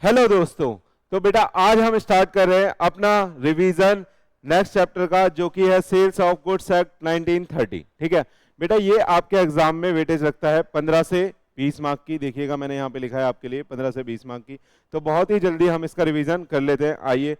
Hello दोस्तों। तो बेटा आज हम स्टार्ट कर रहे हैं अपना रिवीजन नेक्स्ट चैप्टर का, जो कि है सेल्स ऑफ गुड्स एक्ट 1930। ठीक है बेटा, ये आपके एग्जाम में वेटेज रखता है 15 से 20 मार्क की। देखिएगा मैंने यहाँ पे लिखा है आपके लिए 15 से 20 मार्क की। तो बहुत ही जल्दी हम इसका रिवीजन कर लेते हैं, आइए,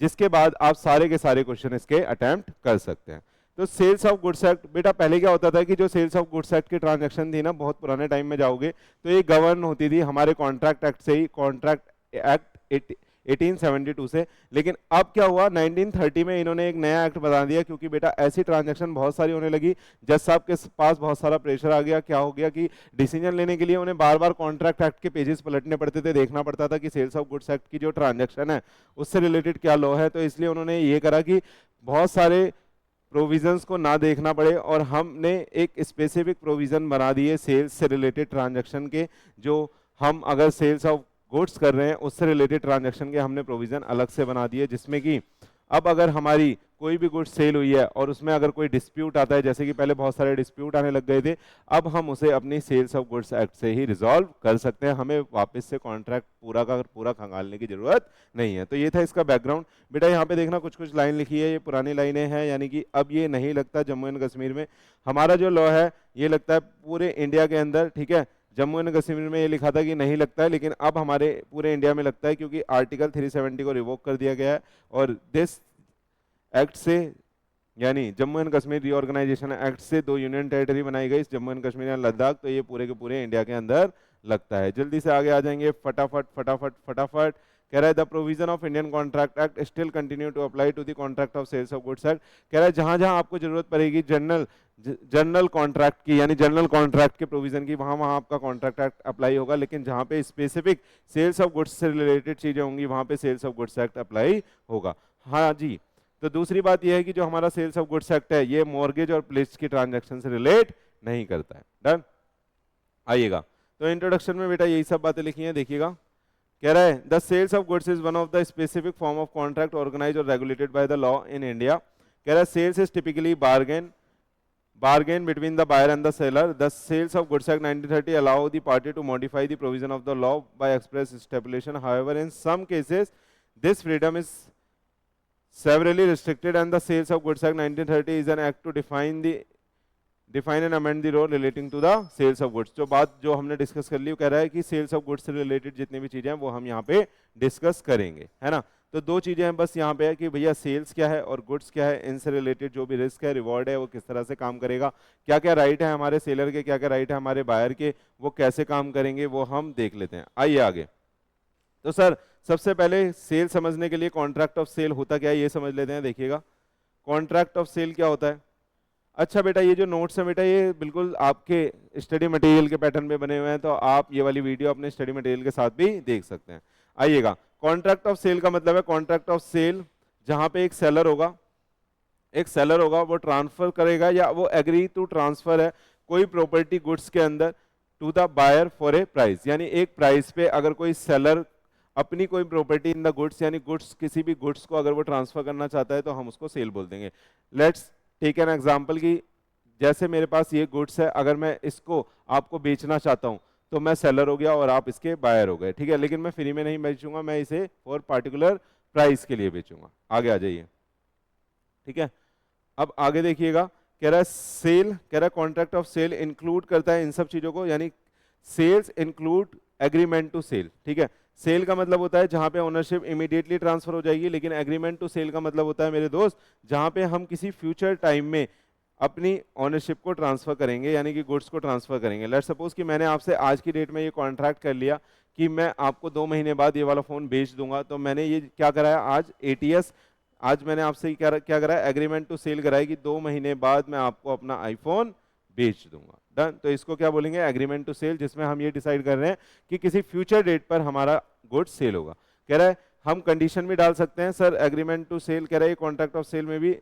जिसके बाद आप सारे के सारे क्वेश्चन इसके अटेम्प्ट कर सकते हैं। तो सेल्स ऑफ गुड्स एक्ट बेटा, पहले क्या होता था कि जो सेल्स ऑफ गुड्स एक्ट की ट्रांजैक्शन थी ना, बहुत पुराने टाइम में जाओगे तो ये गवर्न होती थी हमारे कॉन्ट्रैक्ट एक्ट से ही, कॉन्ट्रैक्ट एक्ट 1872 से। लेकिन अब क्या हुआ, 1930 में इन्होंने एक नया एक्ट बना दिया, क्योंकि बेटा ऐसी ट्रांजैक्शन बहुत सारी होने लगी, जज साहब के पास बहुत सारा प्रेशर आ गया। क्या हो गया कि डिसीजन लेने के लिए उन्हें बार बार कॉन्ट्रैक्ट एक्ट के पेजेस पलटने पड़ते थे, देखना पड़ता था कि सेल्स ऑफ गुड्स एक्ट की जो ट्रांजैक्शन है उससे रिलेटेड क्या लॉ है। तो इसलिए उन्होंने ये करा कि बहुत सारे प्रोविजंस को ना देखना पड़े, और हमने एक स्पेसिफिक प्रोविजन बना दिए सेल्स से रिलेटेड ट्रांजैक्शन के, जो हम अगर सेल्स ऑफ गुड्स कर रहे हैं उससे रिलेटेड ट्रांजैक्शन के हमने प्रोविजन अलग से बना दिए, जिसमें कि अब अगर हमारी कोई भी गुड्स सेल हुई है और उसमें अगर कोई डिस्प्यूट आता है, जैसे कि पहले बहुत सारे डिस्प्यूट आने लग गए थे, अब हम उसे अपनी सेल्स ऑफ गुड्स एक्ट से ही रिजॉल्व कर सकते हैं। हमें वापस से कॉन्ट्रैक्ट पूरा का पूरा खंगालने की जरूरत नहीं है। तो ये था इसका बैकग्राउंड। बेटा यहाँ पे देखना कुछ कुछ लाइन लिखी है, ये पुरानी लाइनें हैं, यानी कि अब ये नहीं लगता जम्मू एंड कश्मीर में। हमारा जो लॉ है ये लगता है पूरे इंडिया के अंदर। ठीक है, जम्मू एंड कश्मीर में ये लिखा था कि नहीं लगता है, लेकिन अब हमारे पूरे इंडिया में लगता है, क्योंकि आर्टिकल 370 को रिवोक कर दिया गया है। और दिस एक्ट से, यानी Jammu and Kashmir reorganisation act से, दो यूनियन टेरिटरी बनाई गई, जम्मू एंड कश्मीर और लद्दाख। तो ये पूरे के पूरे इंडिया के अंदर लगता है। जल्दी से आगे आ जाएंगे, फटाफट फटाफट फटाफट। कह रहा है the provision of Indian contract act still continue to apply to the contract of sales of goods act. कह रहा है जहां जहां आपको जरूरत पड़ेगी जनरल कॉन्ट्रैक्ट की, यानी जनरल कॉन्ट्रैक्ट के प्रोविजन की, वहां वहां आपका कॉन्ट्रैक्ट एक्ट अप्लाई होगा। लेकिन जहां पे स्पेसिफिक सेल्स ऑफ गुड्स से रिलेटेड चीजें होंगी, वहां पे sales of goods act apply होगा। हाँ जी। तो दूसरी बात यह है कि जो हमारा सेल्स ऑफ गुड्स एक्ट है ये मॉर्गेज और प्लेज की ट्रांजैक्शन से रिलेट नहीं करता है। डन, आइएगा। तो इंट्रोडक्शन में बेटा यही सब बातें लिखी हैं, देखिएगा। कह रहा है the sales of goods is one of the specific form of contract organised और regulated by the law in India. कह रहा है sales is typically bargain between the buyer and the seller. The Sales of Goods Act 1930 allow the party to modify the provision of the law by express stipulation. However, in some cases, this freedom is severely restricted, and the Sales of Goods Act 1930 is an act to define and amend the law relating to the sales of goods. जो बात जो हमने discuss कर ली, वो कह रहा है कि सेल्स ऑफ गुड्स से रिलेटेड जितनी भी चीजें हैं वो हम यहाँ पे डिस्कस करेंगे, है ना। तो दो चीजें हैं बस यहाँ पे है कि भैया सेल्स क्या है और गुड्स क्या है, इनसे रिलेटेड जो भी रिस्क है, रिवॉर्ड है, वो किस तरह से काम करेगा, क्या क्या राइट है हमारे सेलर के, क्या क्या राइट है हमारे बायर के, वो कैसे काम करेंगे, वो हम देख लेते हैं। आइए आगे। तो सर सबसे पहले सेल समझने के लिए कॉन्ट्रैक्ट ऑफ सेल होता क्या है ये समझ लेते हैं। देखिएगा कॉन्ट्रैक्ट ऑफ सेल क्या होता है। अच्छा बेटा, ये जो नोट्स है बेटा, ये बिल्कुल आपके स्टडी मटेरियल के पैटर्न पे बने हुए हैं, तो आप ये वाली वीडियो अपने स्टडी मटेरियल के साथ भी देख सकते हैं। आइएगा, कॉन्ट्रैक्ट ऑफ सेल का मतलब है कॉन्ट्रैक्ट ऑफ सेल जहां पे एक सेलर होगा, वो ट्रांसफर करेगा या वो एग्री टू ट्रांसफर है कोई प्रॉपर्टी गुड्स के अंदर to the buyer for a price. यानी एक प्राइस पे अगर कोई सेलर अपनी कोई प्रॉपर्टी इन द गुड्स, यानी गुड्स, किसी भी गुड्स को अगर वो ट्रांसफर करना चाहता है तो हम उसको सेल बोल देंगे। लेट्स टेक एन एग्जांपल की जैसे मेरे पास ये गुड्स है, अगर मैं इसको आपको बेचना चाहता हूं तो मैं सेलर हो गया और आप इसके बायर हो गए। ठीक है, लेकिन मैं फ्री में नहीं बेचूंगा, मैं इसे फॉर पार्टिकुलर प्राइस के लिए बेचूंगा। आगे आ जाइए। ठीक है, अब आगे देखिएगा। कह रहा है सेल, कह रहा है कॉन्ट्रैक्ट ऑफ सेल इंक्लूड करता है इन सब चीजों को, यानी sales include agreement to sale. ठीक है, सेल का मतलब होता है जहां पे ओनरशिप इमीडिएटली ट्रांसफर हो जाएगी, लेकिन एग्रीमेंट टू सेल का मतलब होता है मेरे दोस्त जहां पे हम किसी फ्यूचर टाइम में अपनी ओनरशिप को ट्रांसफर करेंगे, यानी कि गुड्स को ट्रांसफर करेंगे। लेट्स सपोज कि मैंने आपसे आज की डेट में ये कॉन्ट्रैक्ट कर लिया कि मैं आपको 2 महीने बाद ये वाला फोन बेच दूंगा, तो मैंने ये क्या कराया आज ATS, आज मैंने आपसे क्या कराया, एग्रीमेंट टू सेल कराया कि 2 महीने बाद मैं आपको अपना आईफोन बेच दूंगा। डन, तो इसको क्या बोलेंगे, एग्रीमेंट टू सेल, जिसमें हम ये डिसाइड कर रहे हैं कि किसी फ्यूचर डेट पर हमारा गुड्स सेल होगा। कह रहा है हम कंडीशन भी डाल सकते हैं सर, एग्रीमेंट टू सेल कह रहा है कॉन्ट्रैक्ट ऑफ सेल में भी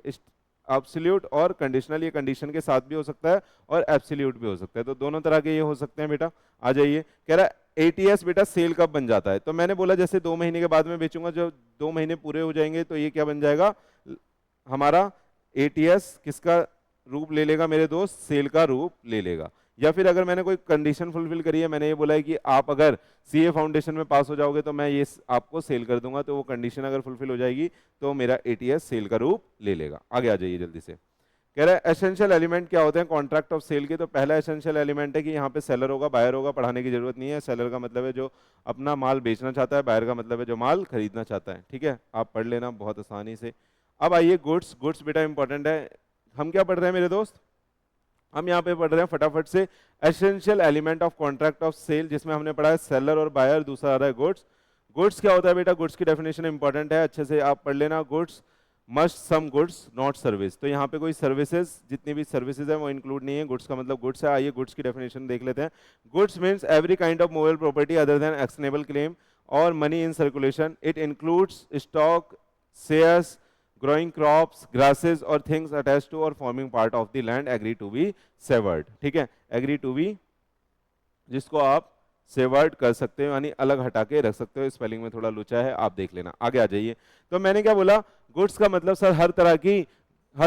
एब्सोल्यूट और कंडीशनल, ये कंडीशन के साथ भी हो सकता है और एब्सोल्यूट भी हो सकता है, तो दोनों तरह के ये हो सकते हैं बेटा। आ जाइए। कह रहा है ATS बेटा सेल कब बन जाता है, तो मैंने बोला जैसे 2 महीने के बाद में बेचूंगा, जब 2 महीने पूरे हो जाएंगे तो ये क्या बन जाएगा, हमारा ATS किसका रूप ले लेगा मेरे दोस्त, सेल का रूप ले लेगा। या फिर अगर मैंने कोई कंडीशन फुलफिल करी है, मैंने ये बोला है कि आप अगर सीए फाउंडेशन में पास हो जाओगे तो मैं ये आपको सेल कर दूंगा, तो वो कंडीशन अगर फुलफिल हो जाएगी तो मेरा एटीएस सेल का रूप ले लेगा। आगे आ जाइए जल्दी से। कह रहा है एसेंशियल एलिमेंट क्या होते हैं कॉन्ट्रैक्ट ऑफ सेल के। तो पहला एसेंशियल एलिमेंट है कि यहाँ पे सेलर होगा, बायर होगा, पढ़ाने की जरूरत नहीं है। सेलर का मतलब है जो अपना माल बेचना चाहता है, बायर का मतलब है जो माल खरीदना चाहता है। ठीक है, आप पढ़ लेना बहुत आसानी से। अब आइए गुड्स। गुड्स बेटा इंपॉर्टेंट है। हम क्या पढ़ रहे हैं मेरे दोस्त, हम यहाँ पे पढ़ रहे हैं फटाफट से essential element of contract of sale, जिसमें हमने पढ़ा है सेलर और बायर, दूसरा आ रहा है गुड्स। गुड्स क्या होता है बेटा, गुड्स की डेफिनेशन इंपॉर्टेंट है, अच्छे से आप पढ़ लेना। Goods must some goods not service. तो यहाँ पे कोई सर्विसेज, जितनी भी सर्विसेज है वो इंक्लूड नहीं है। गुड्स का मतलब गुड्स है। आइए गुड्स की डेफिनेशन देख लेते हैं। Goods means every kind of movable property other than actionable claim और money in circulation. It includes stock, shares, growing crops, grasses or things attached to or forming part of the land agree to be severed। ठीक है, agree to be जिसको आप savoured कर सकते हो, यानी अलग हटा के रख सकते हो। स्पेलिंग में थोड़ा लुचा है, आप देख लेना। आगे आ जाइए। तो मैंने क्या बोला, गुड्स का मतलब सर हर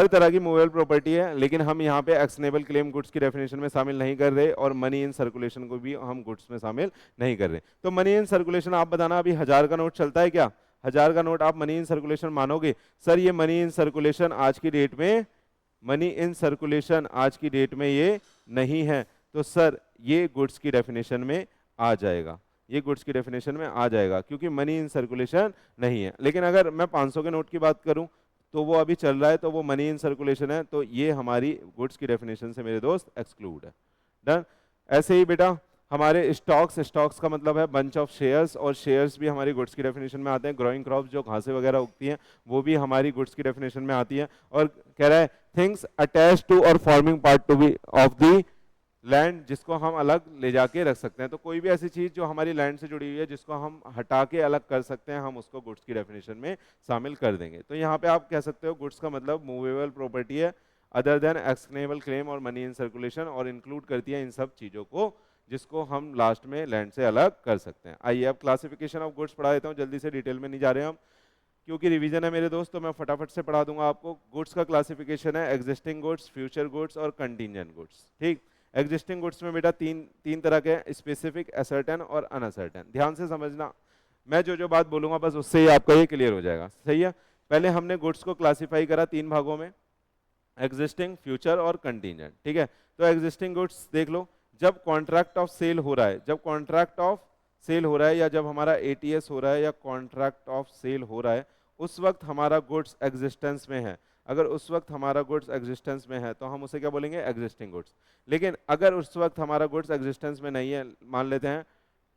तरह की मूवेबल प्रॉपर्टी है, लेकिन हम यहाँ पे एक्शनेबल क्लेम गुड्स की डेफिनेशन में शामिल नहीं कर रहे और मनी इन सर्कुलेशन को भी हम गुड्स में शामिल नहीं कर रहे। तो मनी इन सर्कुलेशन आप बताना, अभी 1000 का नोट चलता है क्या? 1000 का नोट आप मनी इन सर्कुलेशन मानोगे? सर ये मनी इन सर्कुलेशन आज की डेट में, मनी इन सर्कुलेशन आज की डेट में ये नहीं है, तो सर ये गुड्स की डेफिनेशन में आ जाएगा, ये गुड्स की डेफिनेशन में आ जाएगा, क्योंकि मनी इन सर्कुलेशन नहीं है। लेकिन अगर मैं 500 के नोट की बात करूं तो वो अभी चल रहा है, तो वो मनी इन सर्कुलेशन है, तो ये हमारी गुड्स की डेफिनेशन से मेरे दोस्त एक्सक्लूड है। डन। ऐसे ही बेटा हमारे स्टॉक्स, स्टॉक्स का मतलब है बंच ऑफ शेयर्स, और शेयर्स भी हमारी गुड्स की डेफिनेशन में आते हैं। ग्रोइंग क्रॉप्स जो घासें वगैरह उगती हैं वो भी हमारी गुड्स की डेफिनेशन में आती है। और कह रहा है थिंग्स अटैच टू और forming part to be of the land, जिसको हम अलग ले जाके रख सकते हैं। तो कोई भी ऐसी चीज जो हमारी लैंड से जुड़ी हुई है जिसको हम हटा के अलग कर सकते हैं, हम उसको गुड्स की डेफिनेशन में शामिल कर देंगे। तो यहाँ पे आप कह सकते हो गुड्स का मतलब मूवेबल प्रॉपर्टी है अदर देन एक्शनेबल क्लेम और मनी इन सर्कुलेशन, और इंक्लूड करती है इन सब चीजों को जिसको हम लास्ट में लैंड से अलग कर सकते हैं। आइए अब क्लासिफिकेशन ऑफ गुड्स पढ़ा देता हूँ, जल्दी से, डिटेल में नहीं जा रहे हम क्योंकि रिवीजन है मेरे दोस्त, तो मैं फटाफट से पढ़ा दूंगा आपको। गुड्स का क्लासिफिकेशन है एग्जिस्टिंग गुड्स, फ्यूचर गुड्स और कंटीजेंट गुड्स। ठीक, एग्जिस्टिंग गुड्स में बेटा तीन तरह के, स्पेसिफिक, असर्टेन और अनअसर्टेन। ध्यान से समझना, मैं जो बात बोलूंगा बस उससे ही आपका ये क्लियर हो जाएगा। सही है। पहले हमने गुड्स को क्लासिफाई करा 3 भागों में, एग्जिस्टिंग, फ्यूचर और कंटीजेंट। ठीक है, तो एग्जिस्टिंग गुड्स देख लो, जब कॉन्ट्रैक्ट ऑफ सेल हो रहा है, जब कॉन्ट्रैक्ट ऑफ सेल हो रहा है या जब हमारा एटीएस हो रहा है या कॉन्ट्रैक्ट ऑफ सेल हो रहा है, उस वक्त हमारा गुड्स एग्जिस्टेंस में है। अगर उस वक्त हमारा गुड्स एग्जिस्टेंस में है तो हम उसे क्या बोलेंगे, एग्जिस्टिंग गुड्स। लेकिन अगर उस वक्त हमारा गुड्स एग्जिस्टेंस में नहीं है, मान लेते हैं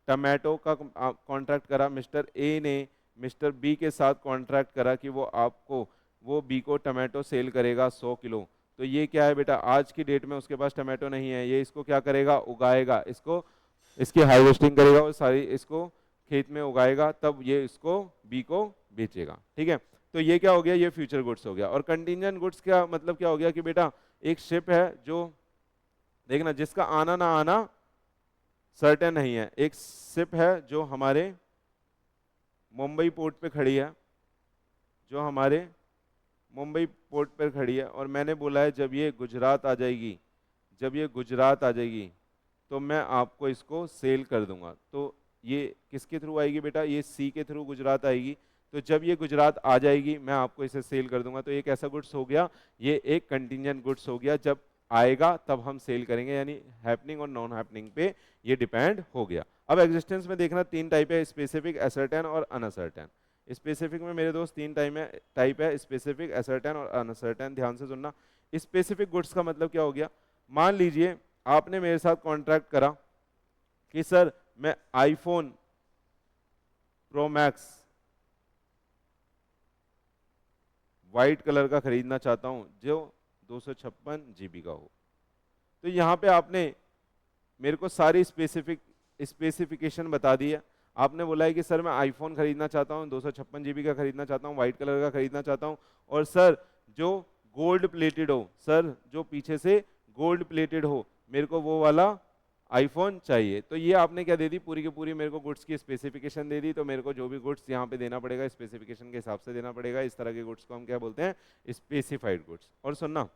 टमाटो का कॉन्ट्रैक्ट करा मिस्टर ए ने मिस्टर बी के साथ कॉन्ट्रैक्ट करा कि वो बी को टमाटो सेल करेगा 100 किलो, तो ये क्या है बेटा, आज की डेट में उसके पास टमाटो नहीं है, ये इसको क्या करेगा, उगाएगा, इसकी हार्वेस्टिंग करेगा और सारी इसको खेत में उगाएगा, तब ये इसको बी को बेचेगा। ठीक है, तो ये क्या हो गया, ये फ्यूचर गुड्स हो गया। और कंटीजेंट गुड्स क्या मतलब क्या हो गया कि बेटा एक शिप है जो, देखना, जिसका आना ना आना सर्टेन नहीं है। एक शिप है जो हमारे मुंबई पोर्ट पे खड़ी है, जो हमारे मुंबई पोर्ट पर खड़ी है, और मैंने बोला है जब ये गुजरात आ जाएगी, जब ये गुजरात आ जाएगी तो मैं आपको इसको सेल कर दूंगा। तो ये किसके थ्रू आएगी बेटा, ये सी के थ्रू गुजरात आएगी। तो जब ये गुजरात आ जाएगी मैं आपको इसे सेल कर दूंगा। तो एक ऐसा गुड्स हो गया, ये एक कंटीजेंट गुड्स हो गया, जब आएगा तब हम सेल करेंगे, यानी हैपनिंग और नॉन हैपनिंग पे ये डिपेंड हो गया। अब एग्जिस्टेंस में देखना 3 टाइप है, स्पेसिफिक, असर्टेन और अनअसर्टेन। स्पेसिफिक में मेरे दोस्त 3 टाइप है, स्पेसिफिक, असर्टेन और अनअसर्टेन। ध्यान से सुनना। स्पेसिफिक गुड्स का मतलब क्या हो गया, मान लीजिए आपने मेरे साथ कॉन्ट्रैक्ट करा कि सर मैं iPhone pro max white colour का खरीदना चाहता हूं जो 256 GB का हो। तो यहाँ पे आपने मेरे को सारी स्पेसिफिकेशन बता दी है। आपने बोला है कि सर मैं आईफोन खरीदना चाहता हूँ, 256 GB का खरीदना चाहता हूँ, व्हाइट कलर का खरीदना चाहता हूँ, और सर जो गोल्ड प्लेटेड हो, सर जो पीछे से गोल्ड प्लेटेड हो, मेरे को वो वाला आईफोन चाहिए। तो ये आपने क्या दे दी, पूरी की पूरी मेरे को गुड्स की स्पेसिफिकेशन दे दी। तो मेरे को जो भी गुड्स यहाँ पे देना पड़ेगा स्पेसिफिकेशन के हिसाब से देना पड़ेगा। इस तरह के गुड्स को हम क्या बोलते हैं, स्पेसिफाइड गुड्स। और सुनना,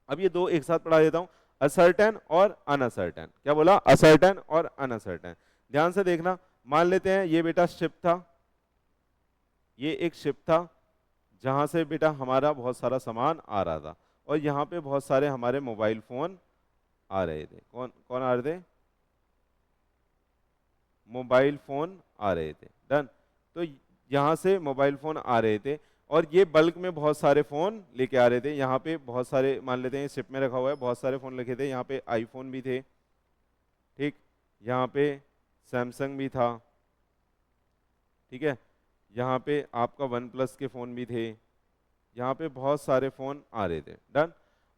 अब ये 2 एक साथ पढ़ा देता हूँ। असर्टेन और अनअसर्टेन। क्या बोला? असर्टेन और अनअसर्टेन। ध्यान से देखना, मान लेते हैं ये बेटा शिप था, ये एक शिप था जहां से बेटा हमारा बहुत सारा सामान आ रहा था, और यहाँ पे बहुत सारे हमारे मोबाइल फोन आ रहे थे। कौन कौन आ रहे थे? मोबाइल फोन आ रहे थे। डन। तो यहाँ से मोबाइल फोन आ रहे थे, और ये बल्क में बहुत सारे फोन लेके आ रहे थे। यहाँ पे बहुत सारे, मान लेते हैं शिप में रखा हुआ है, बहुत सारे फोन लिखे थे। यहाँ पे आईफोन भी थे, ठीक, यहाँ पे सैमसंग भी था, ठीक है, यहाँ पे आपका वन प्लस के फोन भी थे, यहाँ पे बहुत सारे फोन आ रहे थे। डन।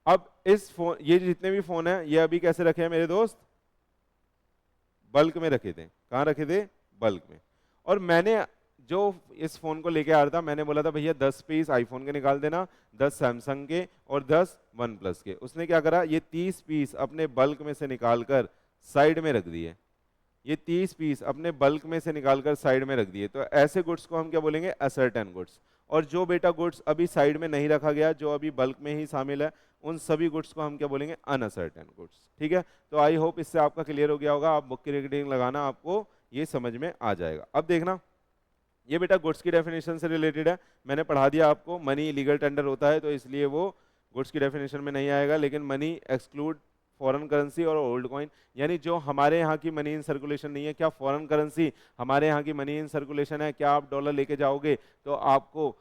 अब इस फोन, ये जितने भी फोन हैं ये अभी कैसे रखे हैं मेरे दोस्त? बल्क में रखे थे। कहाँ रखे थे? बल्क में। और मैंने जो इस फोन को लेके आ रहा था, मैंने बोला था भैया 10 पीस आईफोन के निकाल देना, 10 सैमसंग के और 10 वन प्लस के। उसने क्या करा, ये 30 पीस अपने बल्क में से निकालकर साइड में रख दिए। ये 30 पीस अपने बल्क में से निकालकर साइड में रख दिए। तो ऐसे गुड्स को हम क्या बोलेंगे? Ascertain goods. और जो बेटा गुड्स अभी साइड में नहीं रखा गया, जो अभी बल्क में ही शामिल है, उन सभी गुड्स को हम क्या बोलेंगे? Uncertain goods. ठीक है, तो आई होप इससे आपका क्लियर हो गया होगा। आप बुक की रीडिंग लगाना, आपको ये समझ में आ जाएगा। अब देखना, ये बेटा गुड्स की डेफिनेशन से रिलेटेड है। मैंने पढ़ा दिया आपको, मनी लीगल टेंडर होता है तो इसलिए वो गुड्स की डेफिनेशन में नहीं आएगा, लेकिन मनी एक्सक्लूड फॉरेन करेंसी और ओल्ड कॉइन, यानी जो हमारे यहाँ की मनी इन सर्कुलेशन नहीं है। क्या फॉरेन करेंसी हमारे यहाँ की मनी इन सर्कुलेशन है? क्या आप डॉलर लेके जाओगे तो आपको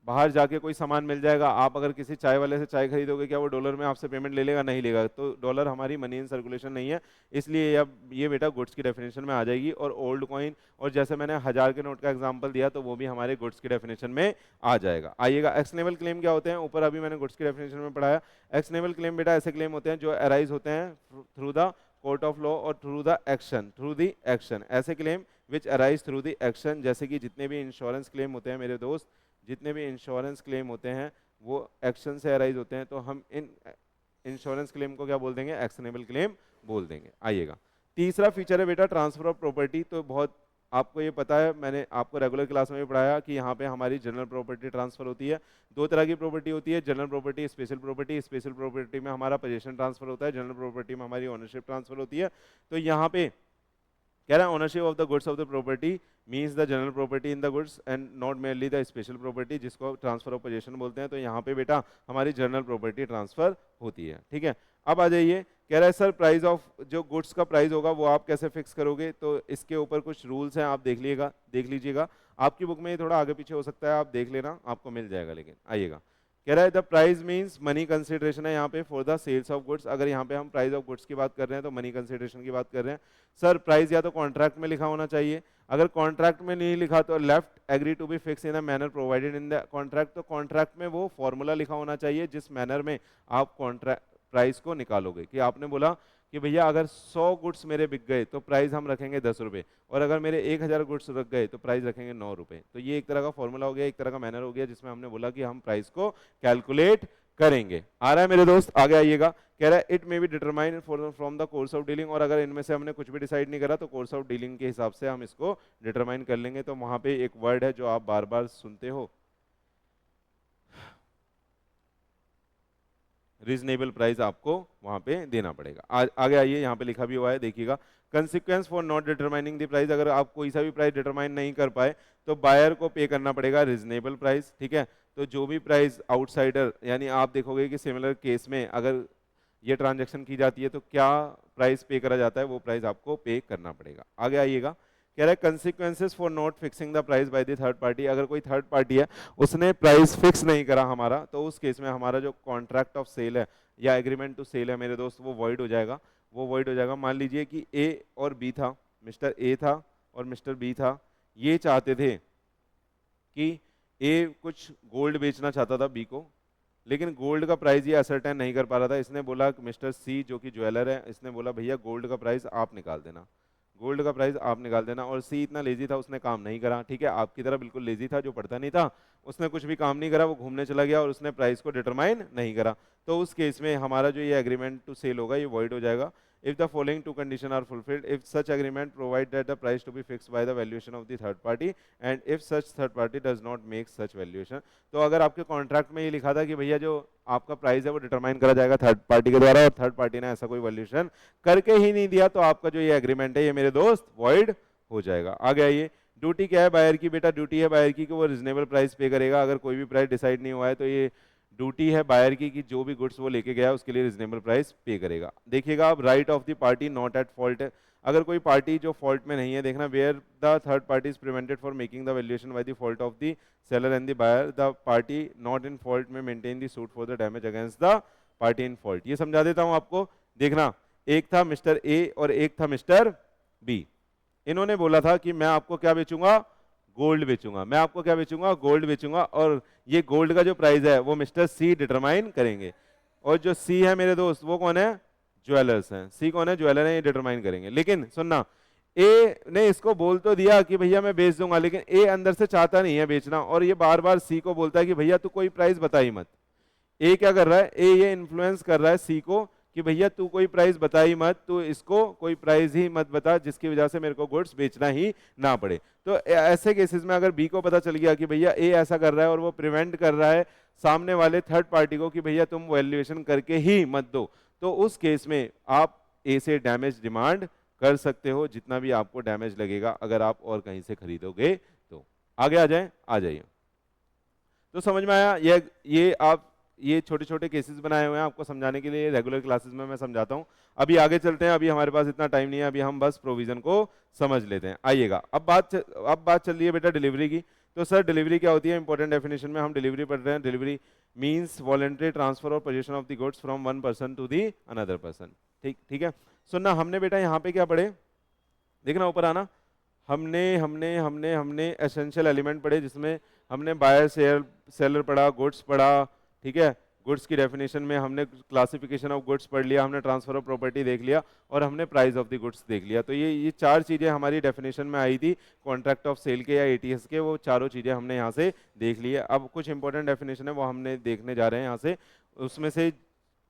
बाहर जाके कोई सामान मिल जाएगा? आप अगर किसी चाय वाले से चाय खरीदोगे, क्या वो डॉलर में आपसे पेमेंट ले लेगा? नहीं लेगा। तो डॉलर हमारी मनी इन सर्कुलेशन नहीं है, इसलिए अब ये बेटा गुड्स की डेफिनेशन में आ जाएगी। और ओल्ड कॉइन, और जैसे मैंने 1000 के नोट का एग्जांपल दिया, तो वो भी हमारे गुड्स की डेफिनेशन में आ जाएगा। आइएगा, एक्सनेबल क्लेम क्या होते हैं? ऊपर अभी मैंने गुड्स की डेफिनेशन में पढ़ाया। एक्सनेबल क्लेम बेटा ऐसे क्लेम होते हैं जो अराइज होते हैं through the court of law और through the action, through the action. ऐसे claim which arise through the action, जैसे कि जितने भी इंश्योरेंस क्लेम होते हैं मेरे दोस्त, जितने भी इंश्योरेंस क्लेम होते हैं वो एक्शन से अराइज होते हैं, तो हम इन इंश्योरेंस क्लेम को क्या बोल देंगे? एक्शनेबल क्लेम बोल देंगे। आइएगा, तीसरा फीचर है बेटा ट्रांसफर ऑफ प्रॉपर्टी। तो बहुत आपको ये पता है, मैंने आपको रेगुलर क्लास में भी पढ़ाया कि यहाँ पे हमारी जनरल प्रॉपर्टी ट्रांसफर होती है। दो तरह की प्रॉपर्टी होती है, general property, special property. Special property में हमारा पोजीशन ट्रांसफर होता है, जनरल प्रॉपर्टी में हमारी ओनरशिप ट्रांसफर होती है। तो यहाँ पे कह रहा है ownership of the goods of the property means the general property in the goods and not merely the special property, जिसको ट्रांसफर ऑफ पोजीशन बोलते हैं। तो यहाँ पे बेटा हमारी जनरल प्रॉपर्टी ट्रांसफर होती है। ठीक है, अब आ जाइए, कह रहा है सर प्राइस ऑफ, जो गुड्स का प्राइस होगा वो आप कैसे फिक्स करोगे? तो इसके ऊपर कुछ रूल्स हैं, आप देख लीजिएगा। आपकी बुक में ये थोड़ा आगे पीछे हो सकता है, आप देख लेना, आपको मिल जाएगा। लेकिन आइएगा, कह रहा है the price means money consideration है यहाँ पे for the sales of goods. अगर यहाँ पे हम प्राइस ऑफ गुड्स की बात कर रहे हैं तो मनी कंसिडरेशन की बात कर रहे हैं। सर प्राइस या तो कॉन्ट्रैक्ट में लिखा होना चाहिए, अगर कॉन्ट्रैक्ट में नहीं लिखा तो left agree to be fix in a manner provided in the contract. तो कॉन्ट्रैक्ट में वो फॉर्मूला लिखा होना चाहिए जिस मैनर में आप कॉन्ट्रैक्ट प्राइस को निकालोगे। कि आपने बोला कि भैया अगर 100 गुड्स मेरे बिक गए तो प्राइस हम रखेंगे 10 रुपये, और अगर मेरे 1000 गुड्स रख गए तो प्राइस रखेंगे 9 रुपये। तो ये एक तरह का फॉर्मूला हो गया, एक तरह का मैनर हो गया जिसमें हमने बोला कि हम प्राइस को कैलकुलेट करेंगे। आ रहा है मेरे दोस्त? आगे आइएगा, कह रहा है it may be determine from the course of dealing. और अगर इनमें से हमने कुछ भी डिसाइड नहीं करा तो कोर्स ऑफ डीलिंग के हिसाब से हम इसको डिटरमाइन कर लेंगे। तो वहां पे एक वर्ड है जो आप बार बार सुनते हो, रीजनेबल प्राइस आपको वहां पे देना पड़ेगा। आगे आइए, यहाँ पे लिखा भी हुआ है, देखिएगा, consequence for not determining the price. अगर आप कोई सा भी प्राइस डिटरमाइन नहीं कर पाए तो बायर को पे करना पड़ेगा रीजनेबल प्राइस। ठीक है, तो जो भी प्राइस आउटसाइडर, यानी आप देखोगे कि सिमिलर केस में अगर ये ट्रांजेक्शन की जाती है तो क्या प्राइस पे करा जाता है, वो प्राइस आपको पे करना पड़ेगा। आगे आइएगा, कह रहा है consequences for not fixing the price by the third party. अगर कोई थर्ड पार्टी है उसने प्राइस फिक्स नहीं करा हमारा, तो उस केस में हमारा जो कॉन्ट्रैक्ट ऑफ सेल है या एग्रीमेंट टू सेल है मेरे दोस्त, वो वॉइड हो जाएगा। वो वॉइड हो जाएगा। मान लीजिए कि ए और बी था, मिस्टर ए था और मिस्टर बी था, ये चाहते थे कि ए कुछ गोल्ड बेचना चाहता था बी को, लेकिन गोल्ड का प्राइस ये असर्टेन नहीं कर पा रहा था। इसने बोला मिस्टर सी जो कि ज्वेलर है, इसने बोला भैया गोल्ड का प्राइस आप निकाल देना, गोल्ड का प्राइस आप निकाल देना। और सी इतना लेजी था, उसने काम नहीं करा। ठीक है, आपकी तरह बिल्कुल लेजी था, जो पढ़ता नहीं था, उसने कुछ भी काम नहीं करा, वो घूमने चला गया और उसने प्राइस को डिटरमाइन नहीं करा। तो उस केस में हमारा जो ये एग्रीमेंट टू सेल होगा ये वॉइड हो जाएगा। if the following two conditions are fulfilled, if such agreement provide that the price to be fixed by the valuation of the third party and if such third party does not make such valuation। तो अगर आपके contract में ये लिखा था कि भैया जो आपका प्राइस है वो डिटरमाइन करा जाएगा थर्ड पार्टी के द्वारा और थर्ड पार्टी ने ऐसा कोई वैल्यूएशन करके ही नहीं दिया, तो आपका जो ये एग्रीमेंट है ये मेरे दोस्त वॉइड हो जाएगा। आगे आइए, ड्यूटी क्या है बायर की? बेटा ड्यूटी है बायर की कि वो रिजनेबल प्राइस पे करेगा। अगर कोई भी प्राइस डिसाइड नहीं हुआ है तो ये ड्यूटी है बायर की कि जो भी गुड्स वो लेके गया उसके लिए रिजनेबल प्राइस पे करेगा। देखिएगा अब right of the party not at fault है, अगर कोई पार्टी जो फॉल्ट में नहीं है, देखना where the third party is prevented for making the valuation by the fault of the seller and the buyer, the party not in fault may maintain the suit for the damage against the party in fault. ये समझा देता हूं आपको। देखना एक था mister A और एक था मिस्टर बी। इन्होंने बोला था कि मैं आपको क्या बेचूंगा? गोल्ड बेचूंगा। मैं आपको क्या बेचूंगा? गोल्ड बेचूंगा। और ये गोल्ड का जो प्राइस है वो मिस्टर सी डिटरमाइन करेंगे। और जो सी है मेरे दोस्त वो कौन है? ज्वेलर्स हैं। सी कौन है? ज्वेलर है, ये डिटरमाइन करेंगे। लेकिन सुनना, ए ने इसको बोल तो दिया कि भैया मैं बेच दूंगा, लेकिन ए अंदर से चाहता नहीं है बेचना और ये बार बार सी को बोलता है कि भैया तू कोई प्राइस बता ही मत। ए क्या कर रहा है? ए ये इन्फ्लुएंस कर रहा है सी को कि भैया तू कोई प्राइस बता ही मत, तू इसको कोई प्राइस ही मत बता जिसकी वजह से मेरे को गुड्स बेचना ही ना पड़े। तो ऐसे केसेस में अगर बी को पता चल गया कि भैया ए ऐसा कर रहा है और वो प्रिवेंट कर रहा है सामने वाले थर्ड पार्टी को कि भैया तुम वैल्यूएशन करके ही मत दो, तो उस केस में आप ए से डैमेज डिमांड कर सकते हो, जितना भी आपको डैमेज लगेगा अगर आप और कहीं से खरीदोगे तो। आगे आ जाएं, आ जाइए। तो समझ में आया? ये आप ये छोटे छोटे केसेस बनाए हुए हैं आपको समझाने के लिए, रेगुलर क्लासेस में मैं समझाता हूं। अभी आगे चलते हैं, अभी हमारे पास इतना टाइम नहीं है, अभी हम बस प्रोविजन को समझ लेते हैं। आइएगा, अब बात चल रही है बेटा डिलीवरी की। तो सर डिलीवरी क्या होती है? इंपॉर्टेंट डेफिनेशन में हम डिलीवरी पढ़ रहे हैं। डिलीवरी मींस वॉलंटरी ट्रांसफर और position of the goods from one person to the another person. ठीक है। सुनना, हमने बेटा यहाँ पे क्या पढ़े? देखना ऊपर आना, हमने हमने हमने हमने एसेंशियल एलिमेंट पढ़े, जिसमें हमने बायर सेलर पढ़ा, गुड्स पढ़ा, ठीक है। गुड्स की डेफिनेशन में हमने क्लासिफिकेशन ऑफ गुड्स पढ़ लिया, हमने ट्रांसफर ऑफ प्रॉपर्टी देख लिया और हमने प्राइस ऑफ द गुड्स देख लिया। तो ये चार चीजें हमारी डेफिनेशन में आई थी कॉन्ट्रैक्ट ऑफ सेल के या एटीएस के, वो चारों चीजें हमने यहाँ से देख ली है। अब कुछ इंपॉर्टेंट डेफिनेशन है वो हमने देखने जा रहे हैं यहाँ से। उसमें से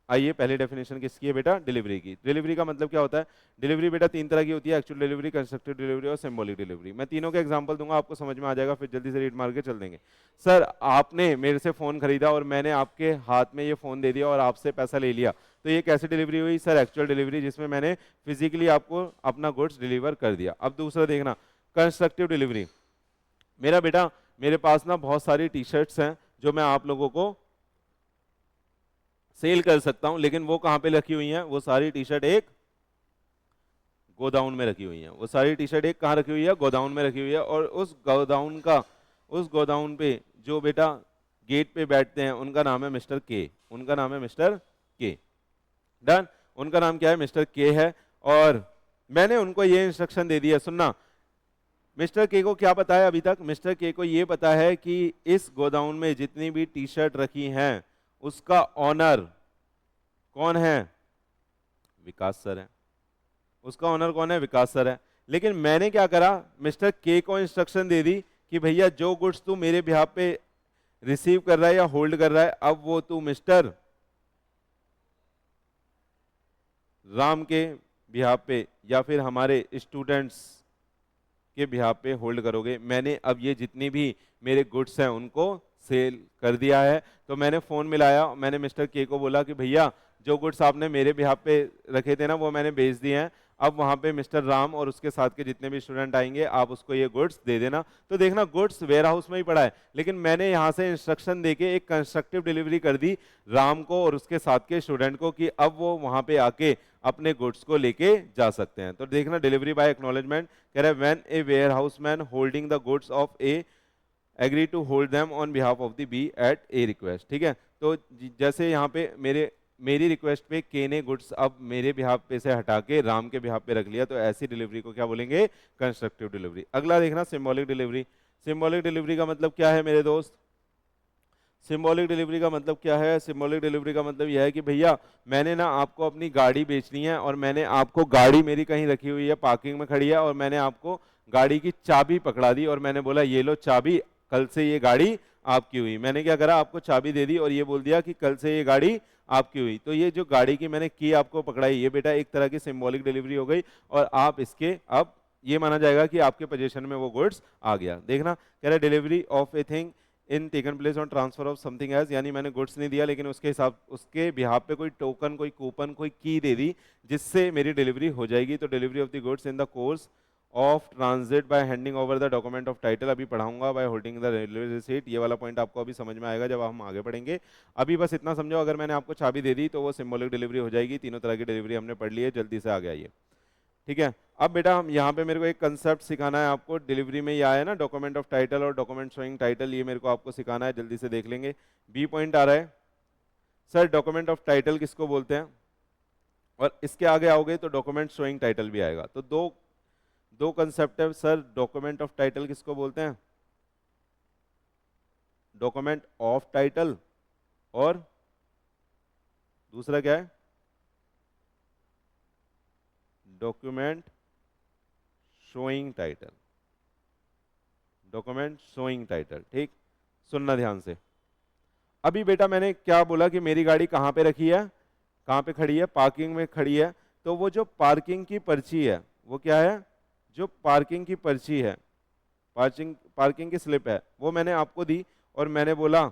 आइए, पहली डेफिनेशन किसकी है बेटा? डिलीवरी की। डिलीवरी का मतलब क्या होता है? डिलीवरी बेटा तीन तरह की होती है, एक्चुअल डिलीवरी, कंस्ट्रक्टिव डिलीवरी और सिंबॉलिक डिलीवरी। मैं तीनों के एग्जांपल दूंगा, आपको समझ में आ जाएगा, फिर जल्दी से रीड मार के चल देंगे। सर आपने मेरे से फोन खरीदा और मैंने आपके हाथ में ये फोन दे दिया और आपसे पैसा ले लिया, तो ये कैसी डिलीवरी हुई? सर एक्चुअल डिलीवरी, जिसमें मैंने फिजिकली आपको अपना गुड्स डिलीवर कर दिया। अब दूसरा देखना, कंस्ट्रक्टिव डिलीवरी। मेरे पास ना बहुत सारी टी शर्ट्स हैं जो मैं आप लोगों को सेल कर सकता हूं, लेकिन वो कहां पे रखी हुई हैं? वो सारी टी शर्ट एक गोदाउन में रखी हुई हैं। वो सारी टी शर्ट एक कहां रखी हुई है? गोदाउन में रखी हुई है। और उस गोदाउन पे जो बेटा गेट पे बैठते हैं उनका नाम है मिस्टर के। उनका नाम है मिस्टर के। डन? उनका नाम क्या है? मिस्टर के है। और मैंने उनको ये इंस्ट्रक्शन दे दिया, सुनना, मिस्टर के को क्या पता है अभी तक? मिस्टर के को ये पता है कि इस गोदाउन में जितनी भी टी शर्ट रखी हैं उसका ऑनर कौन है? विकास सर है। उसका ऑनर कौन है? विकास सर है। लेकिन मैंने क्या करा? मिस्टर के को इंस्ट्रक्शन दे दी कि भैया जो गुड्स तू मेरे बिहाफ पे रिसीव कर रहा है या होल्ड कर रहा है, अब वो तू मिस्टर राम के बिहाफ पे या फिर हमारे स्टूडेंट्स के बिहाफ पे होल्ड करोगे। मैंने अब ये जितनी भी मेरे गुड्स हैं उनको सेल कर दिया है। तो मैंने फोन मिलाया, मैंने मिस्टर के को बोला कि भैया जो गुड्स आपने मेरे बिहाफ पे रखे थे ना वो मैंने बेच दिए हैं, अब वहां पे मिस्टर राम और उसके साथ के जितने भी स्टूडेंट आएंगे आप उसको ये गुड्स दे देना। तो देखना गुड्स वेयर हाउस में ही पड़ा है, लेकिन मैंने यहाँ से इंस्ट्रक्शन देके एक कंस्ट्रक्टिव डिलीवरी कर दी राम को और उसके साथ के स्टूडेंट को कि अब वो वहां पे आके अपने गुड्स को लेके जा सकते हैं। तो देखना डिलीवरी बाय एक्नॉलेजमेंट कह रहा है when a warehouse man holding the goods of a agree to hold them on behalf of the be at a request. ठीक है, तो जैसे यहाँ पे मेरी रिक्वेस्ट पे के ने गुड्स अब मेरे बिहाफ पे से हटा के राम के बिहाफ पे रख लिया, तो ऐसी डिलीवरी को क्या बोलेंगे? Constructive delivery. अगला देखना सिंबॉलिक डिलीवरी। सिंबॉलिक डिलीवरी का मतलब क्या है मेरे दोस्त? सिंबॉलिक डिलीवरी का मतलब क्या है? सिंबॉलिक डिलीवरी का मतलब यह है कि भैया मैंने ना आपको अपनी गाड़ी बेचनी है और मैंने आपको, गाड़ी मेरी कहीं रखी हुई है पार्किंग में खड़ी है और मैंने आपको गाड़ी की चाबी पकड़ा दी और मैंने बोला ये लो चाबी, कल से ये गाड़ी आपकी हुई। मैंने क्या करा, आपको चाबी दे दी और ये बोल दिया कि कल से ये गाड़ी आपकी हुई। तो ये जो गाड़ी की मैंने की आपको पकड़ाई, ये बेटा एक तरह की सिंबॉलिक डिलीवरी हो गई और आप इसके अब ये माना जाएगा कि आपके पोजीशन में वो गुड्स आ गया। देखना कह रहा है delivery of a thing in taken place on transfer of something as, यानी मैंने गुड्स नहीं दिया लेकिन उसके हिसाब उसके बिहाफ पे कोई टोकन, कोई कूपन, कोई की दे दी जिससे मेरी डिलीवरी हो जाएगी। तो delivery of the goods in the course of transit by handing over the document of title, अभी पढ़ाऊंगा, by holding the railway receipt. ये वाला पॉइंट आपको अभी समझ में आएगा जब हम आगे पढ़ेंगे। अभी बस इतना समझो, अगर मैंने आपको चाबी दे दी तो वो सिंबॉलिक डिलीवरी हो जाएगी। तीनों तरह की डिलीवरी हमने पढ़ ली है, जल्दी से आगे आइए। ठीक है, अब बेटा हम यहाँ पे मेरे को एक कंसेप्ट सिखाना है आपको। डिलीवरी में ये आया ना डॉक्यूमेंट ऑफ टाइटल और डॉक्यूमेंट शोइंग टाइटल, ये मेरे को आपको सिखाना है, जल्दी से देख लेंगे। बी पॉइंट आ रहा है, सर डॉक्यूमेंट ऑफ टाइटल किसको बोलते हैं, और इसके आगे आओगे तो डॉक्यूमेंट शोइंग टाइटल भी आएगा। तो दो कंसेप्ट है सर। डॉक्यूमेंट ऑफ टाइटल किसको बोलते हैं, डॉक्यूमेंट ऑफ टाइटल, और दूसरा क्या है, document showing title. Document showing title, ठीक, सुनना ध्यान से। अभी बेटा मैंने क्या बोला कि मेरी गाड़ी कहाँ पे रखी है, कहाँ पे खड़ी है, पार्किंग में खड़ी है। तो वो जो पार्किंग की पर्ची है वो क्या है, जो पार्किंग की पर्ची है, पार्किंग की स्लिप है, वो मैंने आपको दी और मैंने बोला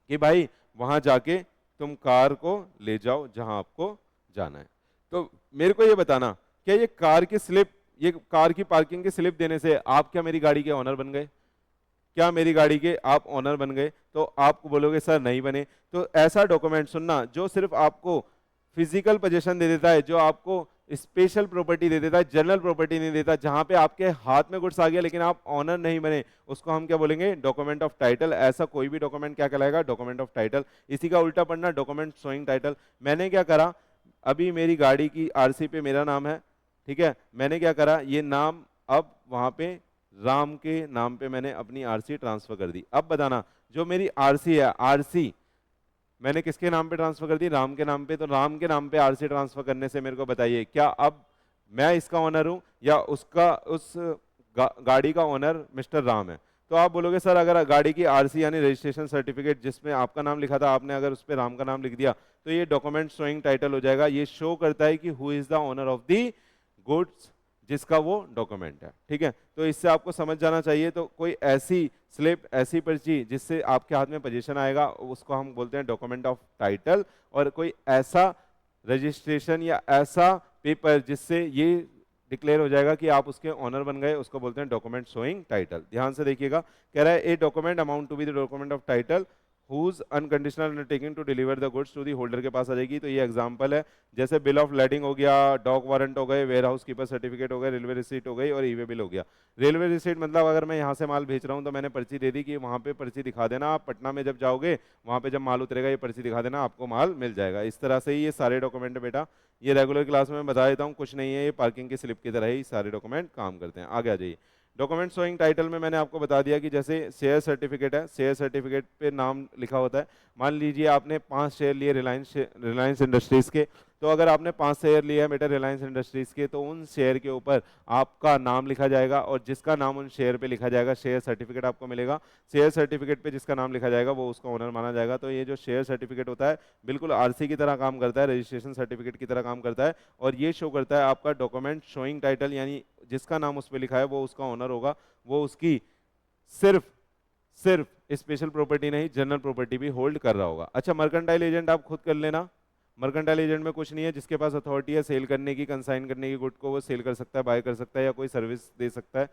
कि भाई वहां जाके तुम कार को ले जाओ जहां आपको जाना है। तो मेरे को ये बताना, क्या ये कार की स्लिप, ये कार की पार्किंग की स्लिप देने से आप क्या मेरी गाड़ी के ऑनर बन गए, क्या मेरी गाड़ी के आप ऑनर बन गए? तो आप बोलोगे सर नहीं बने। तो ऐसा डॉक्यूमेंट सुनना जो सिर्फ आपको फिजिकल पोजीशन दे देता है, जो आपको स्पेशल प्रॉपर्टी दे देता है, जनरल प्रॉपर्टी नहीं देता, जहां पे आपके हाथ में गुड्स आ गया लेकिन आप ऑनर नहीं बने, उसको हम क्या बोलेंगे, डॉक्यूमेंट ऑफ टाइटल। ऐसा कोई भी डॉक्यूमेंट क्या कहलाएगा, डॉक्यूमेंट ऑफ टाइटल। इसी का उल्टा पढ़ना, डॉक्यूमेंट शोइंग टाइटल। मैंने क्या करा, अभी मेरी गाड़ी की आरसी पे मेरा नाम है, ठीक है, मैंने क्या करा, ये नाम अब वहां पे राम के नाम पे मैंने अपनी आरसी ट्रांसफर कर दी। अब बताना, जो मेरी आरसी है, आरसी मैंने किसके नाम पे ट्रांसफर कर दी, राम के नाम पे। तो राम के नाम पे आरसी ट्रांसफर करने से मेरे को बताइए, क्या अब मैं इसका ओनर हूं या उसका, उस गाड़ी का ओनर मिस्टर राम है? तो आप बोलोगे सर अगर गाड़ी की आरसी यानी रजिस्ट्रेशन सर्टिफिकेट जिसमें आपका नाम लिखा था, आपने अगर उस पर राम का नाम लिख दिया तो ये डॉक्यूमेंट शोइंग टाइटल हो जाएगा। ये शो करता है कि who is the owner of the goods जिसका वो डॉक्यूमेंट है। ठीक है, तो इससे आपको समझ जाना चाहिए। तो कोई ऐसी स्लिप, ऐसी पर्ची जिससे आपके हाथ में पोजीशन आएगा, उसको हम बोलते हैं डॉक्यूमेंट ऑफ टाइटल। और कोई ऐसा रजिस्ट्रेशन या ऐसा पेपर जिससे ये डिक्लेयर हो जाएगा कि आप उसके ऑनर बन गए, उसको बोलते हैं डॉक्यूमेंट शोइंग टाइटल। ध्यान से देखिएगा, कह रहा है a document amount to be the document of title whose unconditional undertaking to deliver the goods to the holder के पास आ जाएगी। तो ये एग्जांपल है, जैसे बिल ऑफ लेडिंग हो गया, डॉक वारंट हो गए, वेयर हाउस कीपर सर्टिफिकेट हो गए, रेलवे रिसीट हो गई और ई वे बिल हो गया। रेलवे रिसीट मतलब अगर मैं यहाँ से माल भेज रहा हूँ तो मैंने पर्ची दे दी कि वहाँ पे पर्ची दिखा देना, आप पटना में जब जाओगे वहाँ पे जब माल उतरेगा ये पर्ची दिखा देना, आपको माल मिल जाएगा। इस तरह से ही ये सारे डॉक्यूमेंट बेटा, ये रेगुलर क्लास में बता देता हूँ, कुछ नहीं है, ये पार्किंग की स्लिप की तरह ही सारे डॉक्यूमेंट काम करते हैं। आगे आ जाइए। डॉक्यूमेंट शोइंग टाइटल में मैंने आपको बता दिया कि जैसे शेयर सर्टिफिकेट है, शेयर सर्टिफिकेट पे नाम लिखा होता है। मान लीजिए आपने 5 शेयर लिए रिलायंस इंडस्ट्रीज के, तो अगर आपने 5 शेयर लिए हैं बेटा रिलायंस इंडस्ट्रीज के, तो उन शेयर के ऊपर आपका नाम लिखा जाएगा और जिसका नाम उन शेयर पे लिखा जाएगा, शेयर सर्टिफिकेट आपको मिलेगा। शेयर सर्टिफिकेट पे जिसका नाम लिखा जाएगा वो उसका ओनर माना जाएगा। तो ये जो शेयर सर्टिफिकेट होता है बिल्कुल आरसी की तरह काम करता है, रजिस्ट्रेशन सर्टिफिकेट की तरह काम करता है, और ये शो करता है आपका डॉक्यूमेंट शोइंग टाइटल, यानी जिसका नाम उस पर लिखा है वो उसका ओनर होगा, वो उसकी सिर्फ स्पेशल प्रॉपर्टी नहीं जनरल प्रॉपर्टी भी होल्ड कर रहा होगा। अच्छा, मर्केंटाइल एजेंट आप खुद कर लेना। मर्केंटाइल एजेंट में कुछ नहीं है, जिसके पास अथॉरिटी है सेल करने की, कंसाइन करने की, गुड को वो सेल कर सकता है, बाय कर सकता है या कोई सर्विस दे सकता है।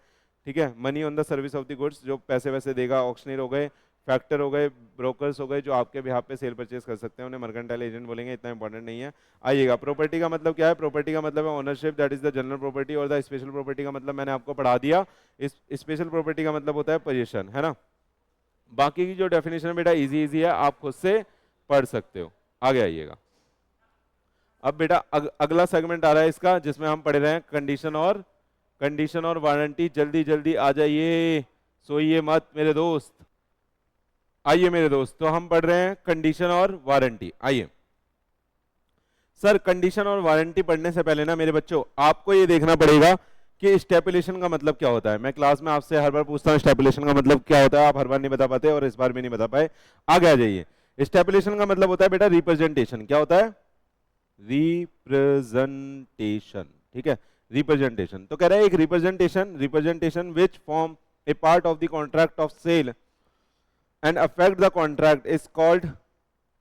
ठीक है, money on the service of the goods, जो पैसे वैसे देगा, ऑक्शनर हो गए, फैक्टर हो गए, ब्रोकर्स हो गए, जो आपके बिहाफ पे सेल परचेज कर सकते हैं, उन्हें मर्केंटाइल एजेंट बोलेंगे, इतना इंपॉर्टेंट नहीं है। आइएगा, प्रॉपर्टी का मतलब क्या है? प्रॉपर्टी का मतलब है ownership, that is the general property, और द स्पेशल प्रॉपर्टी का मतलब मैंने आपको पढ़ा दिया। इस स्पेशल प्रॉपर्टी का मतलब होता है पोजीशन, है ना। बाकी की जो डेफिनेशन है बेटा इजी है, आप खुद से पढ़ सकते हो। आगे आइएगा। अब बेटा अगला सेगमेंट आ रहा है इसका, जिसमें हम पढ़ रहे हैं कंडीशन और वारंटी। जल्दी जल्दी आ जाइए, सोइए मत मेरे दोस्त, आइए मेरे दोस्त। तो हम पढ़ रहे हैं कंडीशन और वारंटी। आइए सर, कंडीशन और वारंटी पढ़ने से पहले ना मेरे बच्चों आपको ये देखना पड़ेगा कि स्टेपुलेशन का मतलब क्या होता है। मैं क्लास में आपसे हर बार पूछता हूँ स्टेपुलेशन का मतलब क्या होता है, आप हर बार नहीं बता पाते और इस बार भी नहीं बता पाए। आगे आ जाइए। स्टेपुलेशन का मतलब होता है बेटा रिप्रेजेंटेशन। क्या होता है? रिप्रेजेंटेशन, ठीक है, रिप्रेजेंटेशन। तो कह रहा है एक representation which form a part of the contract of sale and affect the contract is called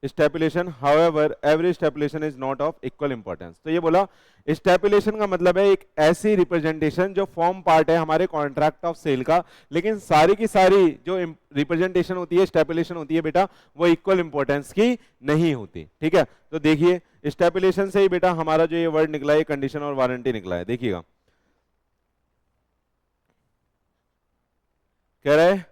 stipulation. However, every stipulation is not of equal importance. तो ये बोला स्टेपुलेशन का मतलब है एक ऐसी रिप्रेजेंटेशन जो फॉर्म पार्ट है हमारे कॉन्ट्रैक्ट ऑफ सेल का, लेकिन सारी की सारी जो रिप्रेजेंटेशन होती है, स्टेपुलेशन होती है बेटा, वो इक्वल इंपॉर्टेंस की नहीं होती। ठीक है, तो देखिए स्टेपुलेशन से ही बेटा हमारा जो ये वर्ड निकला है कंडीशन और वारंटी निकला है। देखिएगा कह रहा है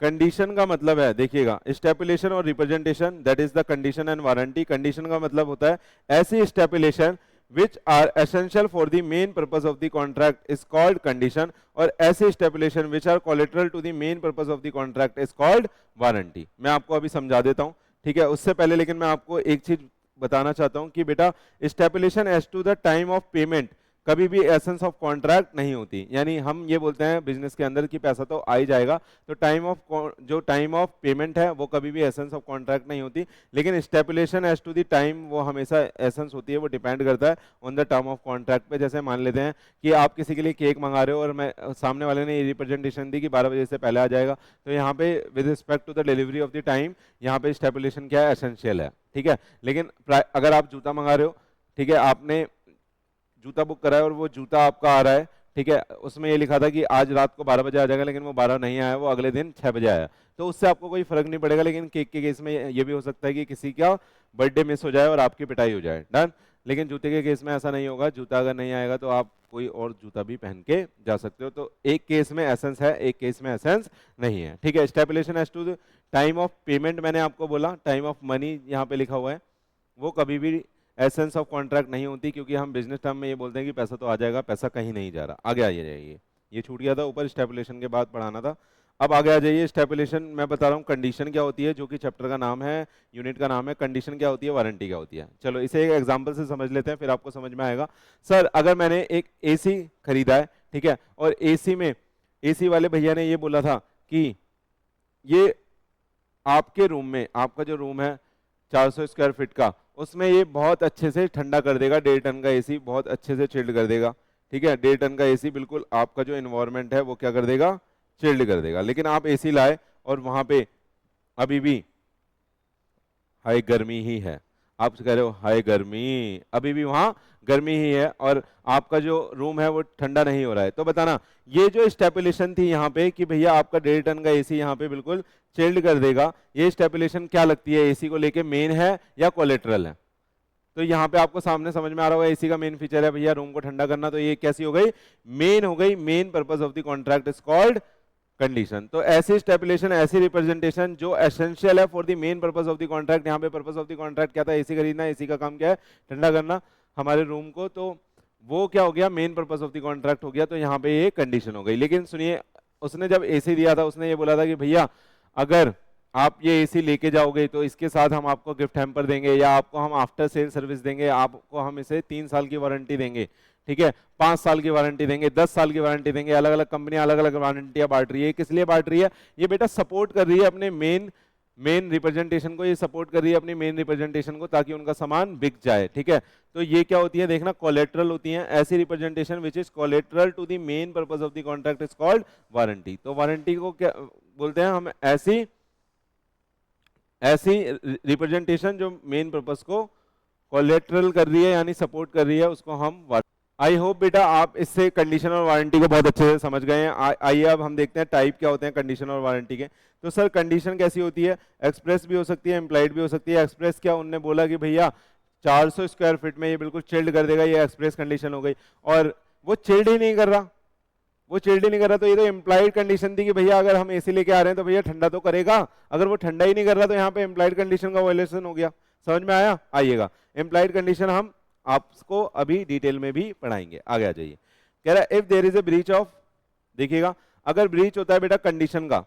कंडीशन का मतलब है, देखिएगा स्टेपुलेशन और representation that is the condition and warranty. Condition का मतलब होता है ऐसी स्टेपुलेशन which are essential for the main purpose of the contract is called condition, और ऐसे stipulation which are collateral to the main purpose of the contract is called warranty। मैं आपको अभी समझा देता हूं, ठीक है। उससे पहले लेकिन मैं आपको एक चीज बताना चाहता हूं कि बेटा stipulation as to the time of payment कभी भी एसेंस ऑफ कॉन्ट्रैक्ट नहीं होती। यानी हम ये बोलते हैं बिजनेस के अंदर कि पैसा तो आ ही जाएगा, तो टाइम ऑफ पेमेंट है वो कभी भी एसेंस ऑफ कॉन्ट्रैक्ट नहीं होती, लेकिन स्टेपुलेशन एज टू द टाइम वो हमेशा एसेंस होती है, वो डिपेंड करता है on the term of contract पे। जैसे मान लेते हैं कि आप किसी के लिए केक मंगा रहे हो और मैं सामने वाले ने ये रिप्रेजेंटेशन दी कि 12 बजे से पहले आ जाएगा, तो यहाँ पे with respect to the delivery of the time यहाँ पे स्टेपुलेशन क्या है, एसेंशियल है। ठीक है, लेकिन अगर आप जूता मंगा रहे हो, ठीक है, आपने जूता बुक करा है और वो जूता आपका आ रहा है, ठीक है, उसमें ये लिखा था कि आज रात को 12 बजे आ जाएगा, लेकिन वो 12 नहीं आया, वो अगले दिन 6 बजे आया, तो उससे आपको कोई फर्क नहीं पड़ेगा। लेकिन केक के केस में ये भी हो सकता है कि किसी का बर्थडे मिस हो जाए और आपकी पिटाई हो जाए, डन। लेकिन जूते के केस में ऐसा नहीं होगा, जूता अगर नहीं आएगा तो आप कोई और जूता भी पहन के जा सकते हो। तो एक केस में एसेंस है, एक केस में एसेंस नहीं है। ठीक है, stipulation as to the time of payment, मैंने आपको बोला टाइम ऑफ मनी यहाँ पे लिखा हुआ है, वो कभी भी एसेंस ऑफ कॉन्ट्रैक्ट नहीं होती, क्योंकि हम बिजनेस टर्म में ये बोलते हैं कि पैसा तो आ जाएगा, पैसा कहीं नहीं जा रहा। आगे आ जाइए, ये छूट गया था ऊपर, स्टेपुलेशन के बाद पढ़ाना था। अब आगे आ जाइए, स्टेपुलेशन मैं बता रहा हूँ कंडीशन क्या होती है, जो कि चैप्टर का नाम है, यूनिट का नाम है, कंडीशन क्या होती है, वारंटी क्या होती है। चलो इसे एक एग्जांपल से समझ लेते हैं, फिर आपको समझ में आएगा। सर अगर मैंने एक एसी खरीदा है, ठीक है, और एसी में एसी वाले भैया ने ये बोला था कि ये आपके रूम में, आपका जो रूम है 400 स्क्वायर फीट का, उसमें ये बहुत अच्छे से ठंडा कर देगा, 1.5 टन का एसी बहुत अच्छे से चिल्ड कर देगा। ठीक है, 1.5 टन का एसी बिल्कुल आपका जो एनवायरनमेंट है वो क्या कर देगा, चिल्ड कर देगा। लेकिन आप एसी लाए और वहां पे अभी भी हाई गर्मी ही है, आप कह रहे हो हाई गर्मी, अभी भी वहां गर्मी ही है और आपका जो रूम है वो ठंडा नहीं हो रहा है, तो बताना ये जो स्टेपुलेशन थी यहाँ पे कि भैया आपका 1.5 टन का एसी यहाँ पे बिल्कुल चिल्ड कर देगा, ये स्टेपुलेशन क्या लगती है, एसी को लेके मेन है या कोलेटरल है? तो यहाँ पे आपको सामने समझ में आ रहा होगा, एसी का मेन फीचर है भैया रूम को ठंडा करना, तो ये कैसी हो गई, मेन हो गई। Main purpose of the contract is called condition. तो ऐसी स्टेपुलेशन, ऐसी रिप्रेजेंटेशन जो एसेंशियल है for the main purpose of the contract. यहाँ पे पर्पस ऑफ द कॉन्ट्रैक्ट क्या था, एसी खरीदना, एसी का काम क्या है, ठंडा करना हमारे रूम को, तो वो क्या हो गया, main purpose of the contract हो गया, तो यहाँ पे ये कंडीशन हो गई। लेकिन सुनिए, उसने जब एसी दिया था उसने ये बोला था कि भैया अगर आप ये एसी लेके जाओगे तो इसके साथ हम आपको गिफ्ट हैम्पर देंगे, या आपको हम आफ्टर सेल सर्विस देंगे, आपको हम इसे 3 साल की वारंटी देंगे, ठीक है, 5 साल की वारंटी देंगे, 10 साल की वारंटी देंगे। अलग अलग कंपनियां अलग अलग वारंटियां बांट रही है, किस लिए बांट रही है, ये बेटा सपोर्ट कर रही है अपने मेन रिप्रेजेंटेशन को, ये सपोर्ट कर रही है अपनी मेन रिप्रेजेंटेशन को, ताकि उनका सामान बिक जाए। ठीक है, तो ये क्या होती है, देखना कोलेटरल होती है, ऐसी representation which is collateral to the main purpose of the contract is called warranty. तो वारंटी को क्या बोलते हैं हम, ऐसी रिप्रेजेंटेशन जो मेन पर्पस को कोलेटरल कर रही है यानी सपोर्ट कर रही है, उसको हम। आई होप बेटा आप इससे कंडीशन और वारंटी को बहुत अच्छे से समझ गए हैं। आइए अब हम देखते हैं टाइप क्या होते हैं कंडीशन और वारंटी के। तो सर कंडीशन कैसी होती है, एक्सप्रेस भी हो सकती है, इम्प्लाइड भी हो सकती है। एक्सप्रेस क्या, उनने बोला कि भैया 400 स्क्वायर फीट में ये बिल्कुल चिल्ड कर देगा, ये एक्सप्रेस कंडीशन हो गई, और वो चिल्ड ही नहीं कर रहा, वो चिल्ड ही नहीं कर रहा, तो ये तो इम्प्लाइड कंडीशन थी कि भैया अगर हम एसी लेके आ रहे हैं तो भैया ठंडा तो करेगा। अगर वो ठंडा ही नहीं कर रहा तो यहाँ पे इम्प्लाइड कंडीशन का वायलेशन हो गया। समझ में आया? आइएगा, इम्प्लाइड कंडीशन हम आपको अभी डिटेल में भी पढ़ाएंगे। आगे आ जाइए, कह रहा है if there is a breach of, देखिएगा अगर ब्रीच होता है बेटा कंडीशन का,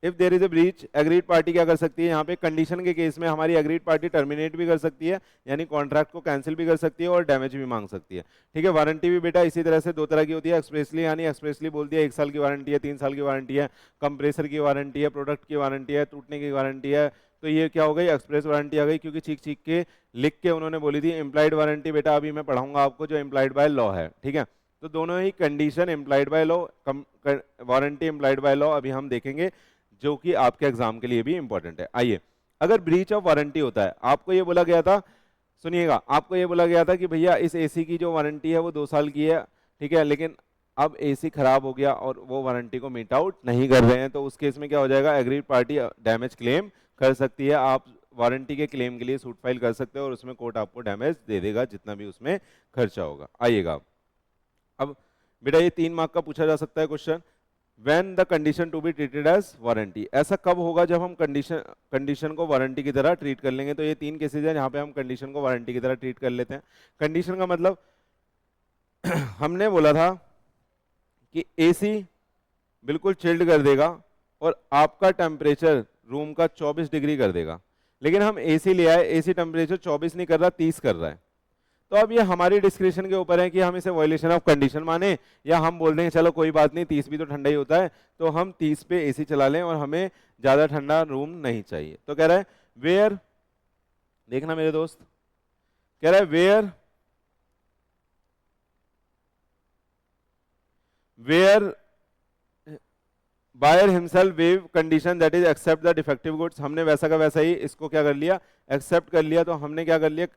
if there is a breach agreed party क्या कर सकती है, यहाँ पे कंडीशन के केस में हमारी एग्रीड पार्टी टर्मिनेट भी कर सकती है, यानी कॉन्ट्रैक्ट को कैंसिल भी कर सकती है और डैमेज भी मांग सकती है। ठीक है, वारंटी भी बेटा इसी तरह से दो तरह की होती है, एक्सप्रेसली यानी एक्सप्रेसली बोल दिया 1 साल की वारंटी है, 3 साल की वारंटी है, कंप्रेसर की वारंटी है, प्रोडक्ट की वारंटी है, टूटने की वारंटी है। तो ये क्या हो गई, एक्सप्रेस वारंटी आ गई, क्योंकि चीख चीख के लिख के उन्होंने बोली थी। इम्प्लाइड वारंटी बेटा अभी मैं पढ़ाऊंगा आपको, जो इम्प्लाइड बाय लॉ है। ठीक है, तो दोनों ही condition implied by law, warranty implied by law अभी हम देखेंगे, जो कि आपके एग्जाम के लिए भी इंपॉर्टेंट है। आइए, अगर ब्रीच ऑफ वारंटी होता है, आपको ये बोला गया था, सुनिएगा, आपको ये बोला गया था कि भैया इस एसी की जो वारंटी है वो 2 साल की है, ठीक है, लेकिन अब एसी खराब हो गया और वो वारंटी को मीट आउट नहीं कर रहे हैं, तो उस केस में क्या हो जाएगा, एग्रीड पार्टी डैमेज क्लेम कर सकती है। आप वारंटी के क्लेम के लिए सूट फाइल कर सकते हो और उसमें कोर्ट आपको डैमेज दे देगा जितना भी उसमें खर्चा होगा। आइएगा, अब बेटा ये 3 मार्क का पूछा जा सकता है question, when the condition to be treated as warranty, ऐसा कब होगा जब हम कंडीशन को वारंटी की तरह ट्रीट कर लेंगे। तो ये 3 केसेज है जहां पे हम कंडीशन को वारंटी की तरह ट्रीट कर लेते हैं। कंडीशन का मतलब हमने बोला था कि एसी बिल्कुल चिल्ड कर देगा और आपका टेम्परेचर रूम का 24 डिग्री कर देगा, लेकिन हम एसी ले आए, एसी टेम्परेचर 24 नहीं कर रहा, 30 कर रहा है। तो अब ये हमारी डिस्क्रिप्शन के ऊपर है कि हम इसे वायलेशन ऑफ कंडीशन माने, या हम बोल देंगे चलो कोई बात नहीं, 30 भी तो ठंडा ही होता है, तो हम 30 पे एसी चला लें और हमें ज्यादा ठंडा रूम नहीं चाहिए। तो कह रहा है वेयर, देखना मेरे दोस्त, कह रहा है where buyer himself waive condition that is accept the defective goods, हमने वैसा का वैसा ही इसको क्या कर लिया, एक्सेप्ट कर लिया। तो हमने क्या कर लिया,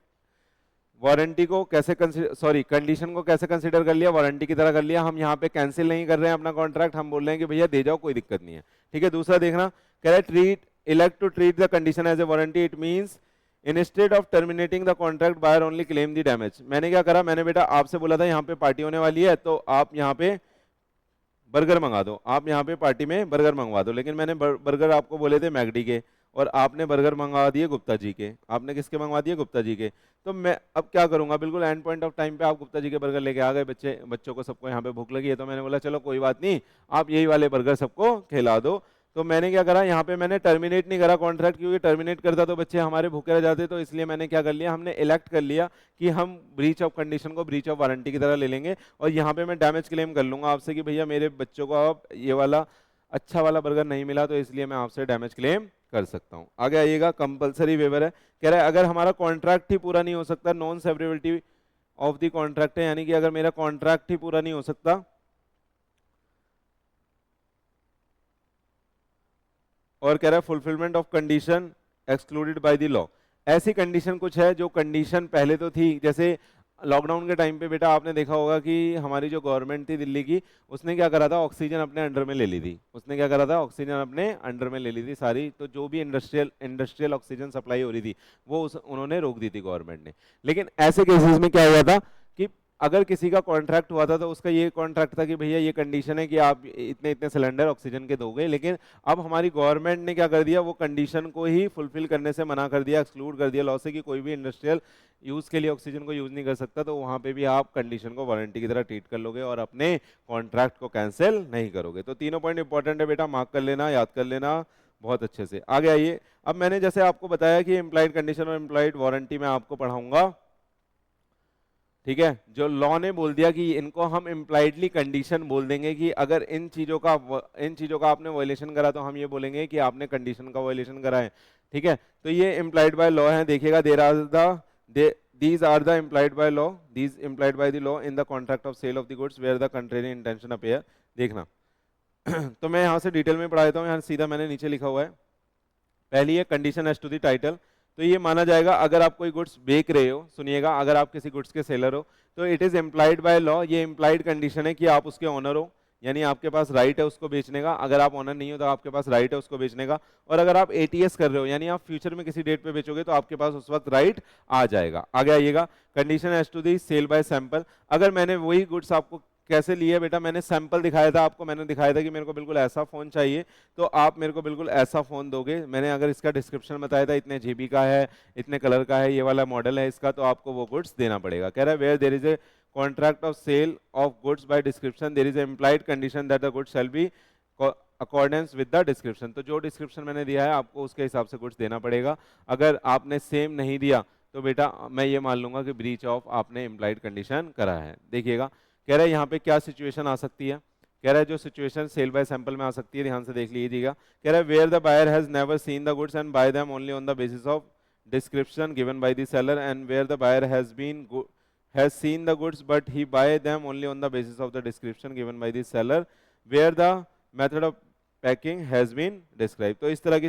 वारंटी को कैसे कंडीशन को कैसे कंसीडर कर लिया, वारंटी की तरह कर लिया। हम यहाँ पे कैंसिल नहीं कर रहे हैं अपना कॉन्ट्रैक्ट, हम बोल रहे हैं कि भैया दे जाओ, कोई दिक्कत नहीं है। ठीक है, दूसरा देखना, कह रहा है elect to treat the condition as a warranty, it means instead of terminating the contract buyer only claim the damage. मैंने क्या करा, मैंने बेटा आपसे बोला था यहाँ पे पार्टी होने वाली है, तो आप यहाँ पे बर्गर मंगा दो, आप यहाँ पे पार्टी में बर्गर मंगवा दो, लेकिन मैंने बर्गर आपको बोले थे मैकडी के, और आपने बर्गर मंगवा दिए गुप्ता जी के। आपने किसके मंगवा दिए, गुप्ता जी के। तो मैं अब क्या करूंगा, बिल्कुल एंड पॉइंट ऑफ टाइम पे आप गुप्ता जी के बर्गर लेके आ गए, बच्चों को सबको यहाँ पे भूख लगी है, तो मैंने बोला चलो कोई बात नहीं, आप यही वाले बर्गर सबको खिला दो। तो मैंने क्या करा, यहाँ पे मैंने टर्मिनेट नहीं करा कॉन्ट्रैक्ट, क्योंकि टर्मिनेट करता तो बच्चे हमारे भूखे रह जाते, तो इसलिए मैंने क्या कर लिया, हमने इलेक्ट कर लिया कि हम ब्रीच ऑफ कंडीशन को ब्रीच ऑफ वारंटी की तरह ले लेंगे, और यहाँ पे मैं डैमेज क्लेम कर लूंगा आपसे कि भैया मेरे बच्चों को अब ये वाला अच्छा वाला बर्गर नहीं मिला, तो इसलिए मैं आपसे डैमेज क्लेम कर सकता हूँ। आगे आइएगा, कंपलसरी वेवर है, कह रहा है अगर हमारा कॉन्ट्रैक्ट ही पूरा नहीं हो सकता, non severability of the contract है, यानी कि अगर मेरा कॉन्ट्रैक्ट ही पूरा नहीं हो सकता, और कह रहा है fulfilment of condition excluded bye the law. ऐसी कंडीशन कुछ है जो कंडीशन पहले तो थी, जैसे लॉकडाउन के टाइम पे बेटा आपने देखा होगा कि हमारी जो गवर्नमेंट थी दिल्ली की, उसने क्या करा था, ऑक्सीजन अपने अंडर में ले ली थी। उसने क्या करा था, ऑक्सीजन अपने अंडर में ले ली थी सारी, तो जो भी इंडस्ट्रियल ऑक्सीजन सप्लाई हो रही थी वो उन्होंने रोक दी थी गवर्नमेंट ने। लेकिन ऐसे केसेस में क्या हुआ था कि अगर किसी का कॉन्ट्रैक्ट हुआ था तो उसका ये कॉन्ट्रैक्ट था कि भैया ये कंडीशन है कि आप इतने इतने सिलेंडर ऑक्सीजन के दोगे, लेकिन अब हमारी गवर्नमेंट ने क्या कर दिया, वो कंडीशन को ही फुलफिल करने से मना कर दिया, एक्सक्लूड कर दिया लॉ से कि कोई भी इंडस्ट्रियल यूज के लिए ऑक्सीजन को यूज नहीं कर सकता। तो वहां पे भी आप कंडीशन को वारंटी की तरह ट्रीट कर लोगे और अपने कॉन्ट्रैक्ट को कैंसिल नहीं करोगे। तो तीनों पॉइंट इंपॉर्टेंट है बेटा, मार्क कर लेना, याद कर लेना बहुत अच्छे से। आगे आइए, अब मैंने जैसे आपको बताया कि इम्प्लाइड कंडीशन और इम्प्लाइड वारंटी में आपको पढ़ाऊंगा, ठीक है, जो लॉ ने बोल दिया कि इनको हम इम्प्लाइडली कंडीशन बोल देंगे कि अगर इन चीजों का आपने वायलेशन करा तो हम ये बोलेंगे कि आपने कंडीशन का वायलेशन करा है। ठीक है, तो ये इम्प्लाइड बाय लॉ है, देखिएगा these are the implied by law, these implied by the law in the contract of sale of the goods where the contrary intention appear। देखना तो मैं यहाँ से डिटेल में पढ़ा देता हूँ, यहाँ सीधा मैंने नीचे लिखा हुआ है। पहली है condition as to the title, तो ये माना जाएगा अगर आप कोई गुड्स बेच रहे हो, सुनिएगा, अगर आप किसी गुड्स के सेलर हो तो it is implied by law, ये इम्प्लाइड कंडीशन है कि आप उसके ओनर हो, यानी आपके पास राइट है उसको बेचने का। अगर आप ओनर नहीं हो तो आपके पास राइट है उसको बेचने का। और अगर आप एटीएस कर रहे हो, यानी आप फ्यूचर में किसी डेट पे बेचोगे, तो आपके पास उस वक्त राइट आ जाएगा। आगे आइएगा, condition as to the sale by sample. अगर मैंने वही गुड्स आपको कैसे लिए बेटा, मैंने सैंपल दिखाया था आपको, मैंने दिखाया था कि मेरे को बिल्कुल ऐसा फोन चाहिए, तो आप मेरे को बिल्कुल ऐसा फोन दोगे। मैंने अगर इसका डिस्क्रिप्शन बताया था इतने जीबी का है, इतने कलर का है, ये वाला मॉडल है इसका, तो आपको वो गुड्स देना पड़ेगा। कह रहा है where there is a contract of sale of goods by description there is an implied condition that the goods shall be accordance with the description, तो जो डिस्क्रिप्शन मैंने दिया है आपको उसके हिसाब से गुड्स देना पड़ेगा। अगर आपने सेम नहीं दिया तो बेटा मैं ये मान लूंगा कि ब्रीच ऑफ आपने इम्प्लाइड कंडीशन करा है। देखिएगा कह रहा है यहाँ पे क्या सिचुएशन आ सकती है, कह रहा है जो सिचुएशन सेल बाय सैंपल में आ सकती है, ध्यान से देख लीजिएगा। कह रहा है where the buyer has never seen the goods and buy them only on the basis of description given by the seller, and where the buyer has seen the goods but he buy them only on the basis of the description given by the seller, where the method of packing has been described। तो इस तरह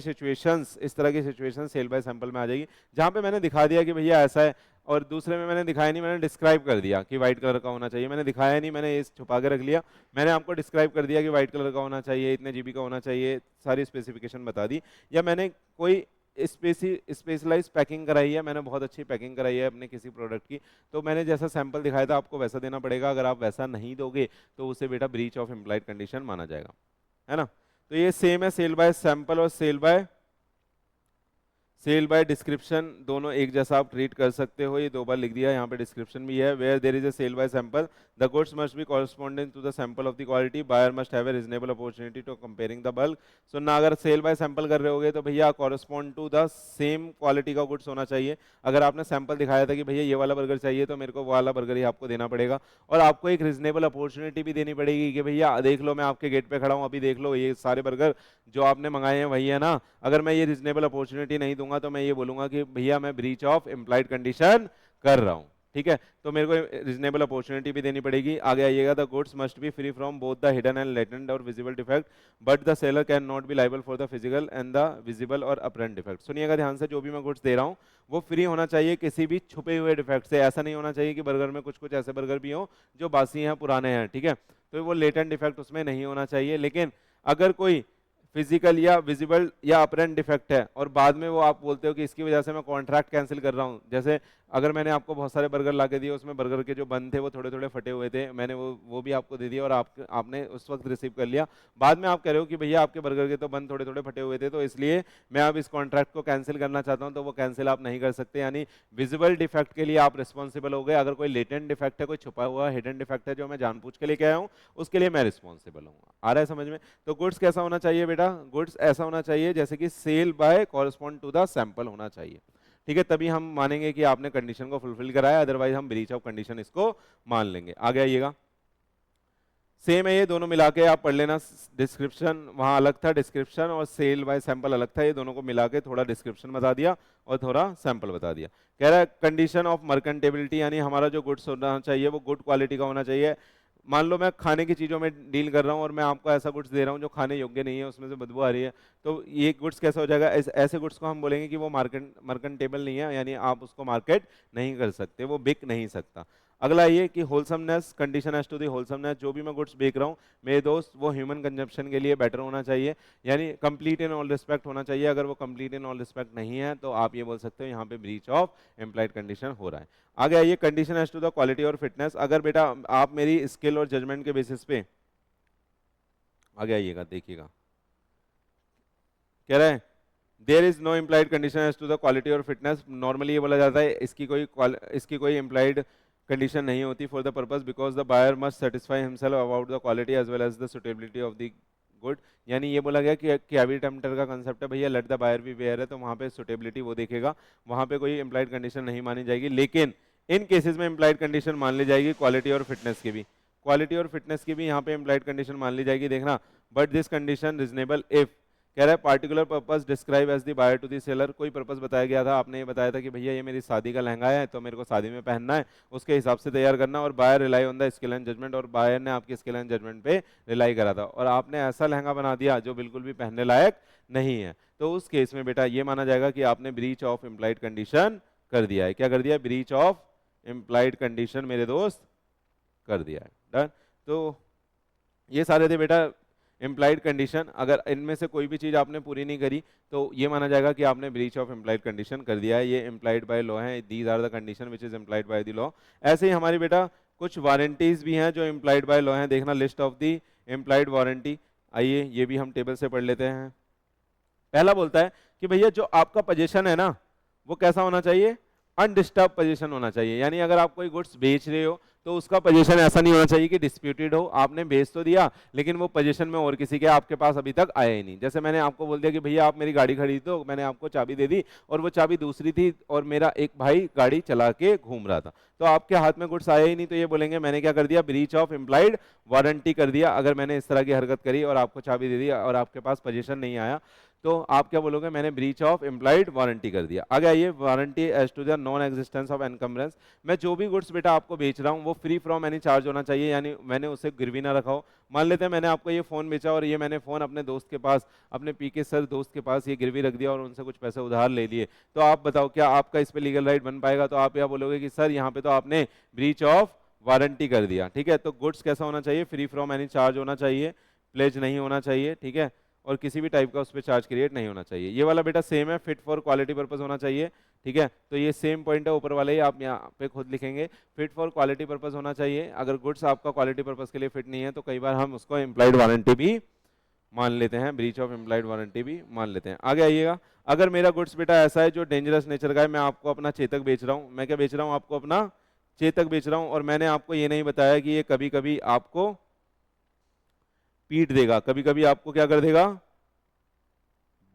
की situations cell by sample में आ जाएगी, जहां पे मैंने दिखा दिया कि भैया ऐसा है, और दूसरे में मैंने दिखाया नहीं, मैंने डिस्क्राइब कर दिया कि व्हाइट कलर का होना चाहिए, मैंने दिखाया नहीं, मैंने ये छुपा के रख लिया, मैंने आपको डिस्क्राइब कर दिया कि व्हाइट कलर का होना चाहिए, इतने जीबी का होना चाहिए, सारी स्पेसिफिकेशन बता दी। या मैंने कोई स्पेशलाइज पैकिंग कराई है, मैंने बहुत अच्छी पैकिंग कराई है अपने किसी प्रोडक्ट की, तो मैंने जैसा सैंपल दिखाया था आपको वैसा देना पड़ेगा। अगर आप वैसा नहीं दोगे तो उसे बेटा ब्रीच ऑफ इम्प्लाइड कंडीशन माना जाएगा, है ना। तो ये सेम है, सेल बाय सैंपल और सेल बाय डिस्क्रिप्शन दोनों एक जैसा आप ट्रीट कर सकते हो। ये दो बार लिख दिया, यहाँ पे डिस्क्रिप्शन भी है। Where there is a sale by sample the goods must be corresponding to the sample of the quality, buyer must have a reasonable opportunity to comparing the bulk. So ना अगर सेल बाय सैंपल कर रहे होगे तो भैया correspond to the same quality का goods होना चाहिए। अगर आपने सैंपल दिखाया था कि भैया ये वाला बर्गर चाहिए तो मेरे को वो वाला बर्गर ही आपको देना पड़ेगा, और आपको एक रीजनेबल अपॉर्चुनिटी भी देनी पड़ेगी कि भैया देख लो मैं आपके गेट पे खड़ा हूँ, अभी देख लो ये सारे बर्गर जो आपने मंगाए हैं वही है ना। अगर मैं ये रीजनेबल अपॉर्चुनिटी नहीं दूंगा तो मैं ये बोलूंगा कि भैया मैं ब्रीच ऑफ इम्प्लाइड कंडीशन कर रहा हूं, ठीक है। तो मेरे को रीजनेबल अपॉर्चुनिटी भी देनी पड़ेगी। आगे आइएगा, the goods must be free from both the hidden and latent और visible defect, but the seller can not be liable for the physical and the visible और अपरेंट डिफेक्ट। सुनिएगा ध्यान से, जो भी मैं गुड्स दे रहा हूं वो फ्री होना चाहिए किसी भी छुपे हुए डिफेक्ट से। ऐसा नहीं होना चाहिए कि बर्गर में कुछ कुछ ऐसे बर्गर भी हो जो बासी हैं, पुराने हैं, ठीक है, तो वो लेटेंट डिफेक्ट उसमें नहीं होना चाहिए। लेकिन अगर कोई फिजिकल या विजिबल या अपरेंट डिफेक्ट है और बाद में वो आप बोलते हो कि इसकी वजह से मैं कॉन्ट्रैक्ट कैंसिल कर रहा हूं, जैसे अगर मैंने आपको बहुत सारे बर्गर ला के दिए, उसमें बर्गर के जो बन थे वो थोड़े थोड़े फटे हुए थे, मैंने वो भी आपको दे दिया और आपने उस वक्त रिसीव कर लिया, बाद में आप कह रहे हो कि भैया आपके बर्गर के तो बन थोड़े थोड़े फटे हुए थे तो इसलिए मैं अब इस कॉन्ट्रैक्ट को कैंसिल करना चाहता हूं, तो वो कैंसिल आप नहीं कर सकते। यानी विजिबल डिफेक्ट के लिए आप रिस्पॉन्सिबल हो गए। अगर कोई लेटेंट डिफेक्ट है, कोई छुपा हुआ हिडन डिफेक्ट है जो मैं जानबूझ के लेके आया हूं, उसके लिए मैं रिस्पॉन्सिबल हूँ। आ रहा है समझ में? तो गुड्स कैसा होना चाहिए बेटा? गुड्स ऐसा होना चाहिए जैसे कि sale by correspond to the sample होना चाहिए, ठीक है, तभी हम मानेंगे कि आपने कंडीशन को फुलफिल कराया, अदरवाइज हम ब्रीच ऑफ कंडीशन इसको मान लेंगे। आगे आइएगा, सेम है ये दोनों मिला के आप पढ़ लेना। डिस्क्रिप्शन वहां अलग था, डिस्क्रिप्शन और सेल बाय सैंपल अलग था, ये दोनों को मिला के थोड़ा डिस्क्रिप्शन बता दिया और थोड़ा सैंपल बता दिया। कह रहा है कंडीशन ऑफ मर्केंटेबिलिटी, यानी हमारा जो गुड्स होना चाहिए वो गुड क्वालिटी का होना चाहिए। मान लो मैं खाने की चीज़ों में डील कर रहा हूँ और मैं आपको ऐसा गुड्स दे रहा हूँ जो खाने योग्य नहीं है, उसमें से बदबू आ रही है, तो ये गुड्स कैसा हो जाएगा? ऐसे गुड्स को हम बोलेंगे कि वो मर्केंटेबल नहीं है, यानी आप उसको मार्केट नहीं कर सकते, वो बिक नहीं सकता। अगला ये कि wholesomeness, condition as to the wholesomeness, जो भी मैं गुड्स बेच रहा हूँ मेरे दोस्त वो ह्यूमन कंजप्शन के लिए बेटर होना चाहिए, यानी कंप्लीट इन ऑल रिस्पेक्ट होना चाहिए। अगर वो कंप्लीट इन ऑल रिस्पेक्ट नहीं है तो आप ये बोल सकते हो यहाँ पे ब्रीच ऑफ एम्प्लॉयड कंडीशन हो रहा है। आगे आइए, condition as to the quality और फिटनेस, अगर बेटा आप मेरी स्किल और जजमेंट के बेसिस पे, आगे आइएगा देखिएगा, कह रहे हैं there is no implied condition as to the quality और फिटनेस। नॉर्मली ये बोला जाता है इसकी कोई इम्प्लाइड कंडीशन नहीं होती for the purpose because the buyer must satisfy himself about the quality as well as the suitability of the good. यानी ये बोला गया कि कैवी टेम्पटर का कंसेप्ट है भैया, let the buyer beware है, तो वहाँ पे सुटेबिलिटी वो देखेगा, वहाँ पे कोई इम्प्लाइड कंडीशन नहीं मानी जाएगी। लेकिन इन केसेस में इम्प्लाइड कंडीशन मान ली जाएगी क्वालिटी और फिटनेस की भी, क्वालिटी और फिटनेस की भी यहाँ पे इम्प्लाइड कंडीशन मान ली जाएगी। देखना, but this condition reasonable if, कह रहा है particular purpose describe as the buyer to the seller, कोई पर्पस बताया गया था, आपने ये बताया था कि भैया ये मेरी शादी का लहंगा है तो मेरे को शादी में पहनना है, उसके हिसाब से तैयार करना, और buyer rely on the skill and judgement, और बायर ने आपकी स्किल एंड जजमेंट पे रिलाई करा था, और आपने ऐसा लहंगा बना दिया जो बिल्कुल भी पहनने लायक नहीं है, तो उस केस में बेटा ये माना जाएगा कि आपने ब्रीच ऑफ इम्प्लाइड कंडीशन कर दिया है। क्या कर दिया? ब्रीच ऑफ इम्प्लाइड कंडीशन मेरे दोस्त कर दिया है। डन। तो ये सारे थे बेटा इम्प्लाइड कंडीशन। अगर इनमें से कोई भी चीज आपने पूरी नहीं करी तो ये माना जाएगा कि आपने ब्रीच ऑफ इम्प्लाइड कंडीशन कर दिया है। ये इम्प्लाइड बाय लॉ है, these are the condition which is implied by the law. ऐसे ही हमारी बेटा कुछ वारंटीज भी हैं जो इम्प्लाइड बाय लॉ हैं। देखना, list of the implied warranty, आइए ये भी हम टेबल से पढ़ लेते हैं। पहला बोलता है कि भैया जो आपका पोजीशन है ना वो कैसा होना चाहिए? अनडिस्टर्ब पोजीशन होना चाहिए। यानी अगर आप कोई गुड्स बेच रहे हो तो उसका पोजीशन ऐसा नहीं होना चाहिए कि डिस्प्यूटेड हो, आपने भेज तो दिया लेकिन वो पोजीशन में और किसी के आपके पास अभी तक आया ही नहीं। जैसे मैंने आपको बोल दिया कि भैया आप मेरी गाड़ी खरीद दो, मैंने आपको चाबी दे दी और वो चाबी दूसरी थी और मेरा एक भाई गाड़ी चला के घूम रहा था, तो आपके हाथ में गुड्स आया ही नहीं, तो ये बोलेंगे मैंने क्या कर दिया, ब्रीच ऑफ इम्प्लाइड वारंटी कर दिया। अगर मैंने इस तरह की हरकत करी और आपको चाबी दे दी और आपके पास पोजीशन नहीं आया, तो आप क्या बोलोगे, मैंने ब्रीच ऑफ इम्प्लाइड वारंटी कर दिया। आगे आइए, warranty as to the non existence of encumbrance. मैं जो भी गुड्स बेटा आपको बेच रहा हूँ वो फ्री फ्रॉम एनी चार्ज होना चाहिए, यानी मैंने उसे गिरवी ना रखा हो। मान लेते हैं मैंने आपको ये फोन बेचा और ये मैंने फोन अपने दोस्त के पास, अपने पीके सर दोस्त के पास ये गिरवी रख दिया और उनसे कुछ पैसे उधार ले लिए, तो आप बताओ क्या आपका इस पे लीगल राइट बन पाएगा? तो आप क्या बोलोगे कि सर यहाँ पे तो आपने ब्रीच ऑफ वारंटी कर दिया। ठीक है, तो गुड्स कैसा होना चाहिए, फ्री फ्रॉम एनी चार्ज होना चाहिए, प्लेज नहीं होना चाहिए, ठीक है, और किसी भी टाइप का उस पर चार्ज क्रिएट नहीं होना चाहिए। ये वाला बेटा सेम है, फिट फॉर क्वालिटी पर्पस होना चाहिए। ठीक है, तो ये सेम पॉइंट है ऊपर वाले ही, आप यहाँ पे खुद लिखेंगे, फिट फॉर क्वालिटी पर्पस होना चाहिए। अगर गुड्स आपका क्वालिटी पर्पस के लिए फिट नहीं है तो कई बार हम उसको इम्प्लाइड वारंटी भी मान लेते हैं, ब्रीच ऑफ इम्प्लाइड वारंटी भी मान लेते हैं। आगे आइएगा, अगर मेरा गुड्स बेटा ऐसा है जो डेंजरस नेचर का है, मैं आपको अपना चेतक बेच रहा हूँ, मैं क्या बेच रहा हूँ, आपको अपना चेतक बेच रहा हूँ, और मैंने आपको ये नहीं बताया कि ये कभी कभी आपको पीट देगा, कभी कभी आपको क्या कर देगा,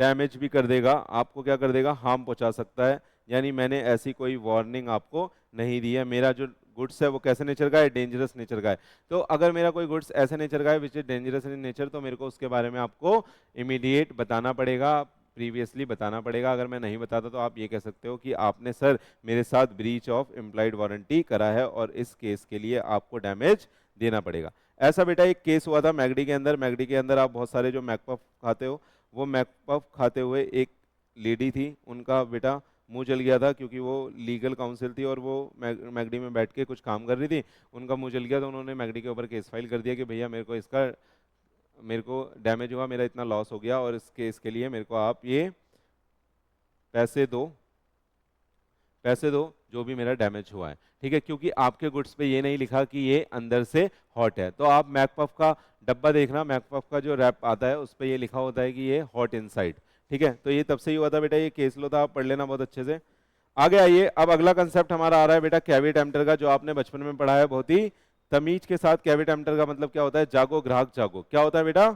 डैमेज भी कर देगा, आपको क्या कर देगा, हार्म पहुंचा सकता है, यानी मैंने ऐसी कोई वार्निंग आपको नहीं दी है। मेरा जो गुड्स है वो कैसे नेचर का है, डेंजरस नेचर का है। तो अगर मेरा कोई गुड्स ऐसे नेचर का है which is dangerous in nature, तो मेरे को उसके बारे में आपको इमीडिएट बताना पड़ेगा, प्रीवियसली बताना पड़ेगा। अगर मैं नहीं बताता तो आप ये कह सकते हो कि आपने सर मेरे साथ ब्रीच ऑफ इम्प्लाइड वारंटी करा है और इस केस के लिए आपको डैमेज देना पड़ेगा। ऐसा बेटा एक केस हुआ था मैगडी के अंदर। मैगडी के अंदर आप बहुत सारे जो मैकपफ खाते हो, वो मैकपफ खाते हुए एक लेडी थी, उनका बेटा मुंह जल गया था, क्योंकि वो लीगल काउंसिल थी और वो मैगडी में बैठ के कुछ काम कर रही थी, उनका मुंह जल गया, तो उन्होंने मैगडी के ऊपर केस फाइल कर दिया कि भैया मेरे को डैमेज हुआ, मेरा इतना लॉस हो गया और इस केस के लिए मेरे को आप ये पैसे दो जो भी मेरा डैमेज हुआ है। ठीक है, क्योंकि आपके गुड्स पे ये नहीं लिखा कि ये अंदर से हॉट है। तो आप मैकपफ का डब्बा देखना, मैकपफ का जो रैप आता है उस पे ये लिखा होता है कि ये हॉट इनसाइड। ठीक है, तो ये तब से ही हुआ था बेटा, ये केस लो था, आप पढ़ लेना बहुत अच्छे से। आगे आइए, अब अगला कंसेप्ट हमारा आ रहा है बेटा कैविट एम्प्टर का, जो आपने बचपन में पढ़ा है बहुत ही तमीज के साथ। कैविट एम्प्टर का मतलब क्या होता है, जागो ग्राहक जागो। क्या होता है बेटा,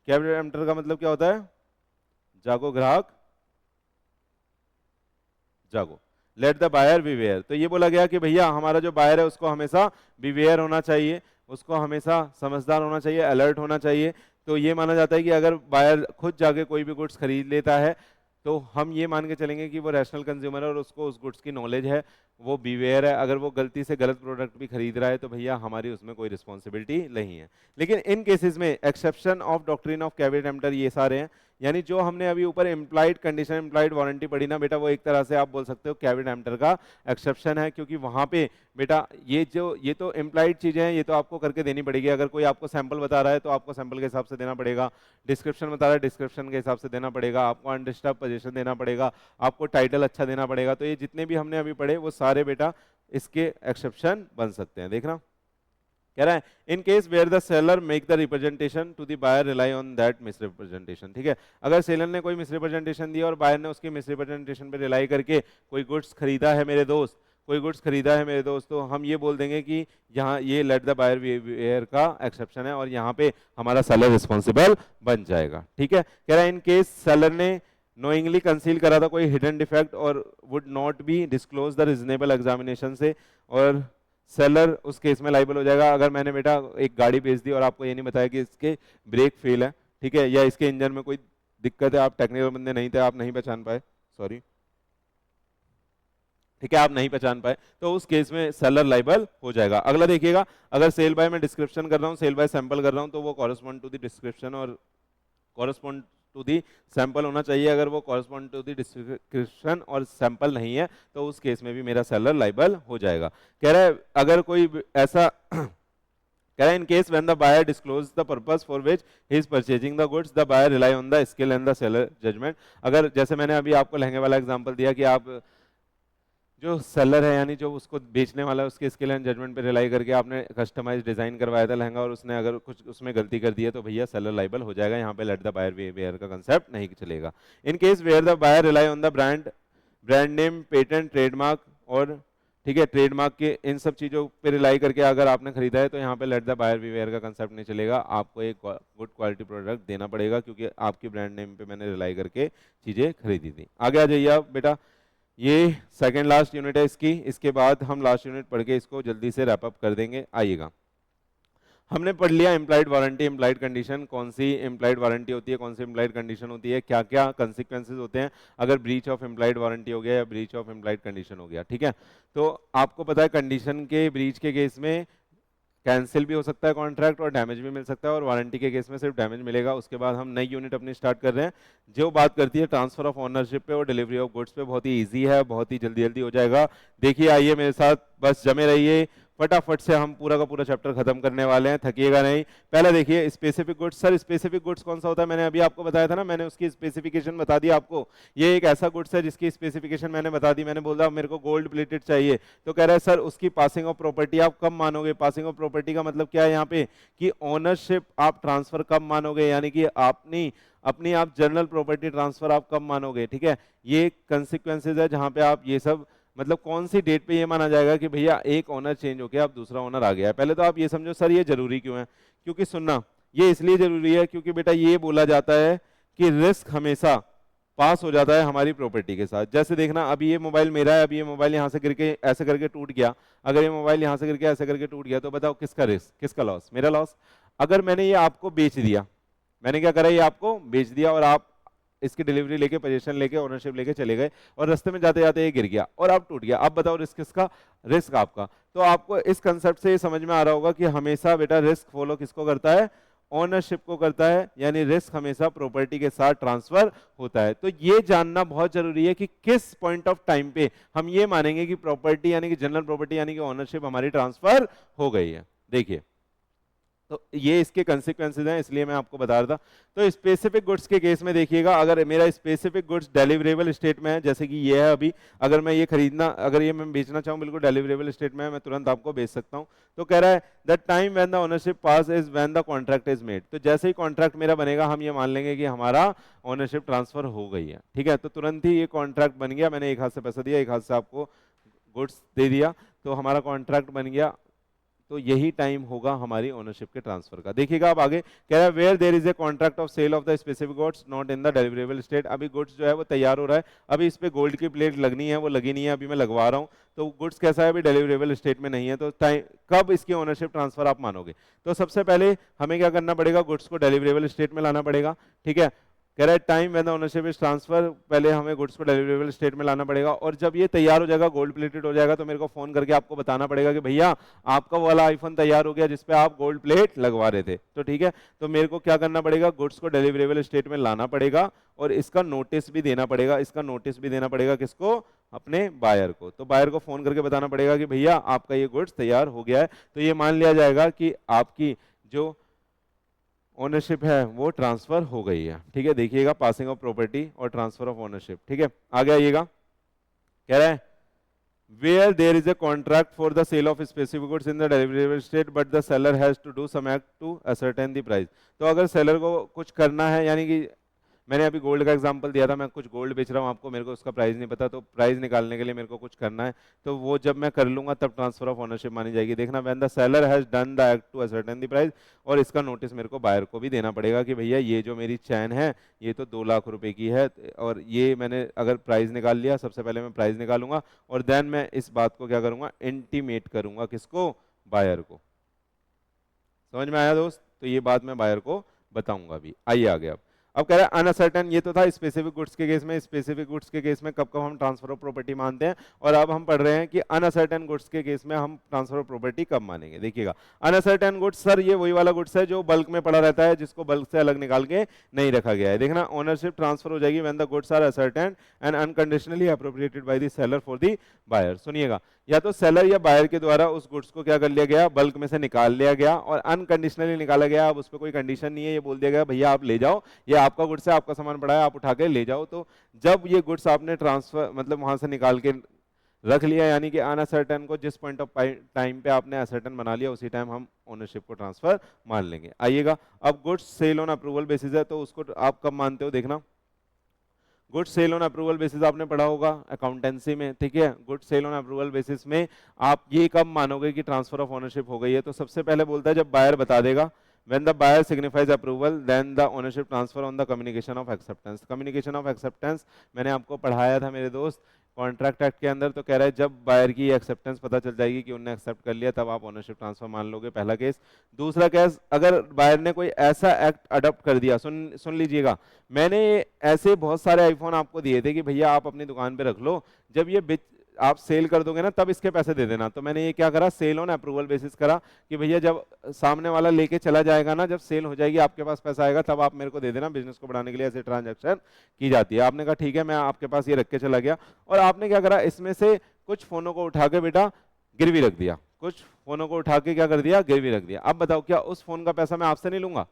कैविट एम्प्टर का मतलब क्या होता है, जागो ग्राहक जागो, लेट द बायर बीवेयर। तो ये बोला गया कि भैया हमारा जो बायर है उसको हमेशा बीवेयर होना चाहिए, उसको हमेशा समझदार होना चाहिए, अलर्ट होना चाहिए। तो ये माना जाता है कि अगर बायर खुद जाके कोई भी गुड्स खरीद लेता है तो हम ये मान के चलेंगे कि वो रैशनल कंज्यूमर है और उसको उस गुड्स की नॉलेज है, वो बीवेयर है। अगर वो गलती से गलत प्रोडक्ट भी खरीद रहा है तो भैया हमारी उसमें कोई रिस्पॉन्सिबिलिटी नहीं है। लेकिन इन केसेस में exception of doctrine of caveat emptor ये सारे हैं, यानी जो हमने अभी ऊपर इम्प्लाइड कंडीशन इम्प्लाइड वारंटी पढ़ी ना बेटा, वो एक तरह से आप बोल सकते हो कैविट एम्प्टर का एक्सेप्शन है, क्योंकि वहां पे बेटा ये तो इम्प्लाइड चीजें हैं, ये तो आपको करके देनी पड़ेगी। अगर कोई आपको सैंपल बता रहा है तो आपको सैंपल के हिसाब से देना पड़ेगा, डिस्क्रिप्शन बता रहा है डिस्क्रिप्शन के हिसाब से देना पड़ेगा, आपको अनडिस्टर्ब पोजीशन देना पड़ेगा, आपको टाइटल अच्छा देना पड़ेगा। तो ये जितने भी हमने अभी पढ़े वो सारे बेटा इसके एक्सेप्शन बन सकते हैं। देखना कह रहा है in case where the seller make the representation to the buyer rely on that misrepresentation. ठीक है, अगर सेलर ने कोई मिसरिप्रेजेंटेशन दिया और बायर ने उसकी मिसरिप्रेजेंटेशन पे रिलाई करके कोई गुड्स खरीदा है मेरे दोस्त, तो हम ये बोल देंगे कि यहाँ ये लेट द बायर बिहेवियर का एक्सेप्शन है और यहाँ पे हमारा सेलर रिस्पॉन्सिबल बन जाएगा। ठीक है, कह रहा है इन केस सेलर ने नोइंगली कंसील करा था कोई हिडन डिफेक्ट और would not be disclose the reasonable examination से, और सेलर उस केस में लाइबल हो जाएगा। अगर मैंने बेटा एक गाड़ी बेच दी और आपको ये नहीं बताया कि इसके ब्रेक फेल है, ठीक है, या इसके इंजन में कोई दिक्कत है, आप टेक्निकल बंदे नहीं थे, आप नहीं पहचान पाए, सॉरी, ठीक है, आप नहीं पहचान पाए, तो उस केस में सेलर लाइबल हो जाएगा। अगला देखिएगा, अगर सेल बाय में डिस्क्रिप्शन कर रहा हूँ, सेल बाय सैंपल कर रहा हूँ, तो वो कॉरेस्पॉन्ड टू द डिस्क्रिप्शन और कॉरेस्पॉन्ड टू दी सैंपल होना चाहिए। अगर वो कॉरेस्पॉन्ड टू दी डिस्क्रिप्शन और सैंपल नहीं है तो उस केस में भी मेरा सेलर लाइबल हो जाएगा। कह रहा है अगर कोई ऐसा कह रहा है in case when the buyer disclose the purpose for which he is purchasing the goods the buyer rely on the skill and the seller judgement. अगर जैसे मैंने अभी आपको लहंगे वाला एग्जांपल दिया कि आप जो सेलर है यानी जो उसको बेचने वाला है उसके स्किल एंड जजमेंट पे रिलाई करके आपने कस्टमाइज डिजाइन करवाया था लहंगा और उसने अगर कुछ उसमें गलती कर दी है तो भैया सेलर लाइबल हो जाएगा। यहाँ पे लेट द बायर बिहेवियर का कंसेप्ट नहीं चलेगा। In case where the buyer rely on the brand name patent trademark और ठीक है, ट्रेडमार्क के इन सब चीजों पे रिलाई करके अगर आपने खरीदा है तो यहाँ पे लेट द बायर बीवेयर का कंसेप्ट नहीं चलेगा, आपको एक गुड क्वालिटी प्रोडक्ट देना पड़ेगा क्योंकि आपकी ब्रांड नेम पे मैंने रिलाई करके चीजें खरीदी थी। आगे आ जाइए आप बेटा, ये सेकंड लास्ट यूनिट है इसकी, इसके बाद हम लास्ट यूनिट पढ़ के इसको जल्दी से रैप अप कर देंगे। आइएगा, हमने पढ़ लिया इम्प्लाइड वारंटी, इम्प्लाइड कंडीशन, कौन सी इम्प्लाइड वारंटी होती है, कौन सी इम्प्लाइड कंडीशन होती है, क्या क्या कंसिक्वेंसेज होते हैं अगर ब्रीच ऑफ इम्प्लाइड वारंटी हो गया या ब्रीच ऑफ इम्प्लाइड कंडीशन हो गया। ठीक है, तो आपको पता है कंडीशन के ब्रीच के केस में कैंसिल भी हो सकता है कॉन्ट्रैक्ट और डैमेज भी मिल सकता है, और वारंटी के केस में सिर्फ डैमेज मिलेगा। उसके बाद हम नई यूनिट अपनी स्टार्ट कर रहे हैं जो बात करती है ट्रांसफर ऑफ ओनरशिप पे और डिलीवरी ऑफ गुड्स पे। बहुत ही इजी है, बहुत ही जल्दी जल्दी हो जाएगा। देखिए आइए मेरे साथ, बस जमे रहिए, फटाफट से हम पूरा का पूरा चैप्टर खत्म करने वाले हैं, थकिएगा नहीं। पहले देखिए specific goods. Sir specific goods कौन सा होता है, मैंने अभी आपको बताया था ना, मैंने उसकी स्पेसिफिकेशन बता दी आपको। ये एक ऐसा गुड्स है जिसकी स्पेसिफिकेशन मैंने बता दी, मैंने बोला मेरे को गोल्ड प्लेटेड चाहिए, तो कह रहा है सर उसकी पासिंग ऑफ प्रॉपर्टी आप कब मानोगे। पासिंग ऑफ प्रॉपर्टी का मतलब क्या है यहाँ पे कि ओनरशिप आप ट्रांसफर कब मानोगे, यानी कि अपनी अपनी आप जनरल प्रॉपर्टी ट्रांसफर आप कब मानोगे। ठीक है, ये कंसिक्वेंसेज है जहां पे आप ये सब मतलब कौन सी डेट पे ये माना जाएगा कि भैया एक ओनर चेंज होकर अब दूसरा ओनर आ गया है। पहले तो आप ये समझो सर ये जरूरी क्यों है, क्योंकि सुनना ये इसलिए जरूरी है क्योंकि बेटा ये बोला जाता है कि रिस्क हमेशा पास हो जाता है हमारी प्रॉपर्टी के साथ। जैसे देखना अभी ये मोबाइल मेरा है, अभी ये मोबाइल यहाँ से गिर के ऐसे करके टूट गया, अगर ये मोबाइल यहाँ से गिर के ऐसे करके टूट गया तो बताओ किसका रिस्क, किसका लॉस, मेरा लॉस। अगर मैंने ये आपको बेच दिया, मैंने क्या करा ये आपको बेच दिया और आप इसकी डिलीवरी लेके पोजीशन लेके ओनरशिप लेके चले गए और रास्ते में जाते जाते ये गिर गया और अब टूट गया, अब बताओ रिस्क किसका, रिस्क आपका। तो आपको इस कंसेप्ट से ये समझ में आ रहा होगा कि हमेशा बेटा रिस्क फॉलो किसको करता है, ओनरशिप को करता है, यानी रिस्क हमेशा प्रॉपर्टी के साथ ट्रांसफर होता है। तो ये जानना बहुत जरूरी है कि किस पॉइंट ऑफ टाइम पे हम ये मानेंगे कि प्रॉपर्टी यानी कि जनरल प्रॉपर्टी यानी कि ओनरशिप हमारी ट्रांसफर हो गई है। देखिए तो ये इसके कंसिक्वेंसेज हैं, इसलिए मैं आपको बता रहा था। तो स्पेसिफिक गुड्स के केस में देखिएगा, अगर मेरा स्पेसिफिक गुड्स डिलीवरेबल स्टेट में है, जैसे कि ये है अभी, अगर मैं ये खरीदना, अगर ये मैं बेचना चाहूँ बिल्कुल डिलीवरेबल स्टेट में है, मैं तुरंत आपको बेच सकता हूँ। तो कह रहा है the time when the ownership pass is when the contract is made. तो जैसे ही कॉन्ट्रैक्ट मेरा बनेगा हम ये मान लेंगे कि हमारा ओनरशिप ट्रांसफर हो गई है। ठीक है, तो तुरंत ही ये कॉन्ट्रैक्ट बन गया, मैंने एक हाथ से पैसा दिया, एक हाथ से आपको गुड्स दे दिया, तो हमारा कॉन्ट्रैक्ट बन गया। तो यही टाइम होगा हमारी ओनरशिप के ट्रांसफर का। देखिएगा अब आगे कह रहा है where there is a contract of sale of the specific goods not in the deliverable state. अभी गुड्स जो है वो तैयार हो रहा है, अभी इस पे गोल्ड की प्लेट लगनी है, वो लगी नहीं है, अभी मैं लगवा रहा हूँ। तो गुड्स कैसा है, अभी डिलीवरेबल स्टेट में नहीं है, तो टाइम कब इसकी ओनरशिप ट्रांसफर आप मानोगे। तो सबसे पहले हमें क्या करना पड़ेगा, गुड्स को डिलीवरेबल स्टेट में लाना पड़ेगा। ठीक है, कह रहा है time when the ownership is transfer, पहले हमें गुड्स को डिलीवरेबल स्टेट में लाना पड़ेगा, और जब ये तैयार हो जाएगा, गोल्ड प्लेटेड हो जाएगा, तो मेरे को फोन करके आपको बताना पड़ेगा कि भैया आपका वाला आईफोन तैयार हो गया जिसपे आप गोल्ड प्लेट लगवा रहे थे। तो ठीक है, तो मेरे को क्या करना पड़ेगा, गुड्स को डिलीवरेबल स्टेट में लाना पड़ेगा और इसका नोटिस भी देना पड़ेगा। इसका नोटिस भी देना पड़ेगा किसको, अपने बायर को। तो बायर को फोन करके बताना पड़ेगा कि भैया आपका ये गुड्स तैयार हो गया है। तो ये मान लिया जाएगा कि आपकी जो ओनरशिप है वो ट्रांसफर हो गई है। ठीक है, देखिएगा पासिंग ऑफ प्रॉपर्टी और ट्रांसफर ऑफ ओनरशिप। ठीक है, आगे आइएगा, कह रहा है where there is a contract for the sale of specific goods in the deliverable state but the seller has to do some act to ascertain the price. तो अगर सेलर को कुछ करना है, यानी कि मैंने अभी गोल्ड का एग्जांपल दिया था, मैं कुछ गोल्ड बेच रहा हूँ आपको, मेरे को उसका प्राइस नहीं पता, तो प्राइस निकालने के लिए मेरे को कुछ करना है, तो वो जब मैं कर लूंगा तब ट्रांसफर ऑफ ओनरशिप मानी जाएगी। देखना when the seller has done the act to ascertain the price, और इसका नोटिस मेरे को बायर को भी देना पड़ेगा कि भैया ये जो मेरी चैन है ये तो 2 लाख रुपए की है, और ये मैंने अगर प्राइस निकाल लिया, सबसे पहले मैं प्राइस निकालूंगा और देन मैं इस बात को क्या करूंगा, इंटीमेट करूंगा किसको, बायर को। समझ में आया दोस्त, तो ये बात मैं बायर को बताऊंगा अभी। आइए आगे, अब कह रहा है अनअसर्टेन, ये तो था स्पेसिफिक गुड्स के केस में। स्पेसिफिक गुड्स के केस में कब कब हम ट्रांसफर ऑफ प्रॉपर्टी मानते हैं, और अब हम पढ़ रहे हैं कि अनअसर्टेन गुड्स के केस में हम ट्रांसफर ऑफ प्रॉपर्टी कब मानेंगे। देखिएगा अनअसर्टेन गुड्स, सर ये वही वाला गुड्स है जो बल्क में पड़ा रहता है, जिसको बल्क से अलग निकाल के नहीं रखा गया है। देखना ओनरशिप ट्रांसफर हो जाएगी when the goods are ascertain and unconditionally appropriated by the seller for the buyer. सुनिएगा, या तो सेलर या बायर के द्वारा उस गुड्स को क्या कर लिया गया, बल्क में से निकाल लिया गया और अनकंडीशनली निकाला गया। अब उस पर कोई कंडीशन नहीं है, ये बोल दिया गया भैया आप ले जाओ, ये आपका गुड्स है, आपका सामान पड़ा है, आप उठा के ले जाओ। तो जब ये गुड्स आपने ट्रांसफर मतलब वहां से निकाल के रख लिया, यानी कि अनअसर्टेन को जिस पॉइंट ऑफ टाइम पे आपने असर्टेन बना लिया, उसी टाइम हम ओनरशिप को ट्रांसफर मान लेंगे। आइएगा, अब goods sale on approval basis है, तो उसको आप कब मानते हो, देखना good sale on approval basis आपने पढ़ा होगा अकाउंटेंसी में, ठीक है। Good sale on approval basis में आप ये कब मानोगे कि ट्रांसफर ऑफ ओनरशिप हो गई है, तो सबसे पहले बोलता है जब बायर बता देगा, when the buyer signifies approval then the ownership transfer on the communication of acceptance। communication of acceptance मैंने आपको पढ़ाया था मेरे दोस्त कॉन्ट्रैक्ट एक्ट के अंदर, तो कह रहा है जब बायर की एक्सेप्टेंस पता चल जाएगी कि उन्होंने एक्सेप्ट कर लिया तब आप ओनरशिप ट्रांसफर मान लोगे, पहला केस। दूसरा केस, अगर बायर ने कोई ऐसा एक्ट अडॉप्ट कर दिया, सुन लीजिएगा, मैंने ऐसे बहुत सारे आईफोन आपको दिए थे कि भैया आप अपनी दुकान पे रख लो, जब ये आप सेल कर दोगे ना तब इसके पैसे दे देना, तो मैंने ये क्या करा, सेल ऑन अप्रूवल बेसिस करा कि भैया जब सामने वाला लेके चला जाएगा ना, जब सेल हो जाएगी आपके पास पैसा आएगा तब आप मेरे को दे देना, बिजनेस को बढ़ाने के लिए ऐसे ट्रांजैक्शन की जाती है। आपने कहा ठीक है, मैं आपके पास ये रख के चला गया, और आपने क्या करा, इसमें से कुछ फोनों को उठा के बेटा गिरवी रख दिया, कुछ फोनों को उठा के क्या कर दिया, गिरवी रख दिया। अब बताओ क्या उस फोन का पैसा मैं आपसे नहीं लूंगा?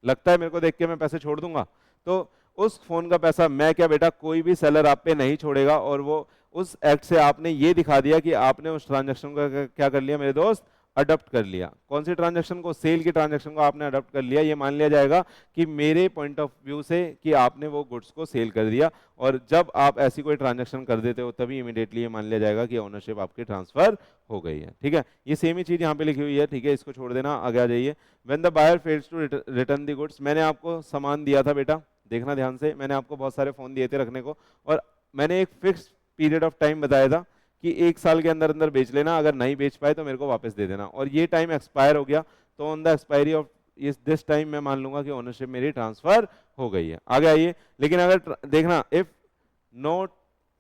लगता है मेरे को देख के मैं पैसे छोड़ दूंगा? तो उस फोन का पैसा मैं क्या बेटा, कोई भी सेलर आप पे नहीं छोड़ेगा, और वो उस एक्ट से आपने ये दिखा दिया कि आपने उस ट्रांजैक्शन का क्या कर लिया मेरे दोस्त, अडॉप्ट कर लिया। कौन सी ट्रांजैक्शन को? सेल की ट्रांजैक्शन को आपने अडॉप्ट कर लिया। ये मान लिया जाएगा कि मेरे पॉइंट ऑफ व्यू से कि आपने वो गुड्स को सेल कर दिया, और जब आप ऐसी कोई ट्रांजैक्शन कर देते हो तभी इमीडिएटली ये मान लिया जाएगा कि ओनरशिप आपकी ट्रांसफर हो गई है, ठीक है। ये सेम ही चीज यहाँ पे लिखी हुई है, ठीक है, इसको छोड़ देना, आगे आ जाइए। When the buyer fails to return the goods, मैंने आपको सामान दिया था बेटा, देखना ध्यान से, मैंने आपको बहुत सारे फोन दिए थे रखने को, और मैंने एक फिक्स पीरियड ऑफ टाइम बताया था कि 1 साल के अंदर अंदर बेच लेना, अगर नहीं बेच पाए तो मेरे को वापस दे देना, और ये टाइम एक्सपायर हो गया, तो on the expiry of this time मैं मान लूंगा कि ओनरशिप मेरी ट्रांसफर हो गई है। आगे आइए, लेकिन अगर देखना, इफ नो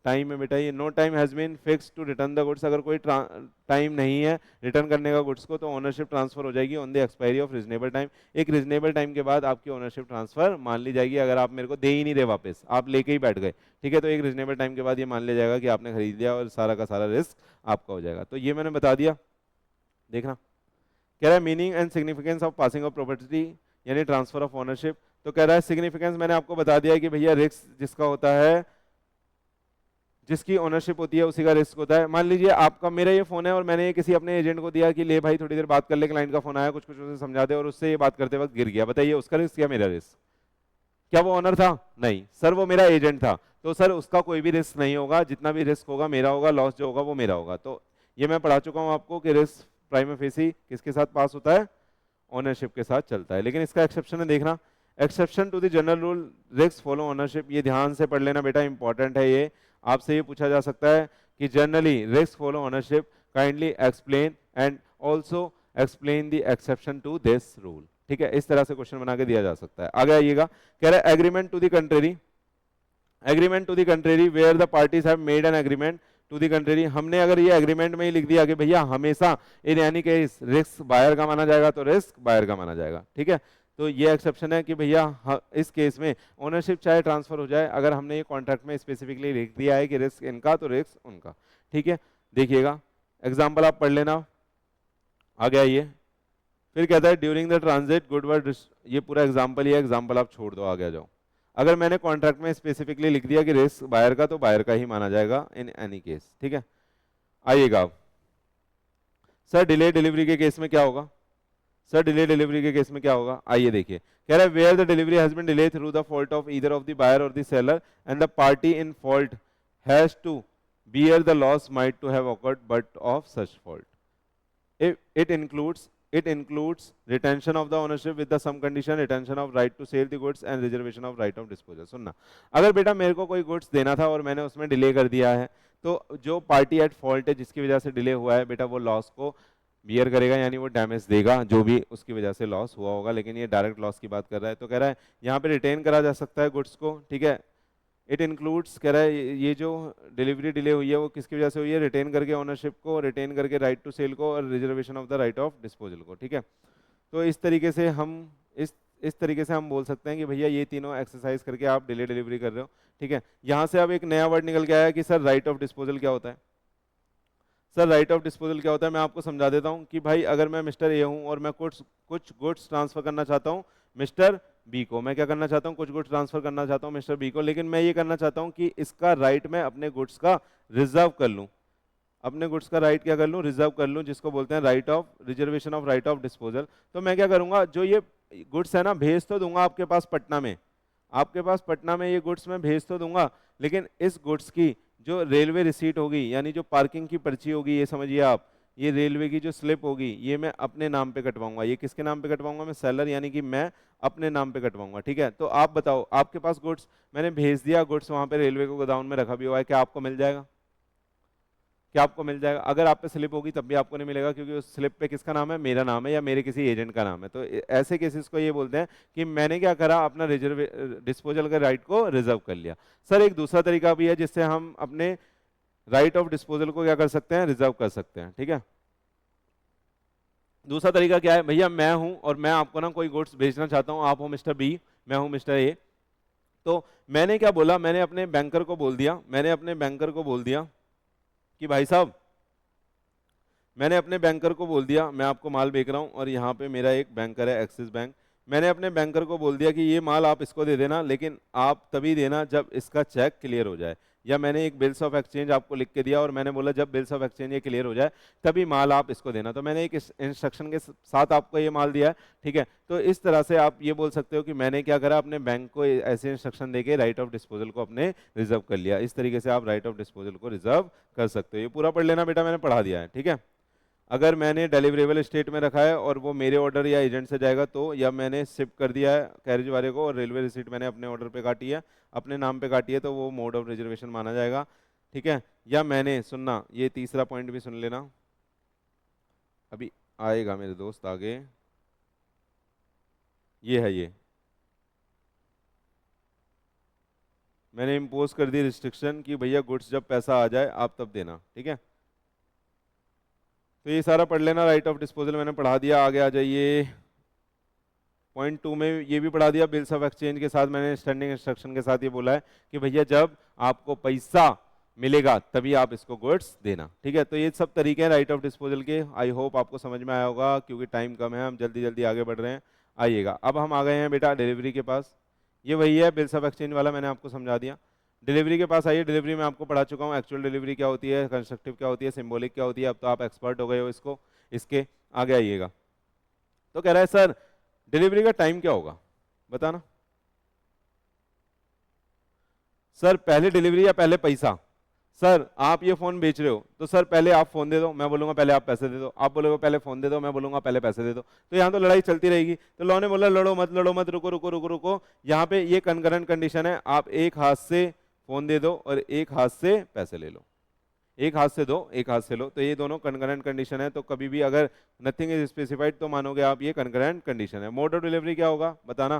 टाइम में बेटा, ये no time has been fix to return the goods, अगर कोई टाइम नहीं है रिटर्न करने का गुड्स को, तो ओनरशिप ट्रांसफर हो जाएगी on the expiry of reasonable time. एक रीजनेबल टाइम के बाद आपकी ओनरशिप ट्रांसफर मान ली जाएगी, अगर आप मेरे को दे ही नहीं रहे वापस, आप लेके ही बैठ गए, ठीक है, तो एक रीजनेबल टाइम के बाद ये मान लिया जाएगा कि आपने खरीद लिया और सारा का सारा रिस्क आपका हो जाएगा। तो ये मैंने बता दिया। देखना कह रहा है meaning and significance of passing of property यानी ट्रांसफर ऑफ ओनरशिप, तो कह रहा है सिग्निफिकेंस मैंने आपको बता दिया है कि भैया रिस्क जिसका होता है, जिसकी ओनरशिप होती है उसी का रिस्क होता है। मान लीजिए आपका, मेरा ये फोन है और मैंने ये किसी अपने एजेंट को दिया कि ले भाई थोड़ी देर बात कर ले, क्लाइंट का फोन आया, कुछ कुछ उसे समझा दे, और उससे ये बात करते वक्त गिर गया, बताइए उसका रिस्क या मेरा रिस्क? क्या वो ओनर था? नहीं सर, वो मेरा एजेंट था, तो सर उसका कोई भी रिस्क नहीं होगा, जितना भी रिस्क होगा मेरा होगा, लॉस जो होगा वो मेरा होगा। तो ये मैं पढ़ा चुका हूँ आपको कि रिस्क प्राइमा फेसी किसके साथ पास होता है, ओनरशिप के साथ चलता है। लेकिन इसका एक्सेप्शन है, देखना, exception to the general rule risk follow ownership, ये ध्यान से पढ़ लेना बेटा, इंपॉर्टेंट है ये, आपसे ये पूछा जा सकता है कि generally risk follow ownership, kindly explain and also explain the exception to this rule, ठीक है, इस तरह से क्वेश्चन बना के दिया जा सकता है। आगे आइएगा, कह रहा है agreement to the country, agreement to the country where the parties have made an agreement to the country, हमने अगर ये एग्रीमेंट में ही लिख दिया कि भैया हमेशा इन यानी कि रिस्क बायर का माना जाएगा तो रिस्क बायर का माना जाएगा, ठीक है, तो ये एक्सेप्शन है कि भैया इस केस में ओनरशिप चाहे ट्रांसफर हो जाए, अगर हमने ये कॉन्ट्रैक्ट में स्पेसिफिकली लिख दिया है कि रिस्क इनका तो रिस्क उनका, ठीक है। देखिएगा एग्जांपल आप पढ़ लेना, आगे आइए, फिर कहता है ड्यूरिंग द ट्रांजिट गुडवर्ड, ये पूरा एग्जांपल ही है, एग्जांपल आप छोड़ दो, आगे आ जाओ। अगर मैंने कॉन्ट्रैक्ट में स्पेसिफिकली लिख दिया कि रिस्क बायर का, तो बायर का ही माना जाएगा इन एनी केस, ठीक है। आइएगा, सर डिले डिलीवरी के केस में क्या होगा, सर डिले डिलीवरी के केस में क्या होगा, आइए देखिए, कह रहा है where the delivery has been delay through the fault of either of the buyer और the seller and the party in fault has to bear the loss might to have occurred but of such fault. It includes retention of the ownership with the some condition, retention of right to sell the goods and reservation of right of disposal। सुनना, अगर बेटा मेरे को कोई goods देना था और मैंने उसमें डिले कर दिया है, तो जो पार्टी एट फॉल्ट है जिसकी वजह से डिले हुआ है बेटा, वो लॉस को बियर करेगा, यानी वो डैमेज देगा जो भी उसकी वजह से लॉस हुआ होगा। लेकिन ये डायरेक्ट लॉस की बात कर रहा है, तो कह रहा है यहाँ पे रिटेन करा जा सकता है गुड्स को, ठीक है। इट इंक्लूड्स, कह रहा है ये जो डिलीवरी डिले हुई है वो किसकी वजह से हुई है, रिटेन करके ओनरशिप को, रिटेन करके राइट टू सेल को, और reservation of the right of disposal को, ठीक है। तो इस तरीके से हम इस तरीके से हम बोल सकते हैं कि भैया ये तीनों एक्सरसाइज करके आप डिले डिलीवरी कर रहे हो, ठीक है। यहाँ से अब एक नया वर्ड निकल के आया कि सर राइट ऑफ डिस्पोजल क्या होता है। सर राइट ऑफ डिस्पोजल क्या होता है, मैं आपको समझा देता हूँ कि भाई अगर मैं मिस्टर ए हूँ और मैं कुछ गुड्स ट्रांसफर करना चाहता हूँ मिस्टर बी को, मैं क्या करना चाहता हूँ, कुछ गुड्स ट्रांसफर करना चाहता हूँ मिस्टर बी को, लेकिन मैं ये करना चाहता हूँ कि इसका राइट मैं अपने गुड्स का रिजर्व कर लूँ, अपने गुड्स का राइट क्या कर लूँ, रिजर्व कर लूँ, जिसको बोलते हैं right of reservation of right of disposal. तो मैं क्या करूँगा, जो ये गुड्स है ना भेज तो दूंगा आपके पास पटना में, आपके पास पटना में ये गुड्स मैं भेज तो दूंगा, लेकिन इस गुड्स की जो रेलवे रिसीट होगी, यानी जो पार्किंग की पर्ची होगी, ये समझिए आप, ये रेलवे की जो स्लिप होगी, ये मैं अपने नाम पे कटवाऊंगा। ये किसके नाम पे कटवाऊंगा? मैं सेलर, यानी कि मैं अपने नाम पे कटवाऊंगा। ठीक है, तो आप बताओ, आपके पास गुड्स मैंने भेज दिया, गुड्स वहां पे रेलवे को गोदाम में रखा भी हुआ है, क्या आपको मिल जाएगा? क्या आपको मिल जाएगा? अगर आप पे स्लिप होगी तब भी आपको नहीं मिलेगा, क्योंकि उस स्लिप पे किसका नाम है? मेरा नाम है या मेरे किसी एजेंट का नाम है। तो ऐसे केसेस को ये बोलते हैं कि मैंने क्या करा, अपना रिजर्व डिस्पोजल के राइट को रिजर्व कर लिया। सर एक दूसरा तरीका भी है जिससे हम अपने राइट ऑफ डिस्पोजल को क्या कर सकते हैं? रिजर्व कर सकते हैं। ठीक है, दूसरा तरीका क्या है? भैया मैं हूं और मैं आपको ना कोई गुड्स भेजना चाहता हूं, आप हो मिस्टर बी, मैं हूं मिस्टर ए। तो मैंने क्या बोला, मैंने अपने बैंकर को बोल दिया, मैंने अपने बैंकर को बोल दिया कि भाई साहब, मैंने अपने बैंकर को बोल दिया मैं आपको माल बेच रहा हूं, और यहाँ पे मेरा एक बैंकर है एक्सिस बैंक, मैंने अपने बैंकर को बोल दिया कि ये माल आप इसको दे देना, लेकिन आप तभी देना जब इसका चेक क्लियर हो जाए। या मैंने एक बिल्स ऑफ एक्सचेंज आपको लिख के दिया और मैंने बोला जब बिल्स ऑफ एक्सचेंज ये क्लियर हो जाए तभी माल आप इसको देना। तो मैंने एक इंस्ट्रक्शन के साथ आपको ये माल दिया है। ठीक है, तो इस तरह से आप ये बोल सकते हो कि मैंने क्या करा, अपने बैंक को ऐसे इंस्ट्रक्शन देके राइट ऑफ डिस्पोजल को अपने रिजर्व कर लिया। इस तरीके से आप राइट ऑफ डिस्पोजल को रिजर्व कर सकते हो। ये पूरा पढ़ लेना बेटा, मैंने पढ़ा दिया है। ठीक है, अगर मैंने डिलीवरेबल स्टेट में रखा है और वो मेरे ऑर्डर या एजेंट से जाएगा तो, या मैंने शिप कर दिया है कैरेज वाले को और रेलवे रिसीट मैंने अपने ऑर्डर पे काटी है, अपने नाम पे काटी है, तो वो मोड ऑफ रिजर्वेशन माना जाएगा। ठीक है, या मैंने, सुनना, ये तीसरा पॉइंट भी सुन लेना, अभी आएगा मेरे दोस्त आगे, ये है, ये मैंने इम्पोज कर दी रिस्ट्रिक्शन कि भैया गुड्स जब पैसा आ जाए आप तब देना। ठीक है, तो ये सारा पढ़ लेना, राइट ऑफ डिस्पोजल मैंने पढ़ा दिया। आगे आ जाइए, पॉइंट 2 में ये भी पढ़ा दिया, बिल्स ऑफ एक्सचेंज के साथ मैंने स्टैंडिंग इंस्ट्रक्शन के साथ ये बोला है कि भैया जब आपको पैसा मिलेगा तभी आप इसको गुड्स देना। ठीक है, तो ये सब तरीके हैं राइट ऑफ डिस्पोजल के। आई होप आपको समझ में आया होगा, क्योंकि टाइम कम है, हम जल्दी जल्दी आगे बढ़ रहे हैं। आइएगा, अब हम आ गए हैं बेटा डिलीवरी के पास। ये वही है बिल्स ऑफ एक्सचेंज वाला, मैंने आपको समझा दिया। डिलीवरी के पास आइए, डिलीवरी में आपको पढ़ा चुका हूँ एक्चुअल डिलीवरी क्या होती है, कंस्ट्रक्टिव क्या होती है, सिंबॉलिक क्या होती है, अब तो आप एक्सपर्ट हो गए हो इसको, इसके आगे आइएगा। तो कह रहा है सर डिलीवरी का टाइम क्या होगा, बताना। सर पहले डिलीवरी या पहले पैसा? सर आप ये फोन बेच रहे हो तो सर पहले आप फोन दे दो, मैं बोलूंगा पहले आप पैसे दे दो, आप बोलोगे पहले फोन दे दो, मैं बोलूंगा पहले पैसे दे दो। तो यहाँ तो लड़ाई चलती रहेगी। तो लॉ ने बोला लड़ो मत, लड़ो मत, रुको रुको रुको रुको, यहाँ पे ये कंकरेंट कंडीशन है, आप एक हाथ से फोन दे दो और एक हाथ से पैसे ले लो, एक हाथ से दो एक हाथ से लो, तो ये दोनों कंकरेंट कंडीशन है। तो कभी भी अगर नथिंग इज स्पेसिफाइड तो मानोगे आप ये कंकरेंट कंडीशन है। मोड ऑफ डिलीवरी क्या होगा, बताना।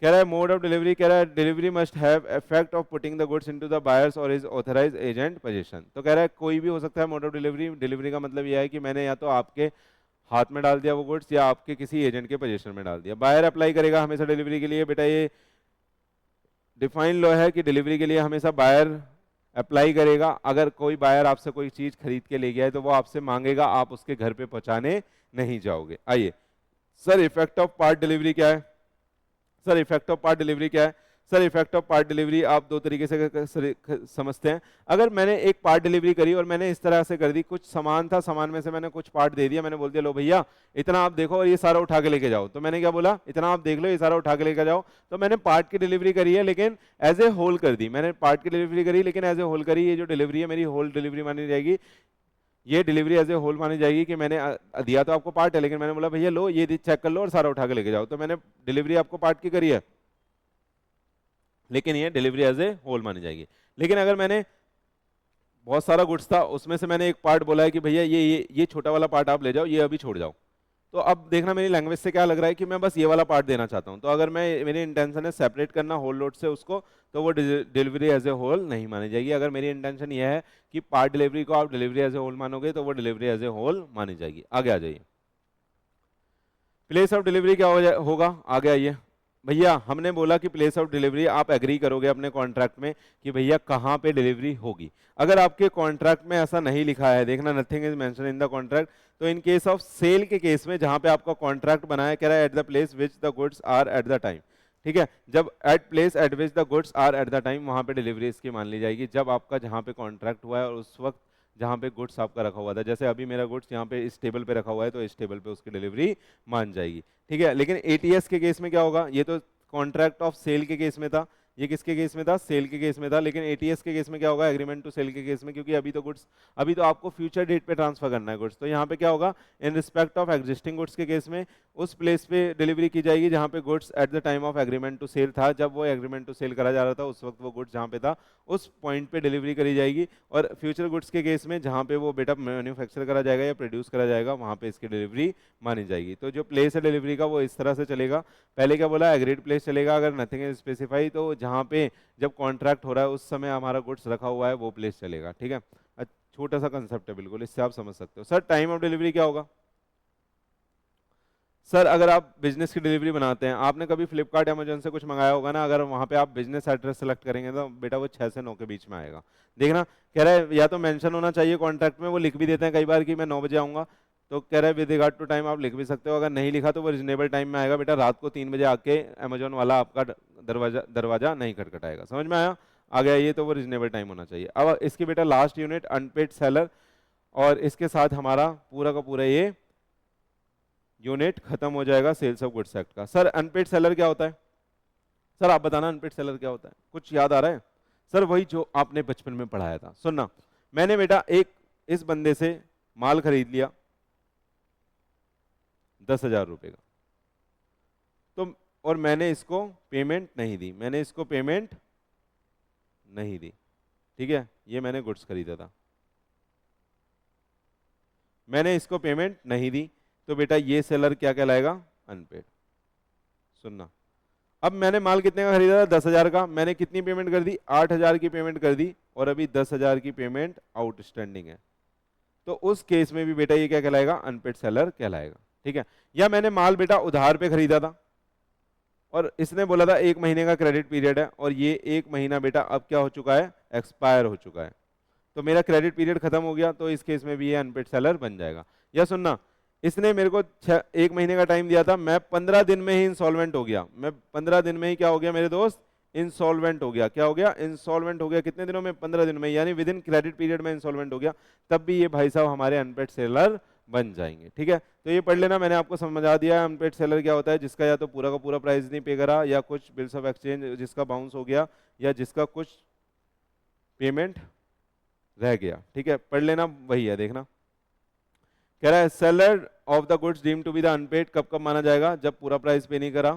कह रहा है मोड ऑफ डिलीवरी, कह रहा है delivery must have effect of putting the goods into the buyers और हिज ऑथराइज्ड एजेंट पोजीशन। तो कह रहा है कोई भी हो सकता है मोड ऑफ डिलीवरी। डिलीवरी का मतलब यह है कि मैंने या तो आपके हाथ में डाल दिया वो गुड्स या आपके किसी एजेंट के पोजीशन में डाल दिया। बायर अप्लाई करेगा हमेशा डिलीवरी के लिए, बेटा ये डिफाइन लॉ है कि डिलीवरी के लिए हमेशा बायर अप्लाई करेगा। अगर कोई बायर आपसे कोई चीज खरीद के ले गया है तो वो आपसे मांगेगा, आप उसके घर पे पहुंचाने नहीं जाओगे। आइए sir effect of part delivery क्या है? Sir effect of part delivery क्या है? Sir effect of part delivery आप दो तरीके से समझते हैं। अगर मैंने एक पार्ट डिलीवरी करी और मैंने इस तरह से कर दी, कुछ सामान था, सामान में से मैंने कुछ पार्ट दे दिया, मैंने बोल दिया लो भैया इतना आप देखो और ये सारा उठा के लेके जाओ। तो मैंने क्या बोला, इतना आप देख लो ये सारा उठा के लेके जाओ। तो मैंने पार्ट की डिलीवरी करी है लेकिन एज ए होल कर दी। मैंने पार्ट की डिलीवरी करी लेकिन एज ए होल करी। ये जो डिलीवरी है मेरी होल डिलीवरी मानी जाएगी। ये डिलीवरी एज ए होल मानी जाएगी कि मैंने दिया तो आपको पार्ट है लेकिन मैंने बोला भैया लो ये चेक कर लो और सारा उठा के लेके जाओ। तो मैंने डिलीवरी आपको पार्ट की करी है लेकिन ये डिलीवरी एज ए होल मानी जाएगी। लेकिन अगर मैंने बहुत सारा गुड्स था उसमें से मैंने एक पार्ट बोला है कि भैया ये छोटा वाला पार्ट आप ले जाओ, ये अभी छोड़ जाओ, तो अब देखना मेरी लैंग्वेज से क्या लग रहा है कि मैं बस ये वाला पार्ट देना चाहता हूं। तो अगर मैं मेरी इंटेंशन है सेपरेट करना होल लोड से उसको, तो वो डिलीवरी एज ए होल नहीं मानी जाएगी। अगर मेरी इंटेंशन ये है कि पार्ट डिलीवरी को आप डिलीवरी एज ए होल मानोगे तो वो डिलीवरी एज ए होल मानी जाएगी। आगे आ जाइए, प्लेस ऑफ डिलीवरी क्या होगा, आगे आइए। भैया हमने बोला कि प्लेस ऑफ डिलीवरी आप एग्री करोगे अपने कॉन्ट्रैक्ट में कि भैया कहाँ पे डिलीवरी होगी। अगर आपके कॉन्ट्रैक्ट में ऐसा नहीं लिखा है, देखना nothing is mention in the contract, तो इन केस ऑफ सेल के केस में जहां पे आपका कॉन्ट्रैक्ट बना है, कह रहा है at the place which the goods are at the time. ठीक है, जब at place at which the goods are at the time, वहां पे डिलीवरी इसकी मान ली जाएगी। जब आपका जहां पे कॉन्ट्रैक्ट हुआ है और उस वक्त जहाँ पे गुड्स आपका रखा हुआ था, जैसे अभी मेरा गुड्स यहाँ पे इस टेबल पे रखा हुआ है तो इस टेबल पे उसकी डिलीवरी मान जाएगी। ठीक है, लेकिन एटीएस के केस में क्या होगा, ये तो कॉन्ट्रैक्ट ऑफ सेल के केस में था, ये किसके केस में था, सेल के केस में था। लेकिन एटीएस के केस में क्या होगा, एग्रीमेंट टू सेल के केस में, क्योंकि अभी तो गुड्स, अभी तो आपको फ्यूचर डेट पे ट्रांसफर करना है गुड्स। तो यहाँ पे क्या होगा, in respect of existing goods के केस में उस प्लेस पे डिलीवरी की जाएगी जहाँ पे goods at the time of agreement to sell था, जब वो एग्रीमेंट टू सेल करा जा रहा था उस वक्त वो गुड्स जहाँ पे था उस पॉइंट पे डिलीवरी करी जाएगी। और फ्यूचर गुड्स के केस में जहाँ पे वो बेटा मैन्युफैक्चर करा जाएगा या प्रोड्यूस करा जाएगा वहाँ पे इसकी डिलीवरी मानी जाएगी। तो जो प्लेस है डिलीवरी का वो इस तरह से चलेगा। पहले क्या बोला, एग्रीड प्लेस चलेगा, अगर नथिंग इज स्पेसिफाई तो जहाँ पे जब कॉन्ट्रैक्ट हो रहा है उस समय हमारा गुड्स रखा हुआ है वो प्लेस चलेगा। ठीक है, छोटा सा कंसेप्ट है बिल्कुल, इससे आप समझ सकते हो। सर टाइम ऑफ डिलीवरी क्या होगा, सर अगर आप बिजनेस की डिलीवरी बनाते हैं, आपने कभी फ्लिपकार्ट अमेजोन से कुछ मंगाया होगा ना, अगर वहाँ पे आप बिजनेस एड्रेस सेलेक्ट करेंगे तो बेटा वो 6 से 9 के बीच में आएगा। देखना कह रहा है या तो मेंशन होना चाहिए कॉन्ट्रैक्ट में, वो लिख भी देते हैं कई बार कि मैं 9 बजे आऊँगा, तो कह रहा है विद रिगार्ड टू टाइम आप लिख भी सकते हो। अगर नहीं लिखा तो वो रिजनेबल टाइम में आएगा बेटा, रात को 3 बजे आके अमेजोन वाला आपका दरवाजा नहीं खटखटाएगा। समझ में आया, आ गया ये, तो वो रिजनेबल टाइम होना चाहिए। अब इसकी बेटा लास्ट यूनिट अनपेड सेलर, और इसके साथ हमारा पूरा का पूरा ये यूनिट खत्म हो जाएगा सेल्स ऑफ गुड्स एक्ट का। सर अनपेड सेलर क्या होता है, सर आप बताना अनपेड सेलर क्या होता है, कुछ याद आ रहा है? सर वही जो आपने बचपन में पढ़ाया था। सुनना, मैंने बेटा एक इस बंदे से माल खरीद लिया 10,000 रुपए का, तो और मैंने इसको पेमेंट नहीं दी, मैंने इसको पेमेंट नहीं दी, ठीक है, ये मैंने गुड्स खरीदा था, मैंने इसको पेमेंट नहीं दी, तो बेटा ये सेलर क्या कहलाएगा, अनपेड। सुनना, अब मैंने माल कितने का खरीदा था, 10,000 का, मैंने कितनी पेमेंट कर दी, 8,000 की पेमेंट कर दी, और अभी 10,000 की पेमेंट आउटस्टैंडिंग है, तो उस केस में भी बेटा ये क्या कहलाएगा, अनपेड सेलर कहलाएगा। ठीक है, या मैंने माल बेटा उधार पे खरीदा था और इसने बोला था 1 महीने का क्रेडिट पीरियड है, और ये 1 महीना बेटा अब क्या हो चुका है, एक्सपायर हो चुका है, तो मेरा क्रेडिट पीरियड खत्म हो गया, तो इस केस में भी ये अनपेड सेलर बन जाएगा। या सुनना, इसने मेरे को 1 महीने का टाइम दिया था, मैं 15 दिन में ही इंसॉल्वेंट हो गया, मैं 15 दिन में ही क्या हो गया मेरे दोस्त, इंसॉल्वेंट हो गया। क्या हो गया, इंसॉल्वेंट हो गया, कितने दिनों में, 15 दिन में, यानी विद इन क्रेडिट पीरियड में इंसॉल्वेंट हो गया, तब भी ये भाई साहब हमारे अनपेड सेलर बन जाएंगे। ठीक है, तो ये पढ़ लेना, मैंने आपको समझा दिया अनपेड सेलर क्या होता है, जिसका या तो पूरा का पूरा प्राइस नहीं पे करा, या कुछ बिल्स ऑफ एक्सचेंज जिसका बाउंस हो गया, या जिसका कुछ पेमेंट रह गया। ठीक है, पढ़ लेना, वही है, देखना कह रहा है seller of the goods deemed to be the unpaid कब कब माना जाएगा, जब पूरा प्राइस पे नहीं करा,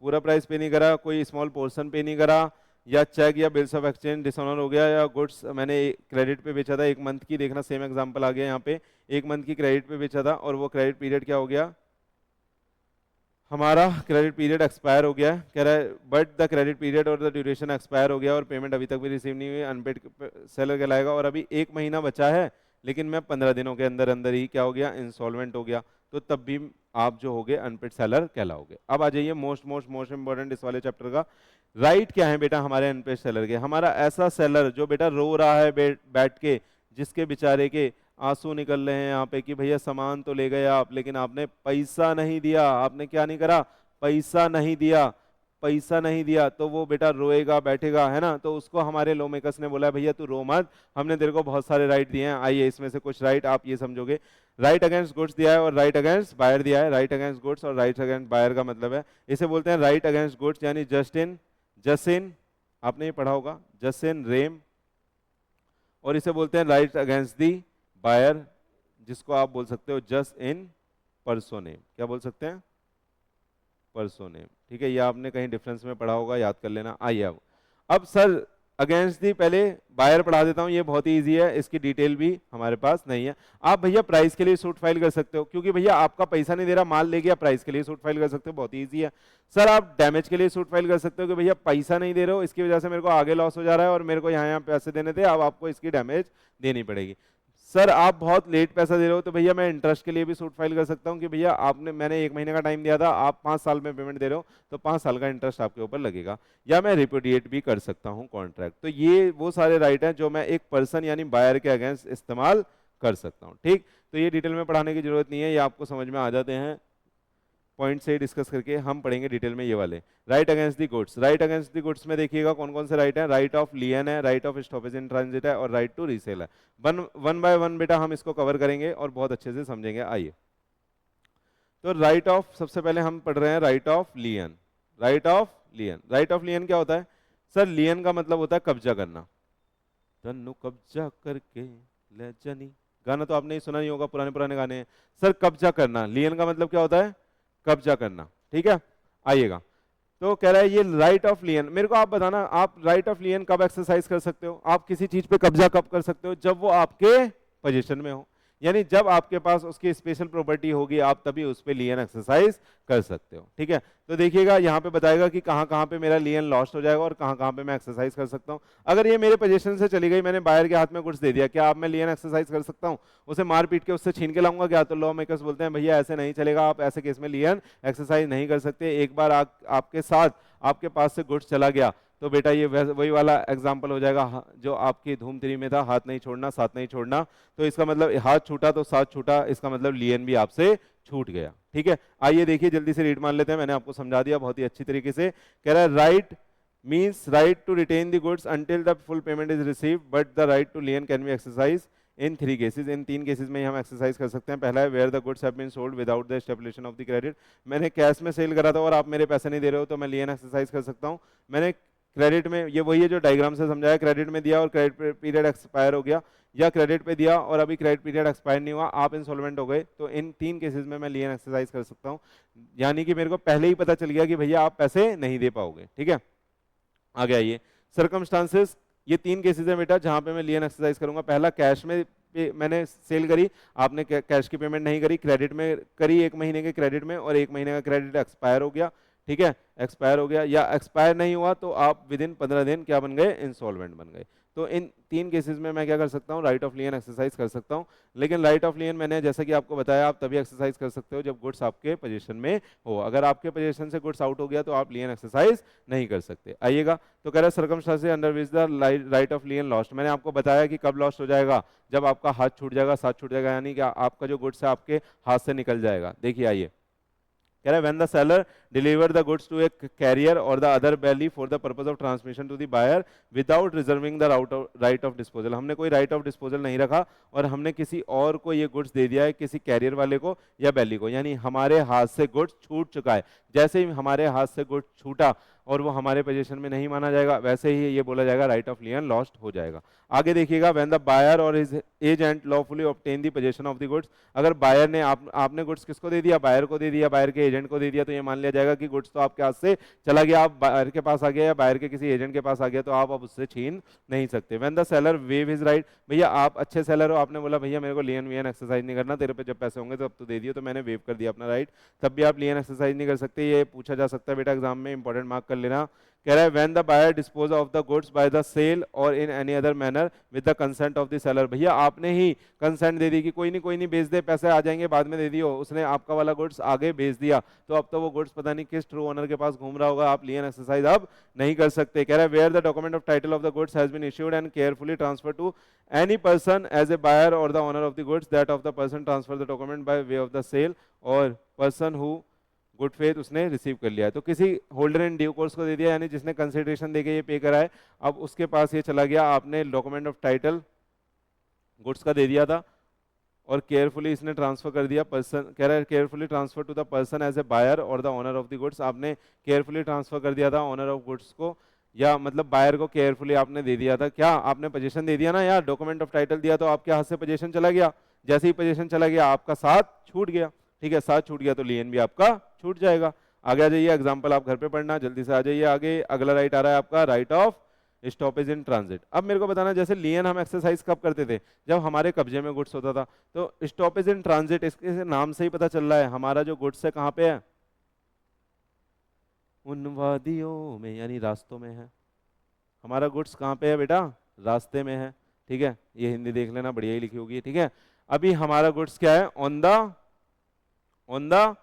पूरा प्राइस पे नहीं करा, कोई स्मॉल पोर्शन पे नहीं करा, या चेक या बिल्स ऑफ एक्सचेंज डिसऑनर हो गया, या गुड्स मैंने क्रेडिट पे बेचा था 1 मंथ की, देखना सेम एग्जांपल आ गया यहाँ पे, 1 मंथ की क्रेडिट पे बेचा था और वो क्रेडिट पीरियड क्या हो गया, हमारा क्रेडिट पीरियड एक्सपायर हो गया है। कह रहा है बट द क्रेडिट पीरियड और द ड्यूरेशन एक्सपायर हो गया और पेमेंट अभी तक भी रिसीव नहीं हुई, अनपेड सेलर कहलाएगा। और अभी 1 महीना बचा है, लेकिन मैं 15 दिनों के अंदर अंदर ही क्या हो गया, इंसॉल्वेंट हो गया, तो तब भी आप जो होगे अनपेड सेलर कहलाओगे। अब आ जाइए मोस्ट इंपॉर्टेंट इस वाले चैप्टर का, राइट क्या है बेटा हमारे अनपेड सेलर के। हमारा ऐसा सेलर जो बेटा रो रहा है बैठ के, जिसके बेचारे के आंसू निकल रहे हैं यहाँ पे कि भैया सामान तो ले गए आप, लेकिन आपने पैसा नहीं दिया, आपने क्या नहीं करा, पैसा नहीं दिया, पैसा नहीं दिया, तो वो बेटा रोएगा बैठेगा, है ना। तो उसको हमारे लॉ मेकर्स ने बोला भैया तू रो मत, हमने तेरे को बहुत सारे राइट दिए हैं, आइए इसमें से कुछ राइट आप ये समझोगे। राइट अगेंस्ट गुड्स दिया है और राइट अगेंस्ट बायर दिया है। राइट अगेंस्ट गुड्स और राइट अगेंस्ट बायर का मतलब है, इसे बोलते हैं राइट अगेंस्ट गुड्स, यानी जस्ट इन आपने ये पढ़ा होगा, जस्ट इन रेम, और इसे बोलते हैं राइट अगेंस्ट दी बायर, जिसको आप बोल सकते हो जस्ट इन पर्सोनेम। क्या बोल सकते हैं, पर्सोनेम। ठीक है, ये आपने कहीं डिफरेंस में पढ़ा होगा, याद कर लेना। आइए अब सर अगेंस्ट दी पहले बायर पढ़ा देता हूँ, ये बहुत ही इजी है, इसकी डिटेल भी हमारे पास नहीं है। आप भैया प्राइस के लिए सूट फाइल कर सकते हो, क्योंकि भैया आपका पैसा नहीं दे रहा, माल ले गया, प्राइस के लिए सूट फाइल कर सकते हो, बहुत ही इजी है। सर आप डैमेज के लिए सूट फाइल कर सकते हो कि भैया पैसा नहीं दे रहे हो, इसकी वजह से मेरे को आगे लॉस हो जा रहा है और मेरे को यहाँ पैसे देने थे, अब आपको इसकी डैमेज देनी पड़ेगी। सर आप बहुत लेट पैसा दे रहे हो, तो भैया मैं इंटरेस्ट के लिए भी सूट फाइल कर सकता हूँ कि भैया मैंने 1 महीने का टाइम दिया था, आप 5 साल में पेमेंट दे रहे हो, तो 5 साल का इंटरेस्ट आपके ऊपर लगेगा। या मैं रिपुडिएट भी कर सकता हूँ कॉन्ट्रैक्ट। तो ये वो सारे राइट हैं जो मैं एक पर्सन यानी बायर के अगेंस्ट इस्तेमाल कर सकता हूँ। ठीक, तो ये डिटेल में पढ़ाने की जरूरत नहीं है, ये आपको समझ में आ जाते हैं, पॉइंट से डिस्कस करके हम पढ़ेंगे डिटेल में ये वाले। Right against the goods, right against the goods में देखिएगा कौन कौन से राइट है, राइट ऑफ लियन है, right of stoppage in transit है, और राइट टू रीसेल है। वन बाय वन बेटा हम इसको कवर करेंगे और बहुत अच्छे से समझेंगे। आइए तो राइट ऑफ, सबसे पहले हम पढ़ रहे हैं right of लियन। Right of लियन, right of लियन क्या होता है सर? लियन का मतलब होता है कब्जा करना। तन्नु कब्जा करके ले जानी, गाना तो आपने ही सुना नहीं होगा, पुराने पुराने गाने हैं। सर कब्जा करना, लियन का मतलब क्या होता है? कब्जा करना, ठीक है। आइएगा, तो कह रहा है ये राइट ऑफ लियन। मेरे को आप बताना, आप राइट ऑफ लियन कब एक्सरसाइज कर सकते हो? आप किसी चीज पे कब्जा कब कर सकते हो? जब वो आपके पोजीशन में हो, यानी जब आपके पास उसकी स्पेशल प्रॉपर्टी होगी, आप तभी उस पे लियन एक्सरसाइज कर सकते हो, ठीक है। तो देखिएगा यहाँ पे बताएगा कि कहाँ कहाँ पे मेरा लियन लॉस्ट हो जाएगा और कहाँ कहाँ पे मैं एक्सरसाइज कर सकता हूँ। अगर ये मेरे पोजीशन से चली गई, मैंने बायर के हाथ में कुछ दे दिया, क्या आप मैं लियन एक्सरसाइज कर सकता हूँ? उसे मार पीट के उससे छीन के लाऊंगा क्या? तो लॉ मेकर्स बोलते हैं भैया ऐसे नहीं चलेगा, आप ऐसे केस में लियन एक्सरसाइज नहीं कर सकते। एक बार आपके साथ, आपके पास से गुड्स चला गया, तो बेटा ये वही वाला एग्जाम्पल हो जाएगा जो आपकी धूम 3 में था, हाथ नहीं छोड़ना साथ नहीं छोड़ना। तो इसका मतलब हाथ छूटा तो साथ छूटा, इसका मतलब लियन भी आपसे छूट गया, ठीक है। आइए देखिए जल्दी से रीड मान लेते हैं, मैंने आपको समझा दिया बहुत ही अच्छी तरीके से। कह रहा है right means right to retain the goods until the full payment is received, but the right to lien can be exercise in 3 cases. In 3 cases में हम एक्सरसाइज कर सकते हैं। पहला है where the goods have been sold without the establishment of the credit. मैंने cash में sale करा था और आप मेरे पैसे नहीं दे रहे हो, तो मैं लियन एक्सरसाइज कर सकता हूँ। मैंने क्रेडिट में, ये वही है जो डायग्राम से समझाया, क्रेडिट में दिया और क्रेडिट पीरियड एक्सपायर हो गया, या क्रेडिट पे दिया और अभी क्रेडिट पीरियड एक्सपायर नहीं हुआ, आप इंसॉल्वेंट हो गए, तो इन 3 केसेस में मैं लियन एक्सरसाइज कर सकता हूँ। यानी कि मेरे को पहले ही पता चल गया कि भैया आप पैसे नहीं दे पाओगे, ठीक है। आगे आइए, सर्कमस्टांसेस, ये 3 केसेस है बेटा जहां पे मैं लियन एक्सरसाइज करूंगा। पहला, कैश में मैंने सेल करी, आपने कैश की पेमेंट नहीं करी, क्रेडिट में करी 1 महीने के क्रेडिट में, और 1 महीने का क्रेडिट एक्सपायर हो गया, ठीक है, एक्सपायर हो गया, या एक्सपायर नहीं हुआ तो आप विद इन 15 दिन क्या बन गए? इंसॉल्वेंट बन गए। तो इन 3 केसेस में मैं क्या कर सकता हूँ? राइट ऑफ लियन एक्सरसाइज कर सकता हूँ। लेकिन राइट ऑफ लियन मैंने जैसा कि आपको बताया, आप तभी एक्सरसाइज कर सकते हो जब गुड्स आपके पोजीशन में हो। अगर आपके पोजीशन से गुड्स आउट हो गया तो आप लियन एक्सरसाइज नहीं कर सकते। आइएगा, तो कह रहा है circumstances under which the right of लियन lost. मैंने आपको बताया कि कब लॉस्ट हो जाएगा? जब आपका हाथ छूट जाएगा, साथ छूट जाएगा, यानी कि आपका जो गुड्स है आपके हाथ से निकल जाएगा। देखिए आइए, कह रहा है when the seller deliver the goods to a carrier or the other belly for the purpose of transmission to the buyer without reserving the right of disposal। हमने कोई right of disposal नहीं रखा और हमने किसी और को ये गुड्स दे दिया है, किसी कैरियर वाले को या बेली को, यानी हमारे हाथ से गुड्स छूट चुका है। जैसे ही हमारे हाथ से गुड्स छूटा और वो हमारे पोजीशन में नहीं माना जाएगा, वैसे ही ये बोला जाएगा राइट ऑफ लियन लॉस्ट हो जाएगा। आगे देखिएगा, व्हेन द बायर और his agent lawfully obtain the position of the goods. अगर बायर ने, आपने गुड्स किसको दे दिया? बायर को दे दिया, बायर के एजेंट को दे दिया, तो ये मान लिया जाएगा कि गुड्स तो आपके हाथ से चला गया, आप बायर के पास आ गया या बायर के किसी एजेंट के पास आ गया, तो आप अब उससे छीन नहीं सकते। When the seller wave his right, भैया आप अच्छे सेलर हो, आपने बोला भैया मेरे को लियन वियन एक्सरसाइज नहीं करना, तेरे पे जब पैसे होंगे तो अब तो दे दियो, तो मैंने वेव कर दिया अपना राइट, तब भी आप लियन एक्सरसाइज नहीं कर सकते। ये पूछा जा सकता है बेटा एग्जाम में, इंपॉर्टेंट मार्क कर लेना। कह रहा है when the buyer dispose of the goods by the sale और in any other manner with the consent of the seller. भैया आपने ही कंसेंट दे दी कि कोई नहीं बेच दे, पैसे आ जाएंगे बाद में दे दियो, उसने आपका वाला गुड्स आगे बेच दिया, तो अब तो वो गुड्स पता नहीं किस ट्रू ओनर के पास घूम रहा होगा, आप लियन एक्सरसाइज अब नहीं कर सकते। कह रहा है where the document of title of the goods has been issued and carefully transfer to any person as a buyer और the owner of the goods, that of the person transfer the document by way of the sale, और person who good faith उसने receive कर लिया है, तो किसी holder in due course को दे दिया, यानी जिसने कंसिडरेशन देके ये पे करा है, अब उसके पास ये चला गया, आपने डॉक्यूमेंट ऑफ टाइटल गुड्स का दे दिया था और केयरफुली इसने ट्रांसफर कर दिया पर्सन। कह रहा है carefully transfer to the person as a buyer और the owner of the goods, आपने केयरफुली ट्रांसफर कर दिया था ओनर ऑफ गुड्स को, या मतलब बायर को केयरफुली आपने दे दिया था। क्या आपने पोजीशन दे दिया ना यार, डॉक्यूमेंट ऑफ टाइटल दिया तो आपके हाथ से पोजीशन चला गया, जैसे ही पोजीशन चला गया आपका साथ छूट गया, ठीक है, साथ छूट गया तो लियन भी आपका छूट जाएगा। आगे आ जाइए, एग्जांपल आप घर पे पढ़ना, जल्दी से आ जाइए आगे। अगला राइट आ रहा है आपका right of stoppage in transit. अब मेरे को बताना, जैसे लियन हम एक्सरसाइज कब करते थे? जब हमारे कब्जे में गुड्स होता था। तो स्टॉपेज इन ट्रांजिट, इसके नाम से ही पता चल रहा है हमारा जो गुड्स है कहाँ पे है? उन वादियों में, यानी रास्तों में है। हमारा गुड्स कहाँ पे है बेटा? रास्ते में है, ठीक है, ये हिंदी देख लेना, बढ़िया ही लिखी होगी, ठीक है। अभी हमारा गुड्स क्या है? ऑन द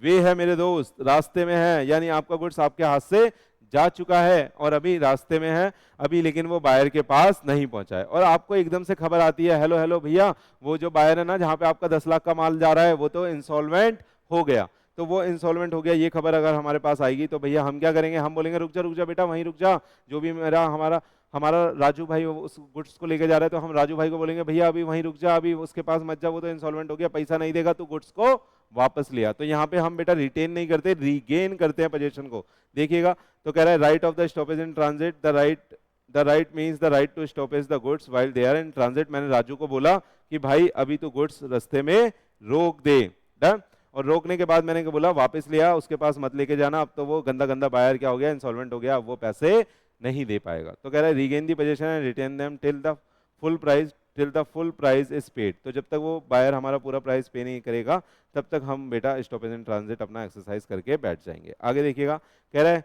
वे है मेरे दोस्त, रास्ते में है, यानी आपका गुड्स आपके हाथ से जा चुका है और अभी रास्ते में है अभी, लेकिन वो बायर के पास नहीं पहुंचा है। और आपको एकदम से खबर आती है, हेलो हेलो भैया, वो जो बायर है ना जहां पे आपका 10 लाख का माल जा रहा है, वो तो इंसॉल्वेंट हो गया। तो वो इंसॉल्वेंट हो गया, ये खबर अगर हमारे पास आएगी तो भैया हम क्या करेंगे? हम बोलेंगे रुक जा बेटा, वहीं रुक जा, जो भी हमारा राजू भाई उस गुड्स को लेके जा रहा है, तो हम राजू भाई को बोलेंगे भैया अभी वहीं रुक जा, अभी उसके पास मत जा, वो तो इंसॉल्वेंट हो गया, पैसा नहीं देगा तो गुड्स को वापस लिया, तो यहाँ पे हम बेटा रिटेन नहीं करते, रीगेन करते हैं पोजीशन को। देखिएगा, तो कह रहा है right of the stoppage in transit, the right means the right to stoppage the goods while they are in transit. मैंने राजू को बोला कि भाई अभी तो गुड्स रास्ते में रोक दे, डन। और रोकने के बाद मैंने बोला वापस लिया, उसके पास मत लेके जाना, अब तो वो गंदा गंदा बायर क्या हो गया, इंसॉल्वेंट हो गया, अब वो पैसे नहीं दे पाएगा। तो कह रहा है regain the position and retain them till the full price is paid. तो जब तक वो बायर हमारा पूरा प्राइस पे नहीं करेगा तब तक हम बेटा स्टॉपेज इन ट्रांजिट अपना एक्सरसाइज करके बैठ जाएंगे। आगे देखिएगा, कह रहा है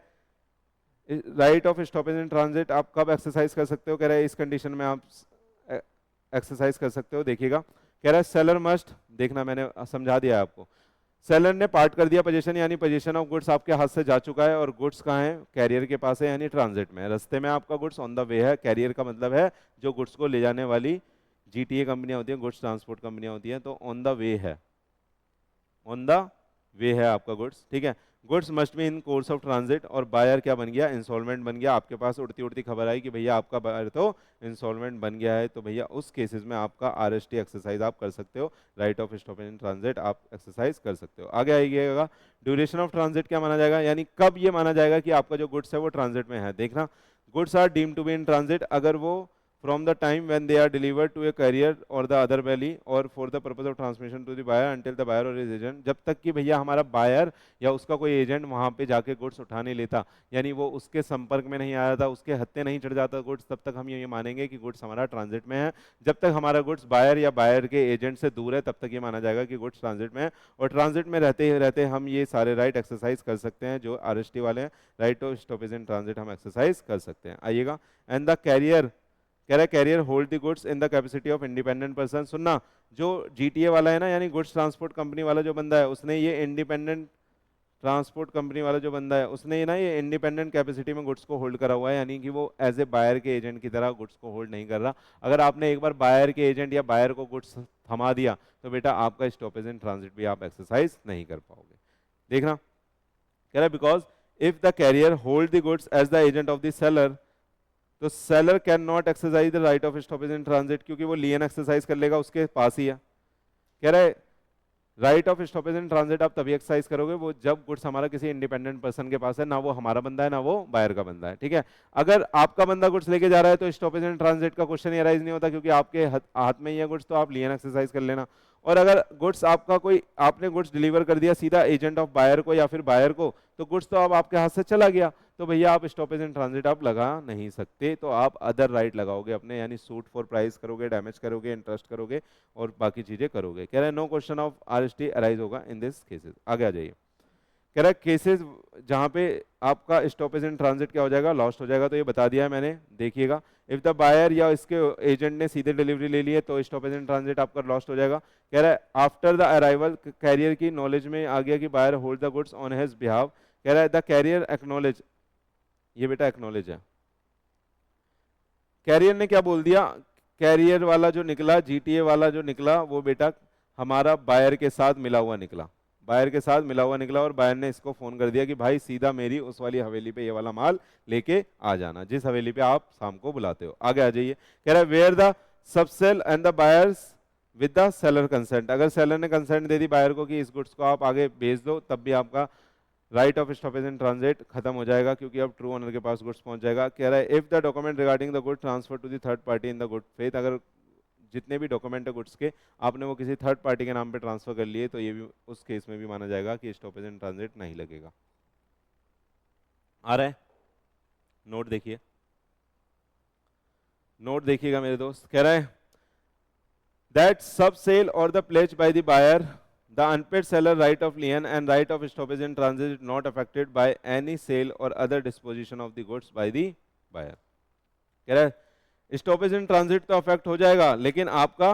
right of stoppage in transit आप कब एक्सरसाइज कर सकते हो, कह रहा है इस कंडीशन में आप एक्सरसाइज कर सकते हो। देखिएगा, कह रहा है सेलर मस्ट, देखना मैंने समझा दिया आपको, सेलर ने पार्ट कर दिया पोजीशन, यानी पोजीशन ऑफ गुड्स आपके हाथ से जा चुका है और गुड्स कहाँ है, कैरियर के पास है, यानी ट्रांजिट में, रास्ते में आपका गुड्स ऑन द वे है। कैरियर का मतलब है जो गुड्स को ले जाने वाली जीटीए कंपनियां होती हैं, गुड्स ट्रांसपोर्ट कंपनियां होती हैं, तो ऑन द वे है, ऑन द वे है आपका गुड्स, ठीक है। Goods must be in course of transit, और बायर क्या बन गया, इंस्टॉलमेंट बन गया। आपके पास उड़ती उड़ती खबर आई कि भैया आपका बायर तो इंस्टॉलमेंट बन गया है, तो भैया उस केसेस में आपका आरएसटी एक्सरसाइज आप कर सकते हो, right of stoppage in transit आप एक्सरसाइज कर सकते हो। आगे आइएगा, ड्यूरेशन ऑफ ट्रांजिट क्या माना जाएगा, यानी कब ये माना जाएगा कि आपका जो गुड्स है वो ट्रांजिट में है। देखना, goods are deemed to be in transit अगर वो from the time when they are delivered to a carrier or the other valley or for the purpose of transmission to the buyer until the buyer or his agent, जब तक कि भैया हमारा buyer या उसका कोई एजेंट वहां पे जाके गुड्स उठा नहीं लेता, यानी वो उसके संपर्क में नहीं आया था, उसके हत्थे नहीं चढ़ जाता गुड्स, तब तक हम ये मानेंगे कि गुड्स हमारा ट्रांजिट में है। जब तक हमारा गुड्स बायर या बायर के एजेंट से दूर है तब तक ये माना जाएगा कि गुड्स ट्रांजिट में है, और ट्रांजिट में रहते रहते हम ये सारे राइट एक्सरसाइज कर सकते हैं जो आरएसटी वाले हैं, right of stoppage in transit हम एक्सरसाइज कर सकते हैं। आइएगा, एंड द कैरियर, कह रहा है carrier hold the goods in the capacity of independent person. सुनना, जो जीटीए वाला है ना, यानी गुड्स ट्रांसपोर्ट कंपनी वाला जो बंदा है, उसने ये इंडिपेंडेंट ट्रांसपोर्ट कंपनी वाला जो बंदा है उसने ये ना ये इंडिपेंडेंट कैपेसिटी में गुड्स को होल्ड करा हुआ है, यानी कि वो एज ए बायर के एजेंट की तरह गुड्स को होल्ड नहीं कर रहा। अगर आपने एक बार बायर के एजेंट या बायर को गुड्स थमा दिया तो बेटा आपका स्टॉपेज इन ट्रांजिट भी आप एक्सरसाइज नहीं कर पाओगे। देखना, कह रहा है because if the carrier hold the goods as the agent of the seller, तो seller can not exercise the right of stoppage in transit, क्योंकि वो लियन एक्सरसाइज कर लेगा, उसके पास ही है। कह रहा है right of stoppage in transit आप तभी एक्सरसाइज करोगे वो जब गुड्स हमारा किसी इंडिपेंडेंट पर्सन के पास है, ना वो हमारा बंदा है ना वो बायर का बंदा है, ठीक है। अगर आपका बंदा गुड्स लेके जा रहा है तो स्टॉपेज इन ट्रांजिट का क्वेश्चन ही राइज नहीं होता, क्योंकि आपके हाथ में ही है गुड्स, तो आप लियन एक्सरसाइज कर लेना। और अगर गुड्स आपका कोई, आपने गुड्स डिलीवर कर दिया सीधा एजेंट ऑफ बायर को या फिर बायर को, तो गुड्स तो अब आपके हाथ से चला गया, तो भैया आप स्टॉपेज इन ट्रांजिट आप लगा नहीं सकते, तो आप अदर राइट लगाओगे अपने, यानी सूट फॉर प्राइस करोगे, डैमेज करोगे, इंटरेस्ट करोगे और बाकी चीजें करोगे। कह रहा है no question of RST arise होगा इन दिस केसेस। आगे आ जाइए, कह रहा है केसेस जहां पे आपका स्टॉपेज इन ट्रांजिट क्या हो जाएगा, लॉस्ट हो जाएगा, तो ये बता दिया है मैंने। देखिएगा, इफ द बायर या इसके एजेंट ने सीधे डिलीवरी ले ली है तो स्टॉपेज इन ट्रांजिट आपका लॉस्ट हो जाएगा। कह रहा है आफ्टर द अराइवल, कैरियर की नॉलेज में आ गया कि buyer hold the goods on his behalf. कह रहा है द कैरियर एक्नॉलेज, ये बेटा एक्नॉलेज है, कैरियर ने क्या बोल दिया, कैरियर वाला जो निकला, जीटीए वाला जो निकला वो बेटा हमारा बायर के साथ मिला हुआ निकला, बायर के साथ मिला हुआ निकला, और बायर ने इसको फोन कर दिया कि भाई सीधा मेरी उस वाली हवेली पे ये वाला माल लेके आ जाना, जिस हवेली पे आप शाम को बुलाते हो। आगे आ जाइए, कह रहा है where the subsale and the buyers with the seller consent, अगर सेलर ने कंसेंट दे दी बायर को कि इस गुड्स को आप आगे भेज दो, तब भी आपका right of stoppage in transit खत्म हो जाएगा, क्योंकि अब ट्रू ओनर के पास गुड्स पहुंच जाएगा। कह रहा है if the document regarding the good transfer to the third party in the good faith, अगर जितने भी डॉक्यूमेंट है गुड्स के आपने वो किसी थर्ड पार्टी के नाम पे ट्रांसफर कर लिए, तो ये भी उस केस में भी माना जाएगा कि स्टॉपेज इन ट्रांजिट नहीं लगेगा। आ रहा है, नोट देखिए, नोट देखिएगा मेरे दोस्त। कह रहा है दैट सब सेल और the pledge by the buyer, the unpaid seller right of lien and right of stoppage in transit is not affected by any sale or other disposition of the goods by the buyer। कह रहा है stoppage in transit तो affect हो जाएगा, लेकिन आपका